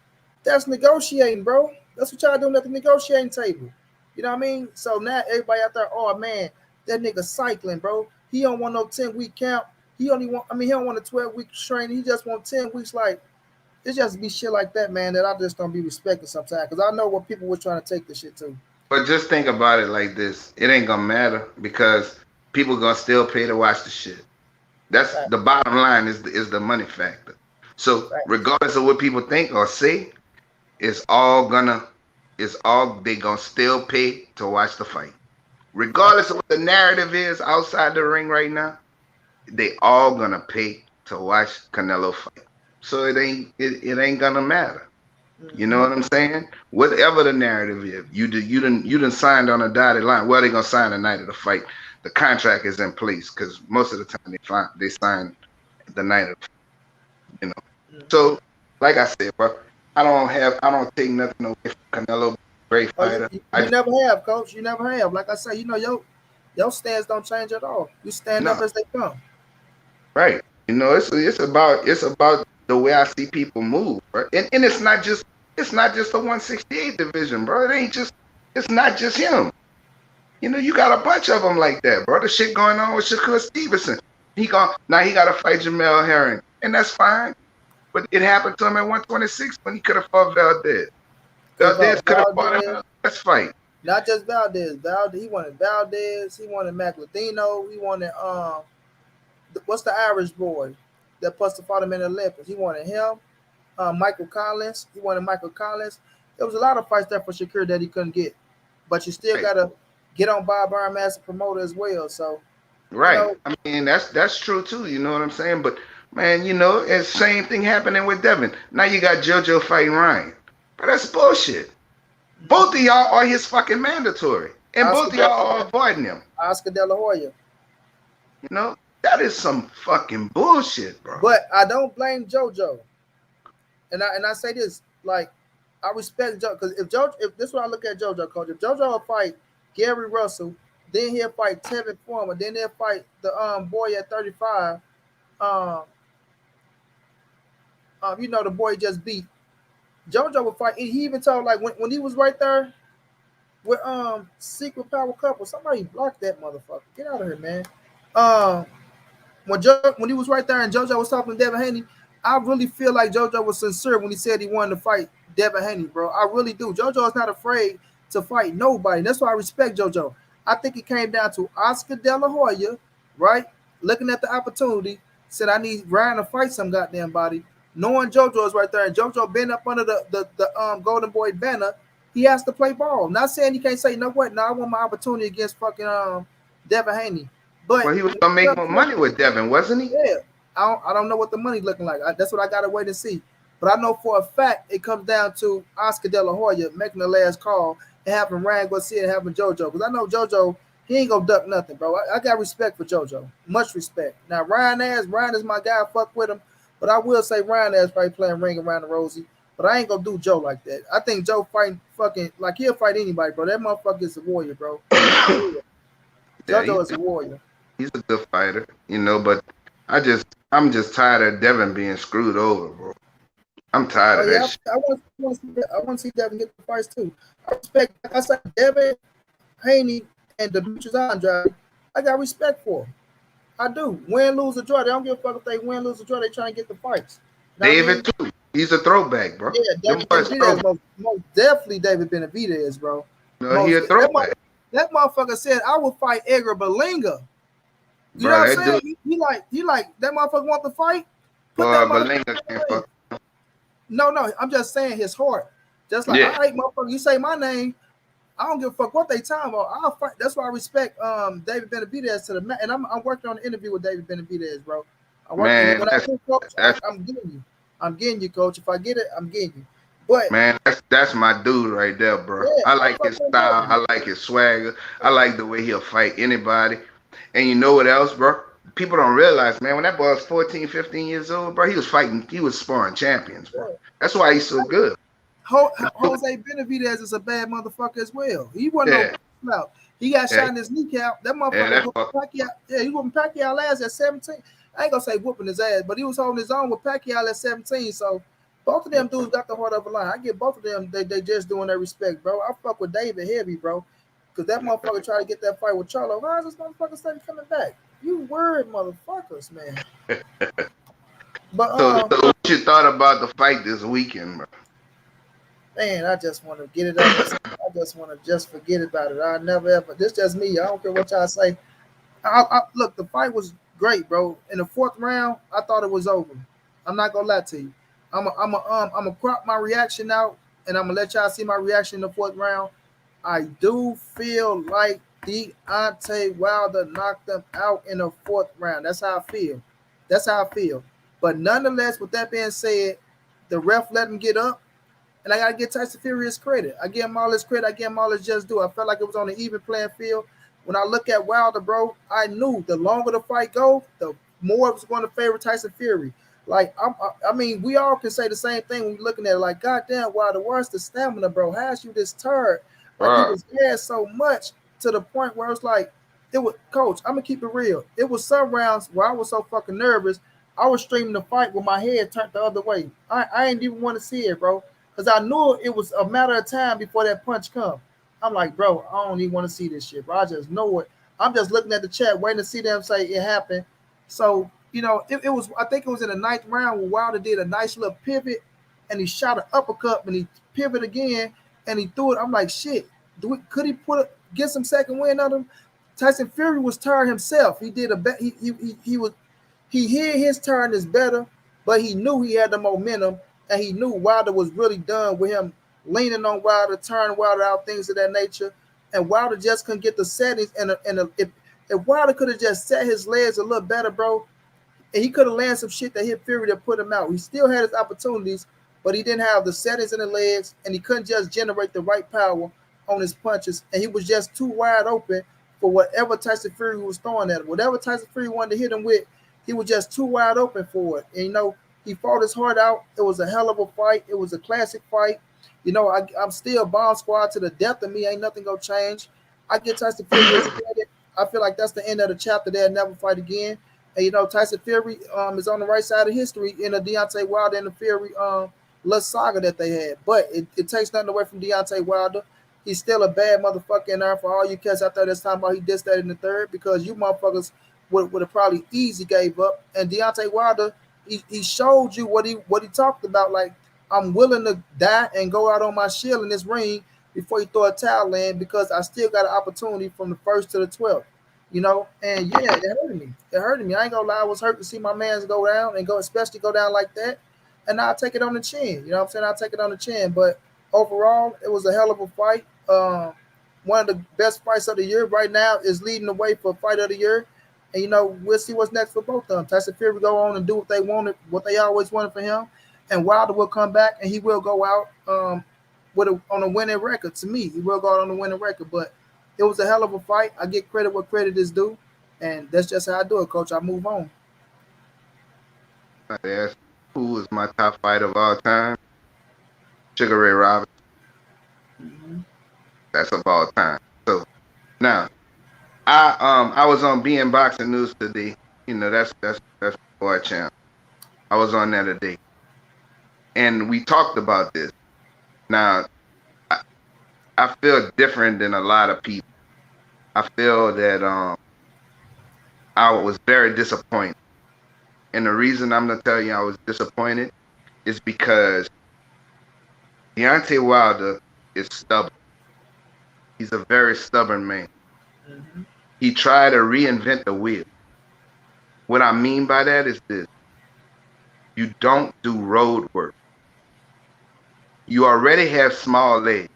That's negotiating, bro. That's what y'all doing at the negotiating table. You know what I mean? So now everybody out there, oh man, that nigga cycling, bro. He don't want no 10-week camp. He only want, he don't want a 12-week training. He just want 10 weeks. Like, It's just be shit like that, man, that I just don't be respecting sometimes. Cause I know what people were trying to take the shit to. But just think about it like this: it ain't gonna matter because people gonna still pay to watch the shit. That's Fact, the bottom line is the money factor. So fact, regardless of what people think or say, it's all gonna it's all they gonna still pay to watch the fight. fact. Regardless of what the narrative is outside the ring right now, they all gonna pay to watch Canelo fight. So it ain't gonna matter. You know Mm-hmm. what I'm saying? Whatever the narrative is, you done signed on a dotted line. Well, they gonna sign the night of the fight. The contract is in place because most of the time they sign the night of, you know. Mm-hmm. So like I said, bro, I don't take nothing away from Canelo, great Oh, you, fighter. you I you just never have, coach. You never have. Like I say, your stance don't change at all. You stand up no as they come. right. It's about the way I see people move, bro. And it's not just the 168 division, bro. It's not just him. You know, you got a bunch of them like that, bro. The shit going on with Shakur Stevenson. He got to fight Jamel Herring, and that's fine. But it happened to him at 126 when he could have fought Valdez. Could have Valdez fought could have fought him in Valdez. the last fight. Not just Valdez. Valdez. He wanted Valdez. He wanted McLadino. He wanted what's the Irish boy that plus to fought him in the Olympics? He wanted him. Michael Collins. He wanted Michael Collins. There was a lot of fights there for Shakur that he couldn't get, but you still Right, gotta get on Bob Burnham as a promoter as well. So you right. know, I mean, that's true too. You know what I'm saying? But man, you know, it's same thing happening with Devin. Now you got JoJo fighting Ryan, but that's bullshit. Both of y'all are his fucking mandatory, and Oscar both of De, y'all are avoiding him. Oscar De La Hoya. You know, that is some fucking bullshit, bro. But I don't blame JoJo, and I say this like I respect JoJo because if this is what I look at JoJo coach, if JoJo will fight Gary Russell, then he'll fight Tevin Foreman, then they'll fight the boy at 35, um, the boy he just beat. JoJo would fight. He even told like when he was right there with Secret Power Couple, somebody blocked that motherfucker. Get out of here, man. Um, when he was right there and JoJo was talking to Devin Haney, I really feel like JoJo was sincere when he said he wanted to fight Devin Haney, bro. I really do. JoJo is not afraid to fight nobody. That's why I respect JoJo. I think it came down to Oscar De La Hoya, right? Looking at the opportunity, said I need Ryan to fight some goddamn body. Knowing JoJo is right there, and JoJo been up under the Golden Boy banner, he has to play ball. Not saying he can't say, you know what, now I want my opportunity against fucking Devin Haney. But Well, he was when gonna it make comes more to money with Devin, wasn't he? yeah, I don't know what the money looking like. That's what I gotta wait and see. But I know for a fact it comes down to Oscar De La Hoya making the last call and having Ryan Garcia and having JoJo. Because I know JoJo, he ain't gonna duck nothing, bro. I got respect for JoJo, much respect. Now Ryan is my guy. Fuck with him, but I will say Ryan is probably playing ring around the rosy. But I ain't gonna do Joe like that. I think Joe fighting fucking like he'll fight anybody, bro. That motherfucker is a warrior, bro. For real. Yeah, JoJo is a warrior. he's a good fighter, you know. But I'm just tired of Devin being screwed over, bro. I'm tired Oh of yeah, that shit. I want to see Devin get the fights too. I respect, like I said, Devin Haney and Demetrius Andrade. I got respect for them. I do. Win, lose, or draw. They don't give a fuck if they win, lose, or draw. They trying to get the fights. You know what I David mean? too. He's a throwback, bro. Yeah, Them David boys Benavidez, throwback. most definitely David Benavidez, bro. You know, he a throwback, That motherfucker said I will fight Edgar Berlinga. You know bro. what I'm That saying? dude, He like that motherfucker want the fight. Put that boy, motherfucker Belinga in can't the ring. fuck. No, I'm just saying his heart. Just like, all Yeah, right, motherfucker, you say my name, I don't give a fuck what they talking about. I'll fight. That's why I respect David Benavidez to the man. And I'm working on an interview with David Benavidez, bro. I work and man. when I say coach, That's I'm getting you. I'm getting you, coach. If I get it, I'm getting you. But man. That's my dude right there, bro. yeah, I I like fuck his with style. David. I like his swagger. I like the way he'll fight anybody. And you know what else, bro? People don't realize, man, when that boy was 14, 15 years old, bro, he was sparring champions, bro. Yeah. That's why he's so good. Jose Benavidez is a bad motherfucker as well. He wasn't no Yeah, slouch. He got yeah, shot in his kneecap. That yeah. motherfucker That's was fuck. Pacquiao. Yeah, he whooping Pacquiao ass at 17. I ain't gonna say whooping his ass, but he was holding his own with Pacquiao at 17. So both of them dudes got the heart of a lion. I give both of them, they just doing their respect, bro. I fuck with David heavy, bro. Cause that motherfucker tried to get that fight with Charlo. Why is this motherfucker steady coming back? You word motherfuckers, man. But So what you thought about the fight this weekend, bro? man, I just want to get it up. I just want to just forget about it. I never ever. This just me. I don't care what y'all say. Look, the fight was great, bro. In the fourth round, I thought it was over. I'm not gonna lie to you. I'm a crop my reaction out, and I'm gonna let y'all see my reaction in the fourth round. I do feel like Deontay Wilder knocked him out in the fourth round. That's how I feel. That's how I feel. But nonetheless, with that being said, the ref let him get up. And I gotta give Tyson Fury his credit. I give him all his credit. I give him all his just due. I felt like it was on an even playing field. When I look at Wilder, bro, I knew the longer the fight go, the more it was going to favor Tyson Fury. Like I mean, we all can say the same thing when we're looking at it. Like, goddamn, Wilder, where's the stamina, bro? How's you this tired? Like he Bro, was there so much to the point where it's like, it was coach. I'm gonna keep it real. It was some rounds where I was so fucking nervous. I was streaming the fight with my head turned the other way. I didn't even want to see it, bro, because I knew it was a matter of time before that punch come. I'm like, bro, I don't even want to see this shit, bro. I just know it. I'm just looking at the chat, waiting to see them say it happened. So, it was, I think it was in the ninth round where Wilder did a nice little pivot and he shot an uppercut and he pivoted again and he threw it. I'm like, shit, could he get some second win on him? Tyson Fury was tired himself. He did a bet. He was he hid his turn is better, but he knew he had the momentum, and he knew Wilder was really done with him leaning on Wilder, turning Wilder out, things of that nature. And Wilder just couldn't get the settings. If Wilder could have just set his legs a little better, bro, and he could have landed some shit that hit Fury to put him out. He still had his opportunities, but he didn't have the settings in the legs, and he couldn't just generate the right power on his punches, and he was just too wide open for whatever Tyson Fury was throwing at him. Whatever Tyson Fury wanted to hit him with, he was just too wide open for it. And he fought his heart out. It was a hell of a fight. It was a classic fight. I'm still bomb squad to the death of me. Ain't nothing gonna change. I get Tyson Fury his credit. I feel like that's the end of the chapter. They'll never fight again. And Tyson Fury is on the right side of history in the Deontay Wilder and the Fury little saga that they had. But it takes nothing away from Deontay Wilder. He's still a bad motherfucker in there for all you cats out there that's talking about he dissed that in the third, because you motherfuckers would have probably easy gave up. And Deontay Wilder, he showed you what he talked about. Like, I'm willing to die and go out on my shield in this ring before you throw a towel in, because I still got an opportunity from the first to the 12th. And yeah, it hurted me. It hurted me. I ain't gonna lie, I was hurt to see my man's go down and especially go down like that. And I'll take it on the chin. You know what I'm saying? I'll take it on the chin. But overall, it was a hell of a fight. One of the best fights of the year right now is leading the way for fight of the year. And we'll see what's next for both of them. Tyson Fury go on and do what they wanted, what they always wanted for him, and Wilder will come back and he will go out on a winning record. To me, he will go out on a winning record. But it was a hell of a fight. I get credit where credit is due, and that's just how I do it, Coach. I move on. I asked who was my top fight of all time. Sugar Ray Robinson. Mm-hmm. That's of all time. So now, I was on being Boxing News today. That's boy channel. I was on there today, and we talked about this. Now, I feel different than a lot of people. I feel that I was very disappointed, and the reason I'm gonna tell you I was disappointed is because Deontay Wilder is stubborn. He's a very stubborn man. Mm-hmm. He tried to reinvent the wheel. What I mean by that is this: you don't do road work. You already have small legs.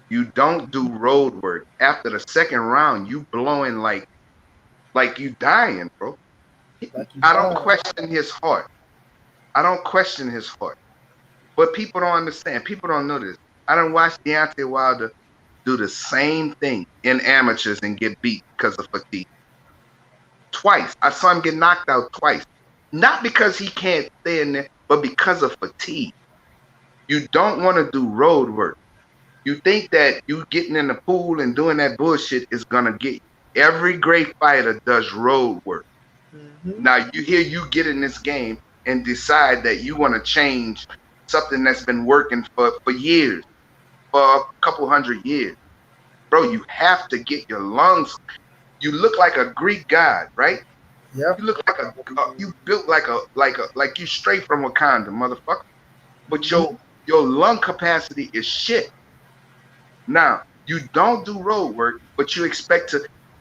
You don't do road work. After the second round, you blowing like you dying, bro. Like you I don't died. question his heart. I don't question his heart. But people don't understand. People don't know this. I done watched Deontay Wilder do the same thing in amateurs and get beat because of fatigue. Twice. I saw him get knocked out twice. Not because he can't stay in there, but because of fatigue. You don't want to do road work. You think that you getting in the pool and doing that bullshit is gonna get you. Every great fighter does road work. Mm-hmm. Now you get in this game and decide that you want to change something that's been working for years, for a couple hundred years. Bro, you have to get your lungs. You look like a Greek god, right? Yep. You look like you built like you straight from Wakanda, motherfucker. But Mm-hmm. your lung capacity is shit. Now, you don't do road work, but you expect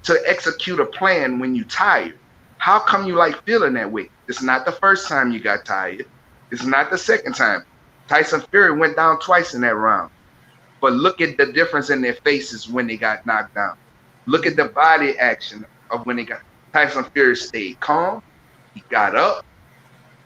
to execute a plan when you tired. How come you like feeling that way? It's not the first time you got tired. It's not the second time. Tyson Fury went down twice in that round. But look at the difference in their faces when they got knocked down. Look at the body action of when they got Tyson Fury stayed calm. He got up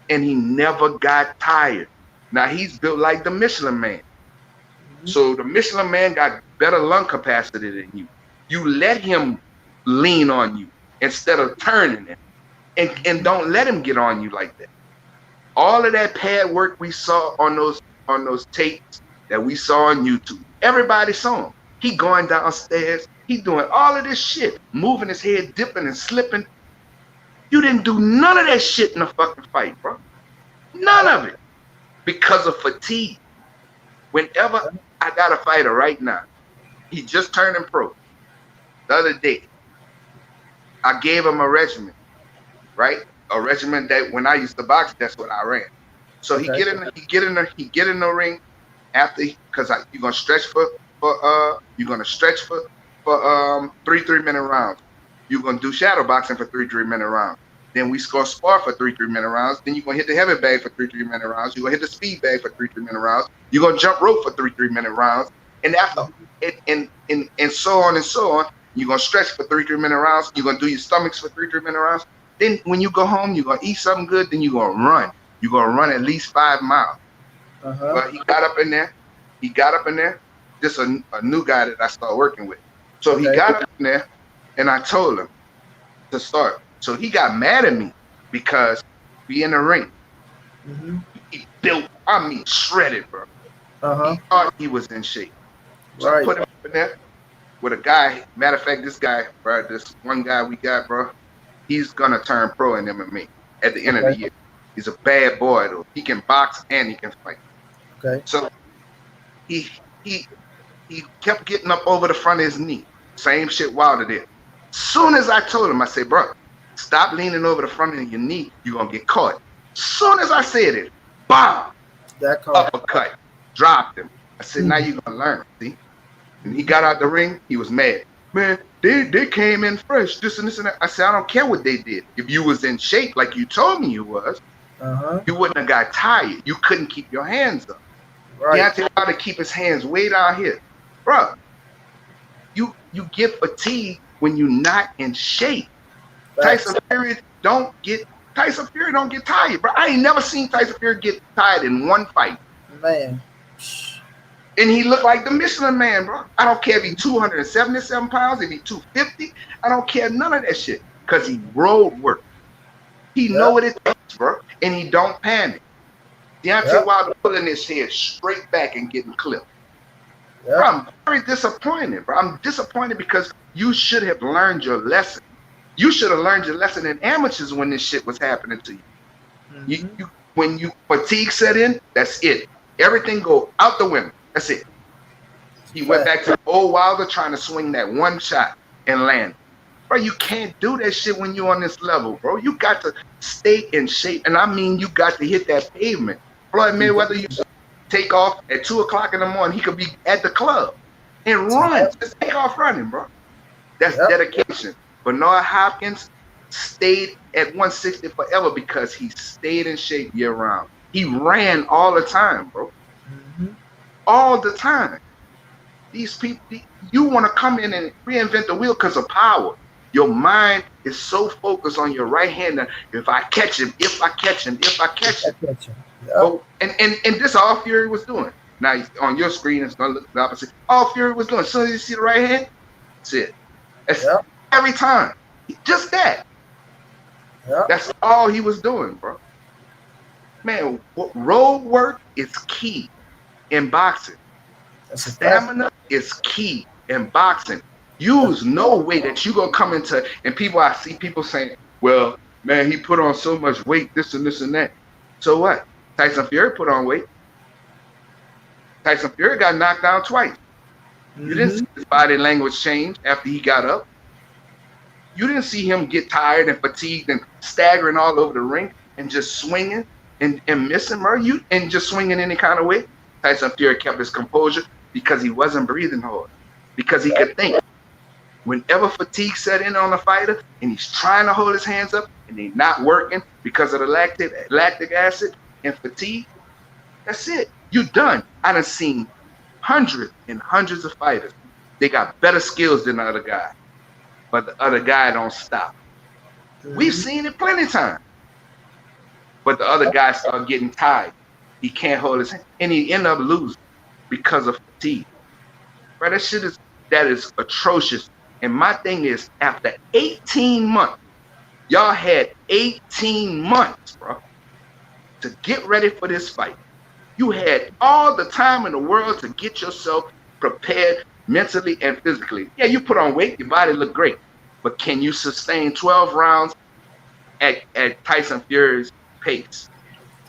and he never got tired. Now he's built like the Michelin Man. Mm-hmm. So the Michelin Man got better lung capacity than you. You let him lean on you instead of turning him. And don't let him get on you like that. All of that pad work we saw on those tapes that we saw on YouTube, everybody saw him. He going downstairs, he doing all of this shit, moving his head, dipping and slipping. You didn't do none of that shit in a fucking fight, bro. None Yep. of it. Because of fatigue. Whenever I got a fighter right now, he just turned in pro the other day. I gave him a regimen, right? A regimen that when I used to box, that's what I ran. So Okay. he get in the ring after because you're gonna stretch you're gonna stretch for 3 3-minute rounds. You're gonna do shadow boxing for 3 3-minute rounds. Then we score spar for 3 3-minute rounds. Then you're gonna hit the heavy bag for 3 3-minute rounds. You're gonna hit the speed bag for 3 3-minute rounds. You're gonna jump rope for 3 3-minute rounds. And after and so on and so on, you're gonna stretch for 3 3-minute rounds. You're gonna do your stomachs for 3 3-minute rounds. Then when you go home, you're gonna eat something good. Then you're gonna run. You're gonna run at least 5 miles. Uh-huh. But he got up in there. He got up in there. Just a new guy that I started working with. So he Okay. got up in there, and I told him to start. So he got mad at me because we in the ring. Mm-hmm. He built, I mean, shredded, bro. Uh-huh. He thought he was in shape. So I Right. put him up in there with a guy. Matter of fact, this guy, bro, this one guy we got, bro, he's gonna turn pro in MMA at the end of Okay. the year. He's a bad boy though. He can box and he can fight. Okay. So he he he kept getting up over the front of his knee. Same shit Wilder did. Soon as I told him, I said, bro, stop leaning over the front of your knee. You're gonna get caught. Soon as I said it, bomb, That call. uppercut, dropped him. I said, now you're gonna learn. See? And he got out the ring, he was mad. Man, they came in fresh, this and this and that. I said, I don't care what they did. If you was in shape like you told me you was, Uh-huh. you wouldn't have got tired. You couldn't keep your hands up. Right. Deontay Wilder keep his hands way down here. Bro, you get fatigued when you're not in shape. Facts. Tyson Fury don't get tired, bro. I ain't never seen Tyson Fury get tired in one fight. Man. And he looked like the Michelin Man, bro. I don't care if he's 277 pounds, if he's 250. I don't care none of that shit. Because he road work. He know what it takes, bro. And he don't panic. Deontay Wilder pulling his head straight back and getting clipped. Yep. Bro, I'm very disappointed, bro. I'm disappointed because you should have learned your lesson. You should have learned your lesson in amateurs when this shit was happening to you. Mm-hmm. When you fatigue set in, that's it. Everything go out the window. That's it. He went back to old Wilder trying to swing that one shot and land. Bro, you can't do that shit when you're on this level, bro. You got to stay in shape. And I mean, you got to hit that pavement. Floyd Mayweather used to take off at 2 o'clock in the morning. He could be at the club and run. Just take off running, bro. That's dedication. Bernard Hopkins stayed at 160 forever because he stayed in shape year round. He ran all the time, bro. Mm-hmm. All the time. These people, you want to come in and reinvent the wheel because of power. Your mind is so focused on your right hand that if I catch him, if I catch him. Yep. Oh, and this all Fury was doing. Now on your screen, it's gonna look the opposite. All Fury was doing. As soon as you see the right hand, that's it. That's every time. Just that. Yep. That's all he was doing, bro. Man, road work is key in boxing. Stamina is key in boxing. Use no way that you gonna come into, and I see people saying, well, man, he put on so much weight, this and this and that. So what? Tyson Fury put on weight. Tyson Fury got knocked down twice. Mm-hmm. You didn't see his body language change after he got up. You didn't see him get tired and fatigued and staggering all over the ring and just swinging and missing, bro. You and just swinging any kind of way. Tyson Fury kept his composure because he wasn't breathing hard, because he could think. Whenever fatigue set in on a fighter and he's trying to hold his hands up and they're not working because of the lactic acid and fatigue, that's it. You're done. I done seen hundreds and hundreds of fighters. They got better skills than the other guy, but the other guy don't stop. We've seen it plenty of times. But the other guy start getting tired. He can't hold his hand, and he end up losing because of fatigue. Right? That is atrocious. And my thing is, after 18 months, y'all had 18 months, bro, to get ready for this fight. You had all the time in the world to get yourself prepared mentally and physically. Yeah, you put on weight, your body look great. But can you sustain 12 rounds at Tyson Fury's pace?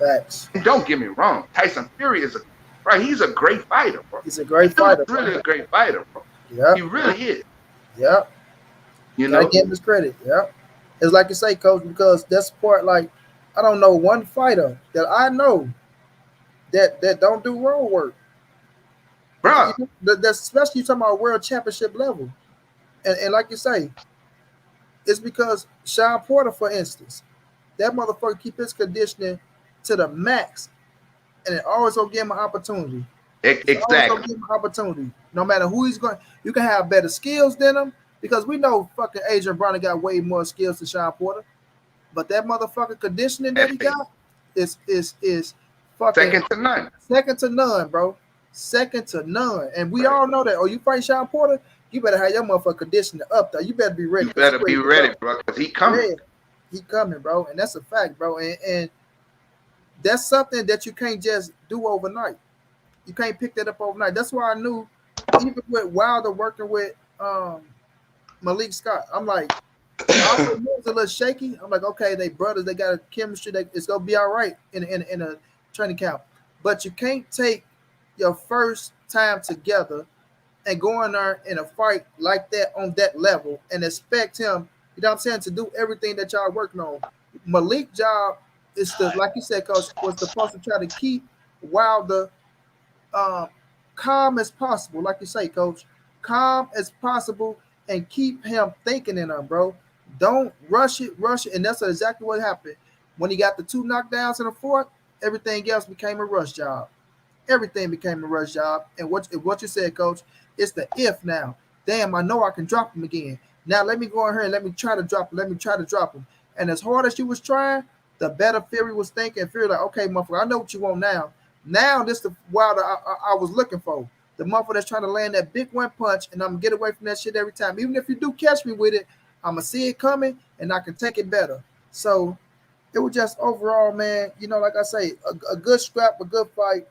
Facts. And don't get me wrong, Tyson Fury he's a great fighter, bro. He's a great fighter. He's really a great fighter, bro. Yeah. He really is. Yeah. You know, I give him his credit. Yeah. It's like you say, Coach, because that's part, like, I don't know one fighter that I know that don't do road work. bro. That's especially you talking about world championship level. And like you say, it's because Sean Porter, for instance, that motherfucker keep his conditioning to the max, and it always gonna give him an opportunity. Exactly. Give him an opportunity. No matter who he's going, you can have better skills than him, because we know fucking Adrian Broner got way more skills than Sean Porter. But that motherfucker conditioning that he got is fucking second to none. Second to none, bro. Second to none. And we all know that. Oh, you fight Sean Porter, you better have your motherfucker conditioning up there. You better be ready. You better be ready, bro, because he coming. Yeah, he coming, bro. And that's a fact, bro. And that's something that you can't just do overnight. You can't pick that up overnight. That's why I knew, even with Wilder working with Malik Scott, I'm like, I was a little shaky. I'm like, okay, they brothers, they got a chemistry. It's gonna be all right in a training camp. But you can't take your first time together and go in there in a fight like that on that level and expect him, you know what I'm saying, to do everything that y'all working on. Malik's job is to, like you said, Coach, was supposed to try to keep Wilder calm as possible, like you say, Coach, calm as possible, and keep him thinking in him, bro. Don't rush it, and that's exactly what happened. When he got the 2 knockdowns in the fourth, everything else became a rush job. Everything became a rush job. And what you said, Coach, it's the if now. Damn, I know I can drop him again. Now let me go in here and let me try to drop him. And as hard as you was trying, the better Fury was thinking. Fury like, okay, motherfucker, I know what you want now. Now this the Wilder I was looking for. The motherfucker that's trying to land that big one punch, and I'm gonna get away from that shit every time. Even if you do catch me with it, I'm gonna see it coming, and I can take it better. So it was just overall, man, you know, like I say, a good scrap, a good fight.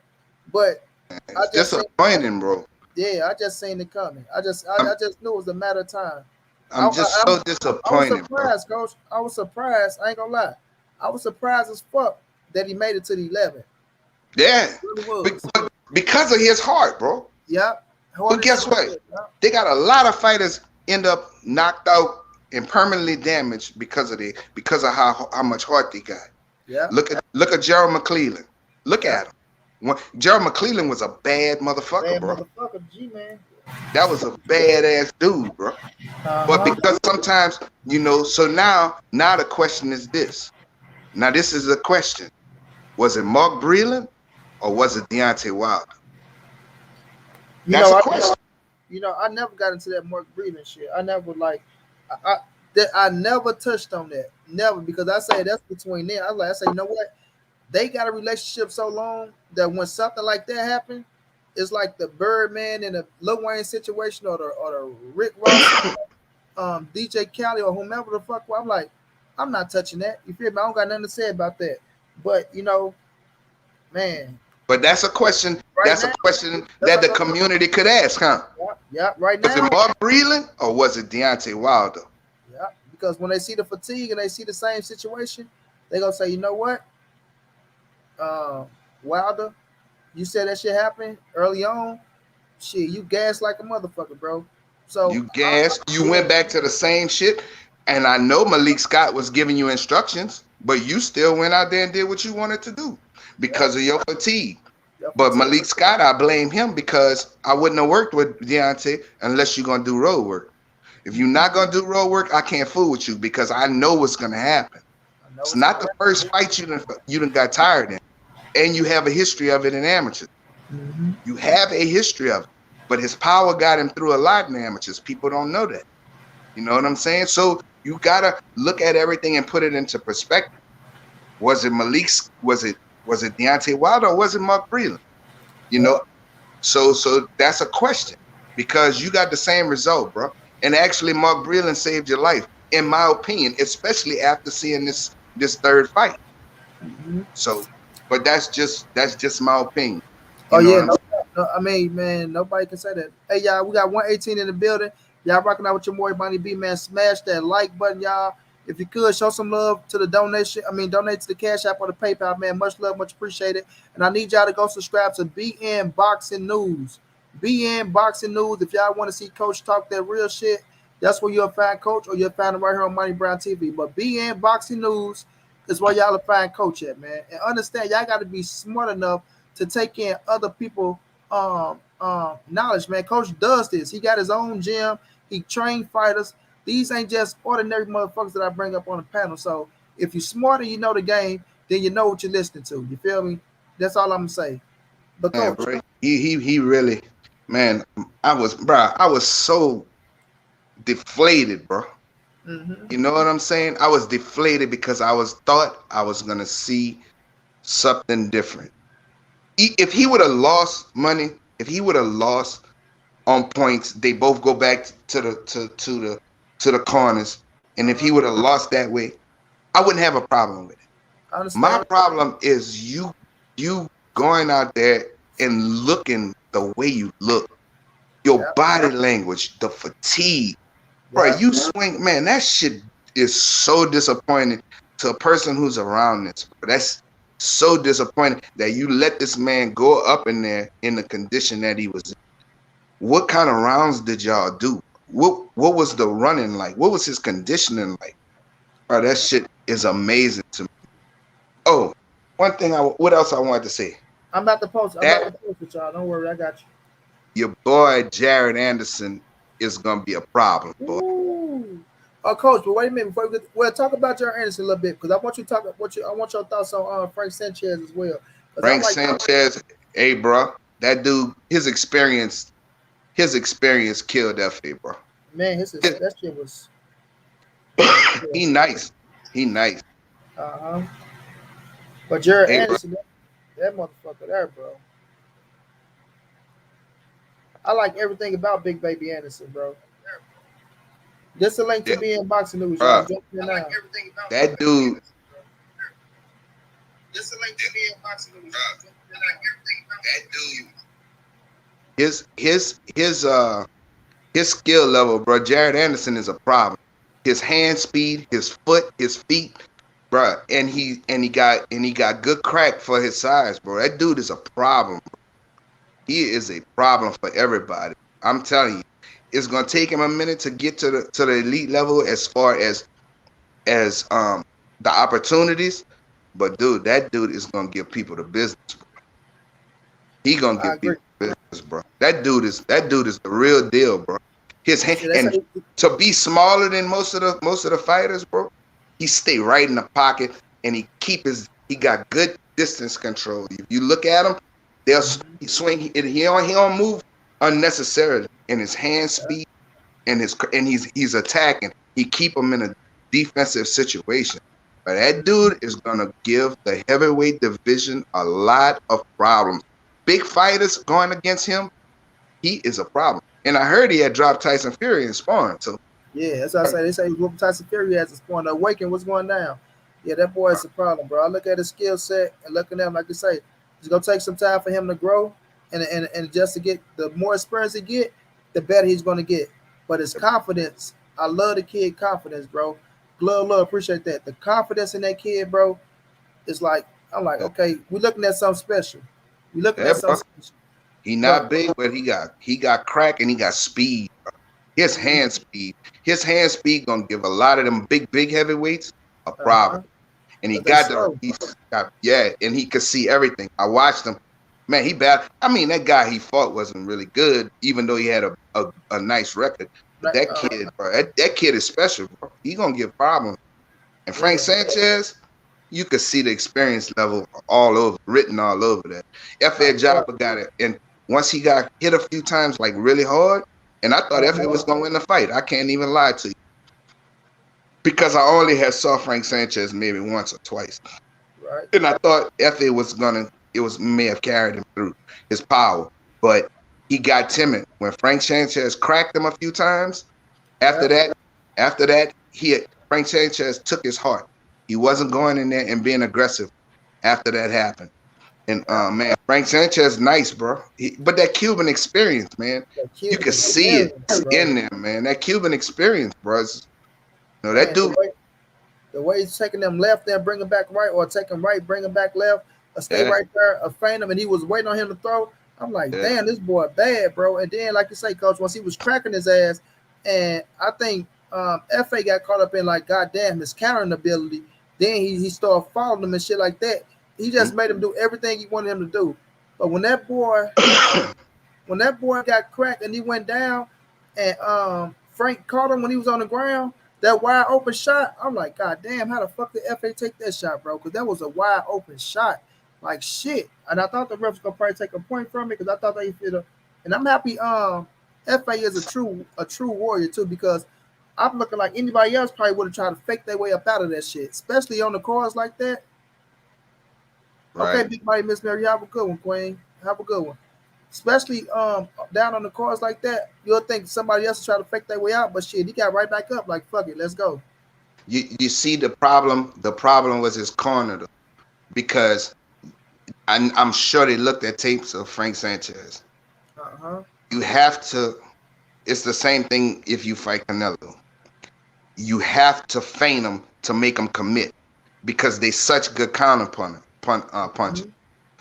But I just disappointing, bro. Yeah, I just seen it coming. I just knew it was a matter of time. I'm so disappointed. I was surprised, bro. Coach. I was surprised. I ain't gonna lie. I was surprised as fuck that he made it to the 11. Yeah, really because of his heart, bro. Yeah. But guess what? They got a lot of fighters end up knocked out and permanently damaged because of how much heart they got. Yeah. Look at Gerald McClellan. Look at him. Gerald McClellan was a bad motherfucker, bro. Motherfucker, G-man. That was a badass dude, bro. But because sometimes, you know, so now the question is this. Now this is a question. Was it Mark Breland or was it Deontay Wilder? That's a question. I never got into that Mark Breland shit. I never I never touched on that. Never, because I say that's between them. I say, you know what? They got a relationship so long that when something like that happened, it's like the Birdman and the Lil Wayne situation or the Rick Ross, DJ Khaled or whomever the fuck. I'm like, I'm not touching that. You feel me? I don't got nothing to say about that. But you know, man. But that's a question. Right that's now, a question that the community could ask, huh? Yeah. Right now. Was it Mark Breland or was it Deontay Wilder? Yeah, because when they see the fatigue and they see the same situation, they gonna say, you know what, Wilder, you said that shit happened early on. Shit, you gassed like a motherfucker, bro. So you gassed. You went back to the same shit. And I know Malik Scott was giving you instructions, but you still went out there and did what you wanted to do Yep. because of your fatigue. Your But fatigue. Malik Scott, I blame him because I wouldn't have worked with Deontay unless you're gonna do road work. If you're not gonna do road work, I can't fool with you because I know what's gonna happen. I know It's it's not gonna the first fight you done got tired in, and you have a history of it in amateurs. happen. You have a history of it, but his power got him through a lot in amateurs. People don't know that. You know what I'm saying? So you gotta look at everything and put it into perspective. Was it Malik's? Was it Deontay Wilder or was it Mark Breland? You Yep. know, so that's a question because you got the same result, bro. And actually, Mark Breland saved your life, in my opinion, especially after seeing this third fight. Mhm. So, but that's just my opinion. Oh You know what yeah, I'm no, saying? no, I mean, man, nobody can say that. Hey, y'all, we got 118 in the building. Y'all rocking out with your boy Bonnie B, man. Smash that like button, y'all. If you could show some love to the donation, I mean, donate to the Cash App or the PayPal, man. Much love, much appreciated. And I need y'all to go subscribe to BN Boxing News. BN Boxing News. If y'all want to see Coach talk that real shit, that's where you'll find Coach, or you'll find him right here on Money Brown TV. But BN Boxing News is where y'all will find Coach at, man. And understand, y'all got to be smart enough to take in other people knowledge, man. Coach does this. He got his own gym. He trained fighters. These ain't just ordinary motherfuckers that I bring up on the panel. So if you're smart and you know the game, then you know what you're listening to. You feel me? That's all I'm gonna say. But Man, coach, bro, he really, man. I was so deflated, bro. mm-hmm. You know what I'm saying? I was deflated because thought I was gonna see something different. If he would have lost money, if he would have lost on points, they both go back to the corners. And if he would have lost that way, I wouldn't have a problem with it. I My understand. problem is you going out there and looking the way you look, your Yeah, body language, the fatigue. Bro, yeah. you swing, man, that shit is so disappointing to a person who's around this. Bro. That's so disappointing that you let this man go up in there in the condition that he was in. What kind of rounds did y'all do? What was the running like? What was his conditioning like? Bro, that shit is amazing to me. Oh, one thing what else I wanted to say? I'm about to post. I'm about That to post with y'all. Don't worry, I got your boy Jared Anderson is gonna be a problem, you. boy. Ooh. Oh, coach, but wait a minute before we get. Well, talk about Jared Anderson a little bit because I want you to talk. I want your thoughts on Frank Sanchez as well because I Frank like. Sanchez, hey, bro, that dude, his experience killed that fight, bro. Man, His- that shit was. That was he crazy. nice, he nice. Uh huh. But Jared Hey, bro, Anderson, that motherfucker there, bro. I like everything about Big Baby Anderson, bro. This a link to yeah, be in boxing news, y'all. bro, Jump in now. that dude, This a link to be in boxing news, y'all. Jump in now. that dude, his skill level, bro. Jared Anderson is a problem. His hand speed, his foot, his feet, bro, and he got good crack for his size, bro. That dude is a problem. He is a problem for everybody. I'm telling you, it's gonna take him a minute to get to the elite level as far as the opportunities. But dude, that dude is gonna give people the business. He gonna I give agree. people the business, bro. That dude is the real deal, bro. His hand See, they and say to be smaller than most of the fighters, bro. He stay right in the pocket and he got good distance control. If you look at him, he swing. He don't move unnecessarily, and his hand speed and he's attacking. He keep him in a defensive situation. But that dude is gonna give the heavyweight division a lot of problems. Big fighters going against him, he is a problem. And I heard he had dropped Tyson Fury in sparring. So yeah, that's what I say. They say he's whooping Tyson Fury as it's point to awaken. What's going down? Yeah, that boy is a problem, bro. I look at his skill set and looking at him, like you say, it's gonna take some time for him to grow and just to get the more experience he get, the better he's gonna get. But his confidence, I love the kid confidence, bro. Love, appreciate that. The confidence in that kid, bro, is like I'm like, okay, we're looking at something special. We're looking at yeah, bro. something special. He But not big, but he got crack and he got speed. His hand speed, gonna give a lot of them big heavyweights a problem. Uh-huh. And But they slow. and he could see everything. I watched him. Man, he bad. I mean, that guy he fought wasn't really good, even though he had a nice record. But Like, that kid, bro, that kid is special, bro. He gonna give problems. And Frank yeah. Sanchez, you could see the experience level all over, written all over that. F.A. Uh, Joppa got it. And once he got hit a few times, like really hard, and I thought F.A. was gonna win the fight. I can't even lie to you. Because I only had saw Frank Sanchez maybe once or twice. right. And I thought Fa was may have carried him through his power, but he got timid when Frank Sanchez cracked him a few times. After Yeah. that, Frank Sanchez took his heart. He wasn't going in there and being aggressive. After that happened, and man, Frank Sanchez, nice, bro. But that Cuban experience, man, That you Cuban can see it experience, bro. in there, man. That Cuban experience, bro. That Man, dude. the way he's taking them left there, bring them back right, or taking right, bring them back left, or stay Yeah, right there, or feint him, and he was waiting on him to throw. I'm like, yeah. damn, this boy bad, bro. And then, like you say, coach, once he was cracking his ass, and I think FA got caught up in like, goddamn, his countering ability. Then he started following him and shit like that. He just made him do everything he wanted him to do. But when that boy got cracked and he went down, and Frank caught him when he was on the ground, that wide open shot, I'm like, God damn, how the fuck did FA take that shot, bro? Because that was a wide open shot, like shit. And I thought the refs gonna probably take a point from it because I thought they fit a. And I'm happy. FA is a true warrior too because I'm looking like anybody else probably would have tried to fake their way up out of that shit, especially on the cars like that. Okay, Right. big body Miss Mary, have a good one, Queen. Have a good one. Especially down on the cars like that, you'll think somebody else will try to fake their way out, but shit, he got right back up like fuck it, let's go. You see the problem. The problem was his corner, though, because I'm sure they looked at tapes of Frank Sanchez. Uh-huh. You have to. It's the same thing if you fight Canelo. You have to feint them to make them commit because they such good counter punchers. Mm-hmm.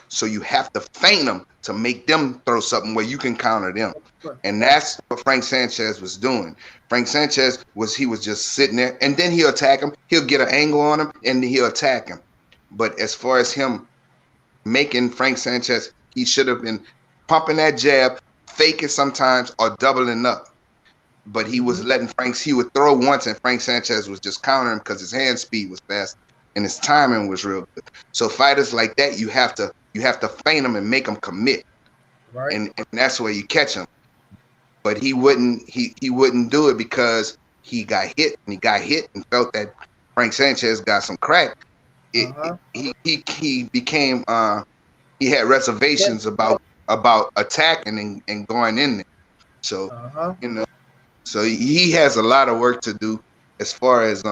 So you have to feint them to make them throw something where you can counter them. Right. And that's what Frank Sanchez was doing. Frank Sanchez was just sitting there, and then he'll attack him. He'll get an angle on him, and he'll attack him. But as far as him making Frank Sanchez, he should have been pumping that jab, fake it sometimes, or doubling up. But he was letting he would throw once, and Frank Sanchez was just countering because his hand speed was fast and his timing was real good. So fighters like that, you have to feint them and make them commit, Right. and that's where you catch them. But he wouldn't do it because he got hit and felt that Frank Sanchez got some crack. Uh-huh. He became he had reservations about attacking and going in there. So Uh-huh. you know, so he has a lot of work to do as far as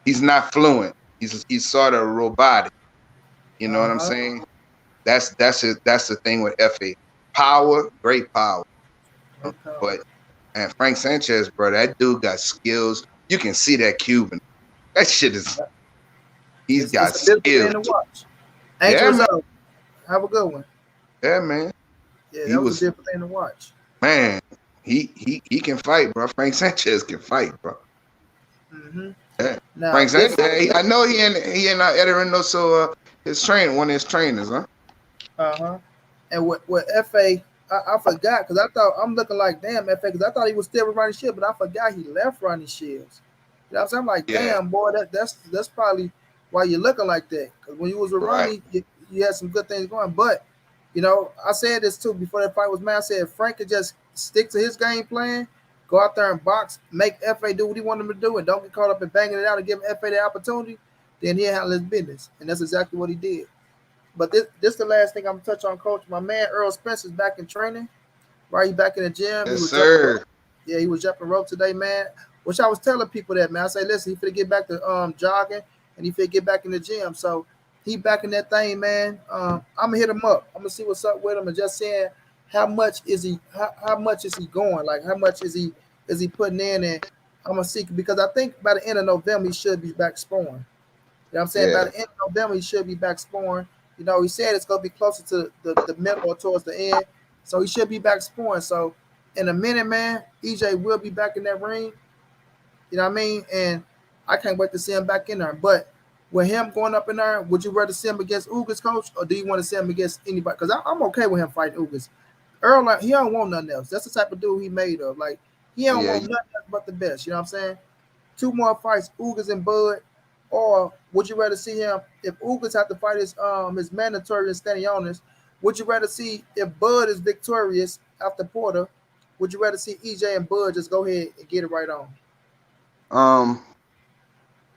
he's not fluent. He's sort of robotic. You know what I'm Uh-huh. saying? That's it. That's the thing with FA. Power, great power. Okay. But and Frank Sanchez, bro, that dude got skills. You can see that Cuban. That shit is. He's got It's a beautiful skills. thing to watch. Yeah, Angel man. Rizzo, have a good one. Yeah, man. Yeah, He that was a was beautiful thing to watch. man. He can fight, bro. Frank Sanchez can fight, bro. Mm-hmm. Yeah. Now Frank this, Sanchez. I know he and Eddie Reynoso, one of his trainers, huh? uh-huh. And with FA, I forgot because I thought I'm looking like damn FA because I thought he was still with Ronnie Shields, but I forgot he left Ronnie Shields. You know what I'm saying? I'm like, Yeah. damn boy, that's probably why you're looking like that. Because when you was with Right. Ronnie, you had some good things going. But I said this too before that fight was mad. I said if Frank could just stick to his game plan, go out there and box, make FA do what he wanted him to do, and don't get caught up in banging it out and give FA the opportunity, then he'll handle his business. And that's exactly what he did. But this the last thing I'm gonna touch on, Coach. My man Errol Spence is back in training. Right, he back in the gym. He Yes, was jumping rope. sir. Yeah, he was jumping rope today, man. Which I was telling people that, man. I say, listen, he finna get back to jogging and he finna get back in the gym. So he back in that thing, man. I'm gonna hit him up. I'm gonna see what's up with him and just saying how much is he how much is he going? Like how much is he putting in and I'm gonna see because I think by the end of November he should be back scoring. You know what I'm saying? By Yeah. the end of November, he should be back scoring. He said it's going to be closer to the middle or towards the end. So he should be back scoring. So in a minute, man, EJ will be back in that ring. You know what I mean? And I can't wait to see him back in there. But with him going up in there, would you rather see him against Ugas, coach, or do you want to see him against anybody? Because I'm okay with him fighting Ugas. Earl, like, he don't want nothing else. That's the type of dude he made of. Like, he don't Yeah. want nothing else but the best. You know what I'm saying? Two more fights, Ugas and Bud, or would you rather see him if Ugas have to fight his mandatory and standing honors? Would you rather see if Bud is victorious after Porter? Would you rather see EJ and Bud just go ahead and get it right on? Um,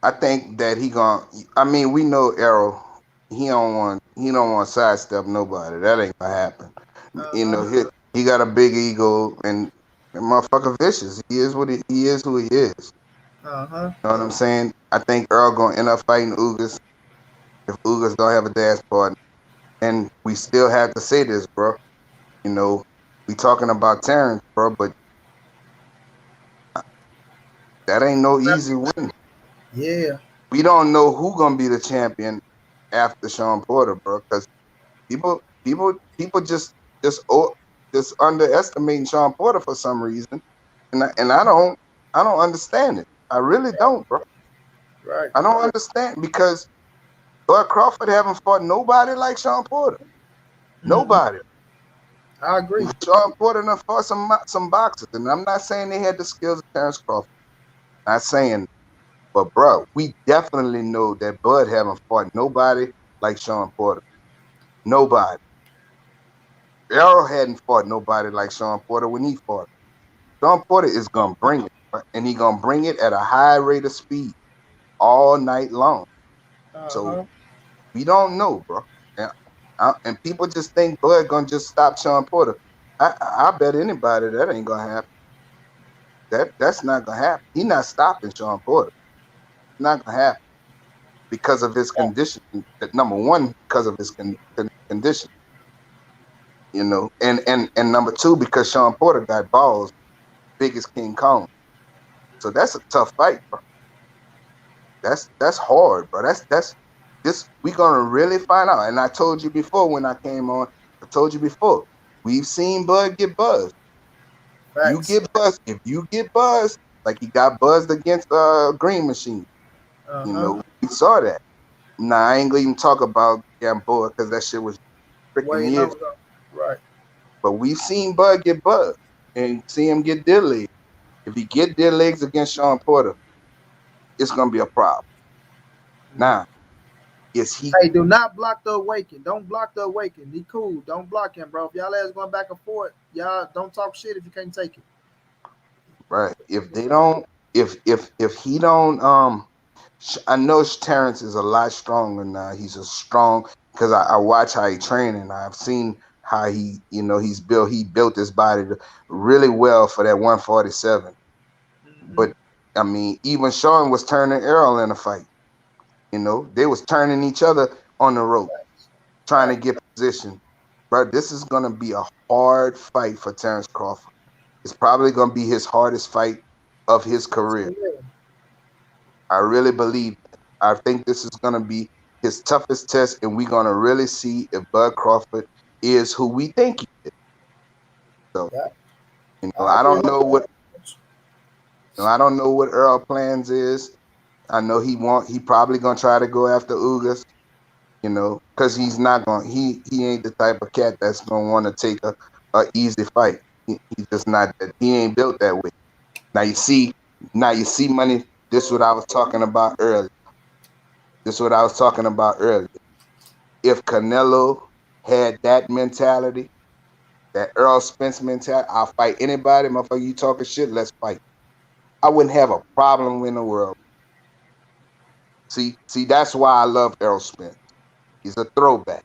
I think that he gonna. I mean, we know Errol. He don't want to sidestep nobody. That ain't gonna happen. Uh You huh. know, he got a big ego, and motherfucker vicious. He is who he is. Uh huh. You know what I'm saying? I think Earl gonna end up fighting Ugas if Ugas don't have a dance partner. And we still have to say this, bro. You know, we talking about Terence, bro, but that ain't no easy win. Yeah. We don't know who gonna be the champion after Sean Porter, bro. Because people just oh, just underestimating Sean Porter for some reason, and I don't understand it. I really don't, bro. Right. I don't understand because Bud Crawford haven't fought nobody like Sean Porter. Mm-hmm. Nobody. I agree. Sean Porter done fought some boxers, and I'm not saying they had the skills of Terence Crawford. Not saying, but bro, we definitely know that Bud haven't fought nobody like Sean Porter. Nobody. Errol hadn't fought nobody like Sean Porter when he fought. Sean Porter is gonna bring it, bro, and he gonna bring it at a high rate of speed all night long. Uh So huh. we don't know, bro. And, and people just think Bud gonna just stop Sean Porter. I bet anybody that ain't gonna happen. That's not gonna happen. He not stopping Sean Porter. It's not gonna happen because of his condition. Number one, because of his condition, you know, and number two, because Sean Porter got balls big as King Kong. So that's a tough fight, bro. That's hard, bro. That's this we gonna really find out. And I told you before when I came on, I told you before, we've seen Bud get buzzed. You Facts. get buzzed. If you get buzzed, like he got buzzed against Green Machine, Uh you huh. know, we saw that. Nah, I ain't gonna even talk about Gamboa because that shit was freaking Way years. long ago. Right. But we've seen Bud get buzzed and see him get dead legs. If he get dead legs against Sean Porter, it's gonna be a problem. Now, is he Hey, do not block the awaken. Don't block the awaken. Be cool. Don't block him, bro. If y'all ass going back and forth, y'all don't talk shit if you can't take it. right? If they don't, if he don't, I know Terrence is a lot stronger now. He's a strong because I watch how he train and I've seen how he, you know, he built his body really well for that 147. Mm-hmm. But I mean, even Sean was turning Errol in a fight. You know, they was turning each other on the rope, trying to Right. get position. Bro, this is gonna be a hard fight for Terence Crawford. It's probably gonna be his hardest fight of his career. I really believe that. I think this is gonna be his toughest test, and we're gonna really see if Bud Crawford is who we think he is. So, Yeah, you know, I agree. I don't know what Earl plans is. I know he probably gonna try to go after Ugas, you know, because he's not going he ain't the type of cat that's gonna want to take a easy fight. He's just not that he ain't built that way. Now you see, money. This is what I was talking about earlier. This is what I was talking about earlier. If Canelo had that mentality, that Errol Spence mentality, I'll fight anybody, motherfucker. You talking shit, let's fight. I wouldn't have a problem in the world. See, that's why I love Errol Spence. He's a throwback.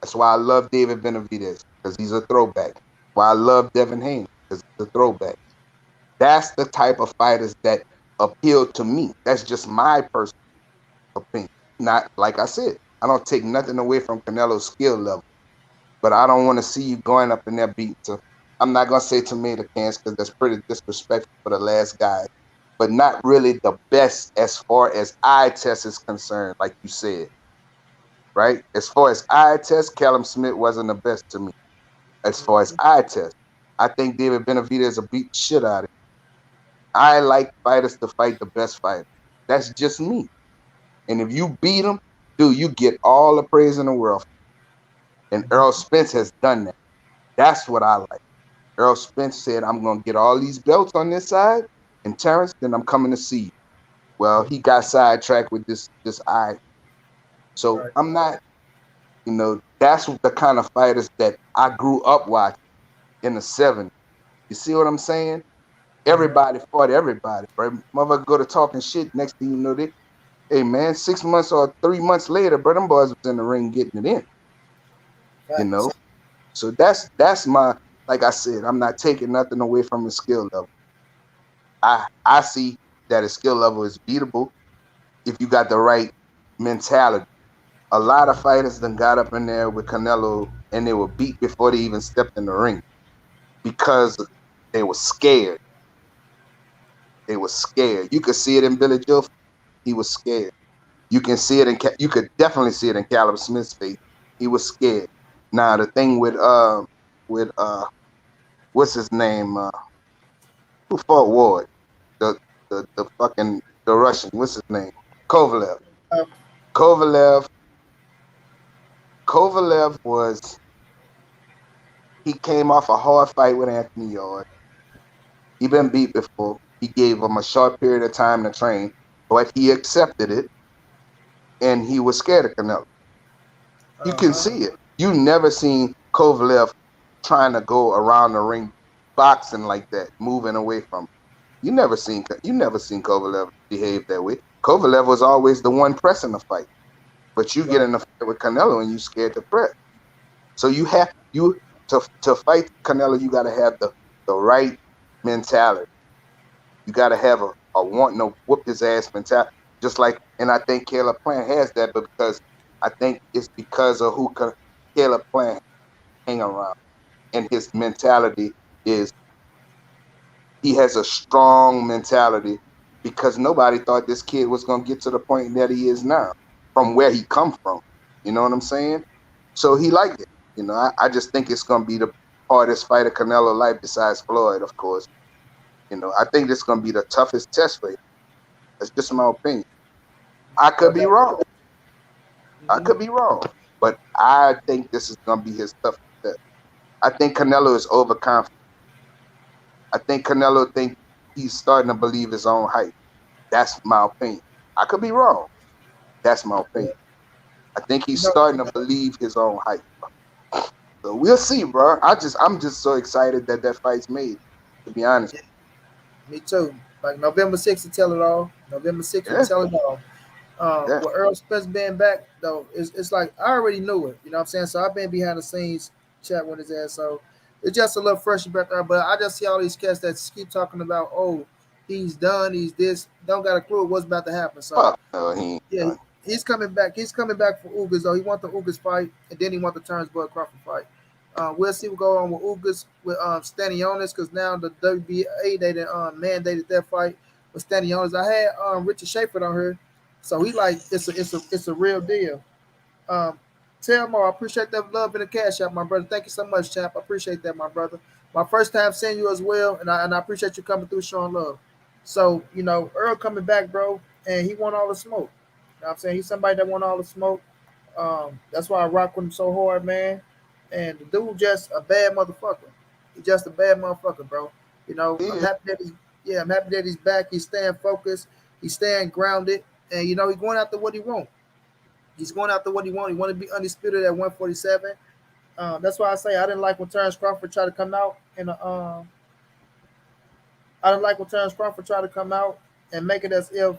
That's why I love David Benavidez, because he's a throwback. Why I love Devin Haney, because he's a throwback. That's the type of fighters that appeal to me. That's just my personal opinion. Not like I said, I don't take nothing away from Canelo's skill level, but I don't want to see you going up in that beat. So I'm not gonna say tomato cans because that's pretty disrespectful for the last guy, but not really the best as far as eye test is concerned, like you said, right? As far as eye test, Callum Smith wasn't the best to me as far as eye test. I think David Benavidez will beat the shit out of him. I like fighters to fight the best fighter. That's just me. And if you beat him, dude, you get all the praise in the world. And Errol Spence has done that. That's what I like. Errol Spence said, I'm going to get all these belts on this side, and Terence, then I'm coming to see you. Well, he got sidetracked with this eye. So Right. I'm not, that's the kind of fighters that I grew up watching in the 70s. You see what I'm saying? Mm-hmm. Everybody fought everybody, bro. Motherfucker go to talking shit. Next thing you know, hey man, 6 months or 3 months later, bro, them boys was in the ring getting it in, you Facts. know? So that's my, like I said, I'm not taking nothing away from his skill level. I see that his skill level is beatable if you got the right mentality. A lot of fighters done got up in there with Canelo and they were beat before they even stepped in the ring because they were scared. They were scared. You could see it in Billy Joe. He was scared. You can see it you could definitely see it in Callum Smith's face. He was scared. Now the thing with what's his name? Who fought Ward? The the fucking the Russian. What's his name? Kovalev. Um, Kovalev. Kovalev was he came off a hard fight with Anthony Yard. He been beat before. He gave him a short period of time to train, but he accepted it, and he was scared of Canelo. You can uh-huh. see it. You never seen Kovalev trying to go around the ring boxing like that, moving away from it. You never seen Kovalev behave that way. Kovalev was always the one pressing the fight. But you get Right. in the fight with Canelo and you scared to press. So to fight Canelo, you gotta have the right mentality. You gotta have a wanting to whoop his ass mentality. Just like, and I think Caleb Plant has that, but because I think it's because of who Caleb Plant hang around, and his mentality is he has a strong mentality because nobody thought this kid was gonna get to the point that he is now, from where he come from. You know what I'm saying? So he liked it. I just think it's gonna be the hardest fight of Canelo life besides Floyd, of course. I think it's gonna be the toughest test for him. That's just my opinion. I No could be doubt. wrong. I Mm-hmm. could be wrong. But I think this is gonna be his toughest test. I think Canelo is overconfident. I think Canelo think he's starting to believe his own hype. That's my opinion. I could be wrong. That's my Yeah. opinion. I think You he's know, starting to believe his own hype. So we'll see, bro. I'm just so excited that fight's made. To be honest. yeah, me too. Like November 6th to tell it all. November 6th will Yeah, tell it all. yeah. With Earl Spence being back, though, it's like I already knew it. You know what I'm saying? So I've been behind the scenes chat with his ass. So it's just a little fresh back there. But I just see all these cats that keep talking about, oh, he's done, he's this, don't got a clue what's about to happen. So Fuck no, he ain't yeah, done. he's coming back. He's coming back for Ugas though. He want the Ugas fight, and then he want the Terence Bud Crawford fight. We'll see what go on with Ugas with Stanionis because now the WBA they done, mandated that fight with Stanionis. I had Richard Schaefer on here, so he like it's a real deal. Um, Tell more. I appreciate that love in the cash out, my brother. Thank you so much, champ. I appreciate that, my brother. My first time seeing you as well, and I appreciate you coming through showing love. So, Earl coming back, bro, and he want all the smoke. You know what I'm saying? He's somebody that want all the smoke. That's why I rock with him so hard, man. And the dude just a bad motherfucker. He's just a bad motherfucker, bro. He I'm is. happy that I'm happy that he's back. He's staying focused. He's staying grounded, and he's going after what he wants. He's going after what he wants. He want to be undisputed at 147. That's why I say I didn't like when Terence Crawford tried to come out and I didn't like when Terence Crawford tried to come out and make it as if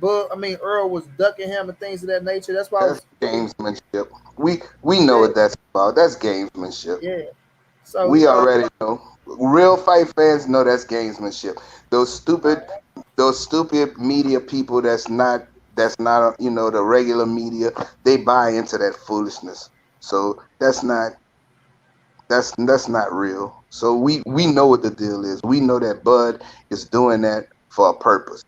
Earl was ducking him and things of that nature. That's why I That's was really gamesmanship. We know yeah what that's about. That's gamesmanship. yeah. So We already know. Real fight fans know that's gamesmanship. Those stupid, uh, those stupid media people that's not the regular media. They buy into that foolishness. So that's not real. So we know what the deal is. We know that Bud is doing that for a purpose.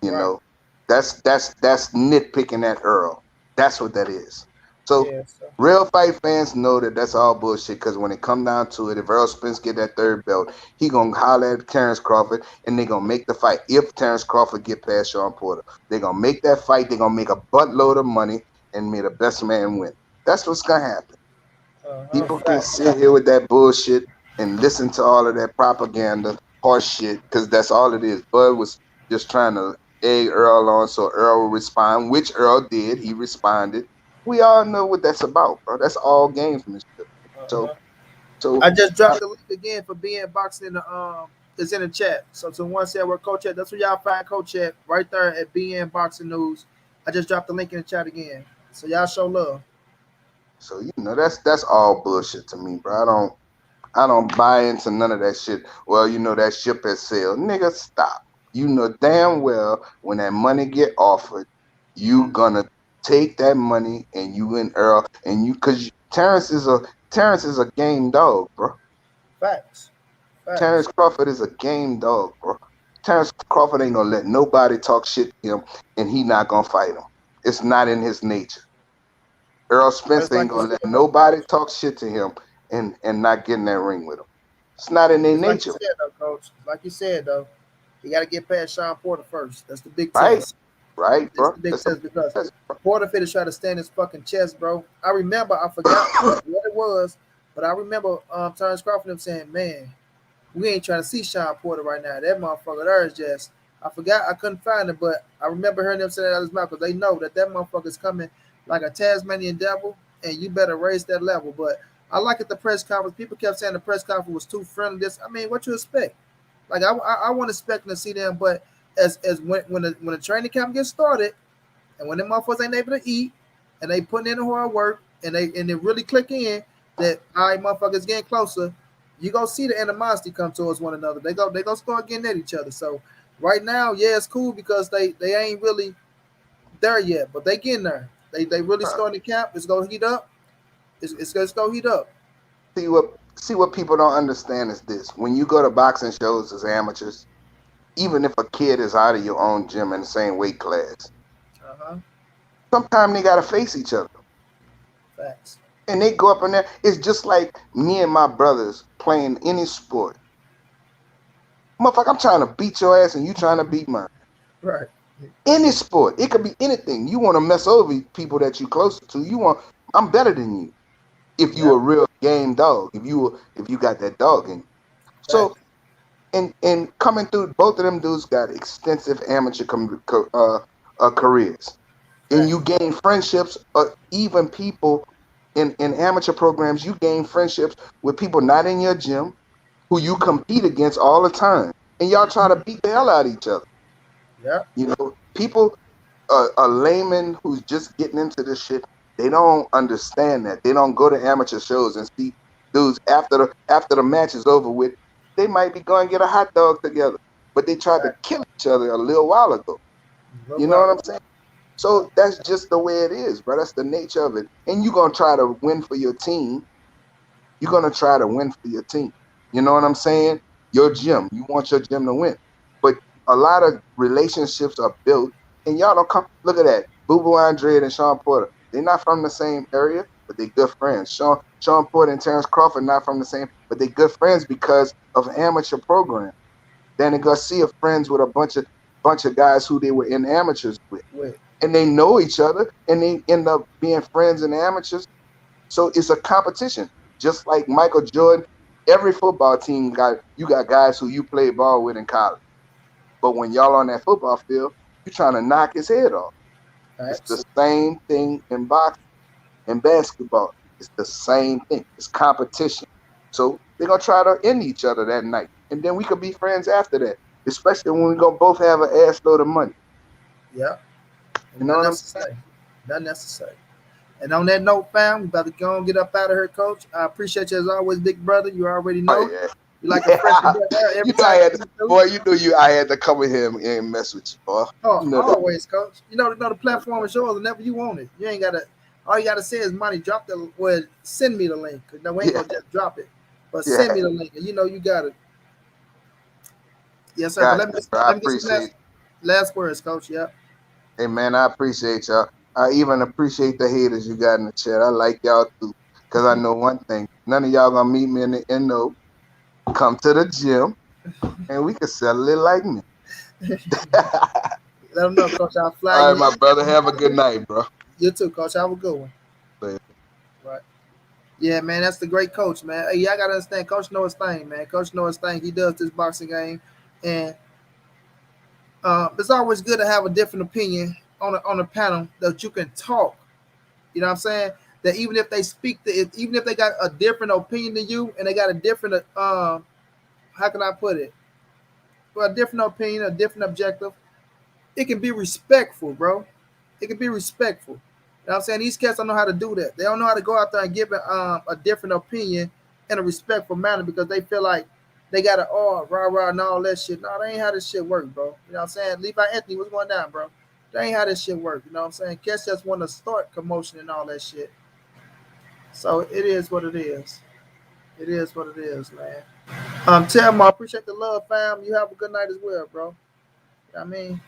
You right, know, that's nitpicking at Earl. That's what that is. So Yeah. So, real fight fans know that that's all bullshit. Because when it come down to it, if Errol Spence get that third belt, he gonna holler at Terence Crawford, and they gonna make the fight. If Terence Crawford get past Sean Porter, they gonna make that fight. They gonna make a buttload of money and may the best man win. That's what's gonna happen. People can facts. sit here with that bullshit and listen to all of that propaganda, horse shit, because that's all it is. Bud was just trying to egg Earl on so Earl would respond, which Earl did. He responded. We all know what that's about, bro. That's all gamesmanship. So, Uh-huh. so I just uh, dropped the link again for being boxing in the it's in the chat. So to one said where Coach at, that's where y'all find Coach at right there at BN Boxing News. I just dropped the link in the chat again. So y'all show love. so that's all bullshit to me, bro. I don't buy into none of that shit. Well, that ship has sailed. Nigga, stop. You know damn well when that money get offered, you gonna take that money and you and Earl and you cause Terrence is a game dog, bro. Facts. Terrence Facts. Crawford is a game dog, bro. Terrence Crawford ain't gonna let nobody talk shit to him and he not gonna fight him. It's not in his nature. Errol Spence Just ain't like you gonna said let though, nobody Coach. talk shit to him and not get in that ring with him. It's not in their Just like you nature. said though, Coach. Like you said though, you got to get past Sean Porter first. That's the big Right? test. Right, That's bro. the big That's a test because that's Porter finished trying to stand his fucking chest, bro. I remember, I forgot what it was, but I remember Terence Crawford them saying, "Man, we ain't trying to see Sean Porter right now. That motherfucker there is just." I forgot, I couldn't find it, but I remember hearing them say that out of his mouth because they know that that motherfucker's coming like a Tasmanian devil, and you better raise that level. But I like at the press conference, people kept saying the press conference was too friendly. This, I mean, what you expect? Like I want to expect to see them, but as when the training camp gets started, and when them motherfuckers ain't able to eat, and they putting in the hard work, and they really click in that all right, motherfuckers getting closer, you gonna see the animosity come towards one another. They go start getting at each other. So right now, yeah, it's cool because they ain't really there yet, but they getting there. They really uh, starting the camp. It's gonna heat up. It's gonna heat up. see what people don't understand is this. When you go to boxing shows as amateurs, even if a kid is out of your own gym in the same weight class, Uh huh. sometimes they gotta face each other. Facts. And they go up in there. It's just like me and my brothers playing any sport. Motherfucker, I'm trying to beat your ass and you trying to beat mine. Right. Any sport. It could be anything. You want to mess over people that you closer to. I'm better than you. If you Yeah. a real game dog. If you got that dog in you. So Facts. and coming through, both of them dudes got extensive amateur careers. And you Facts. gain friendships, even people in amateur programs, you gain friendships with people not in your gym who you compete against all the time. And y'all try to beat the hell out of each other. Yeah. People, a layman who's just getting into this shit, they don't understand that. They don't go to amateur shows and see dudes after the match is over with. They might be going to get a hot dog together, but they tried to Facts. kill each other a little while ago. Real You know what well. I'm saying? So that's just the way it is, bro. That's the nature of it. And you're gonna try to win for your team. You're gonna try to win for your team. You know what I'm saying? Your gym. You want your gym to win. But a lot of relationships are built, and y'all don't come. Look at that. Boo Boo Andre and Sean Porter. They're not from the same area, but they're good friends. Sean Porter and Terence Crawford not from the same, but they're good friends because of amateur program. Danny Garcia friends with a bunch of guys who they were in amateurs with, Wait. and they know each other, and they end up being friends in amateurs. So it's a competition, just like Michael Jordan. Every football team got guys who you play ball with in college, but when y'all on that football field, you're trying to knock his head off. It's the Facts. same thing in boxing and basketball. It's the same thing. It's competition. So they're gonna try to end each other that night, and then we could be friends after that. Especially when we gonna both have an ass load of money. Yeah. You And know nothing what I'm else to saying? say. Nothing else to say. And on that note, fam, we about to go and get up out of here, Coach. I appreciate you as always, big brother. You already Oh know. yeah, You like a freshman yeah. breath air You every know I time had you to, come through. boy. You knew I had to come in here and mess with you, boy. Oh, You know that. always, Coach. You know the platform is yours whenever you want it. You ain't gotta. All you gotta say is money. Drop the well. Send me the link. No, we ain't Yeah, gonna just drop it, but send yeah. me the link, and you know you got it. Yes, sir. But Got let me you, bro. I let me get some appreciate. last words, Coach. Yeah. Hey man, I appreciate y'all. I even appreciate the haters you got in the chat. I like y'all too. Cause I know one thing. None of y'all gonna meet me in the NO. Come to the gym and we can settle it like me. Let them know, Coach. I'll fly All right, you my in. brother. Have a good night, bro. You too, Coach. Have a good one. Later. Right. Yeah, man, that's the great coach, man. Hey, y'all gotta understand, Coach know his thing, man. Coach know his thing. He does this boxing game, and it's always good to have a different opinion on a panel that you can talk. You know what I'm saying? That even if they speak, even if they got a different opinion than you, and they got a different, how can I put it? Well, a different opinion, a different objective. It can be respectful, bro. It can be respectful. You know what I'm saying? These cats don't know how to do that. They don't know how to go out there and give a different opinion in a respectful manner because they feel like they got to, oh, rah, rah, and all that shit. No, that ain't how this shit work, bro. You know what I'm saying? Levi Anthony, what's going down, bro? That ain't how this shit work. You know what I'm saying? Cats just want to start commotion and all that shit. So it is what it is. It is what it is, man. Tim, I appreciate the love, fam. You have a good night as well, bro. You know what I mean?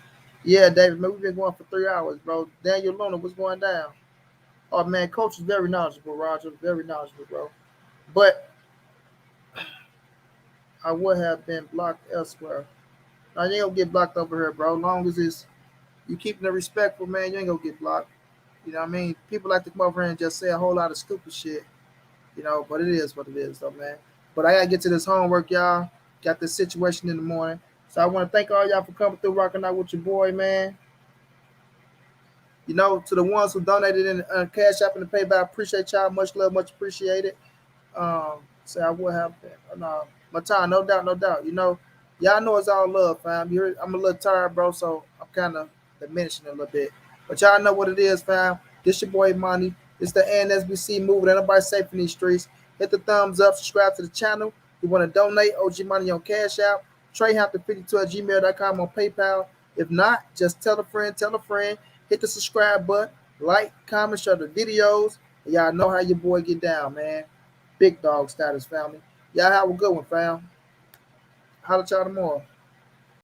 Yeah, David, man, we've been going for 3 hours, bro. Daniel Luna, what's going down? Oh man, coach is very knowledgeable, Roger. Very knowledgeable, bro. But I would have been blocked elsewhere. Now you ain't gonna get blocked over here, bro. As long as it's you keeping it respectful, man, you ain't gonna get blocked. You know what I mean? People like to come over here and just say a whole lot of stupid shit, you know, but it is what it is, though, man. But I gotta get to this homework, y'all. Got this situation in the morning. So I want to thank all y'all for coming through, rocking out with your boy, man. You know, to the ones who donated in Cash App and the PayPal, appreciate y'all. Much love, much appreciated. Say I would have been. No, my time, no doubt, no doubt. You know, y'all know it's all love, fam. You heard, I'm a little tired, bro, so I'm kind of diminishing a little bit. But y'all know what it is, fam. This your boy Money. It's the NSBC movement. Ain't nobody safe in these streets. Hit the thumbs up, subscribe to the channel. You want to donate OG Money on Cash App. TreyHampton52 at gmail.com on PayPal. If not, just tell a friend, tell a friend. Hit the subscribe button, like, comment, share the videos. Y'all know how your boy get down, man. Big dog status, family. Y'all have a good one, fam. Holla at y'all tomorrow.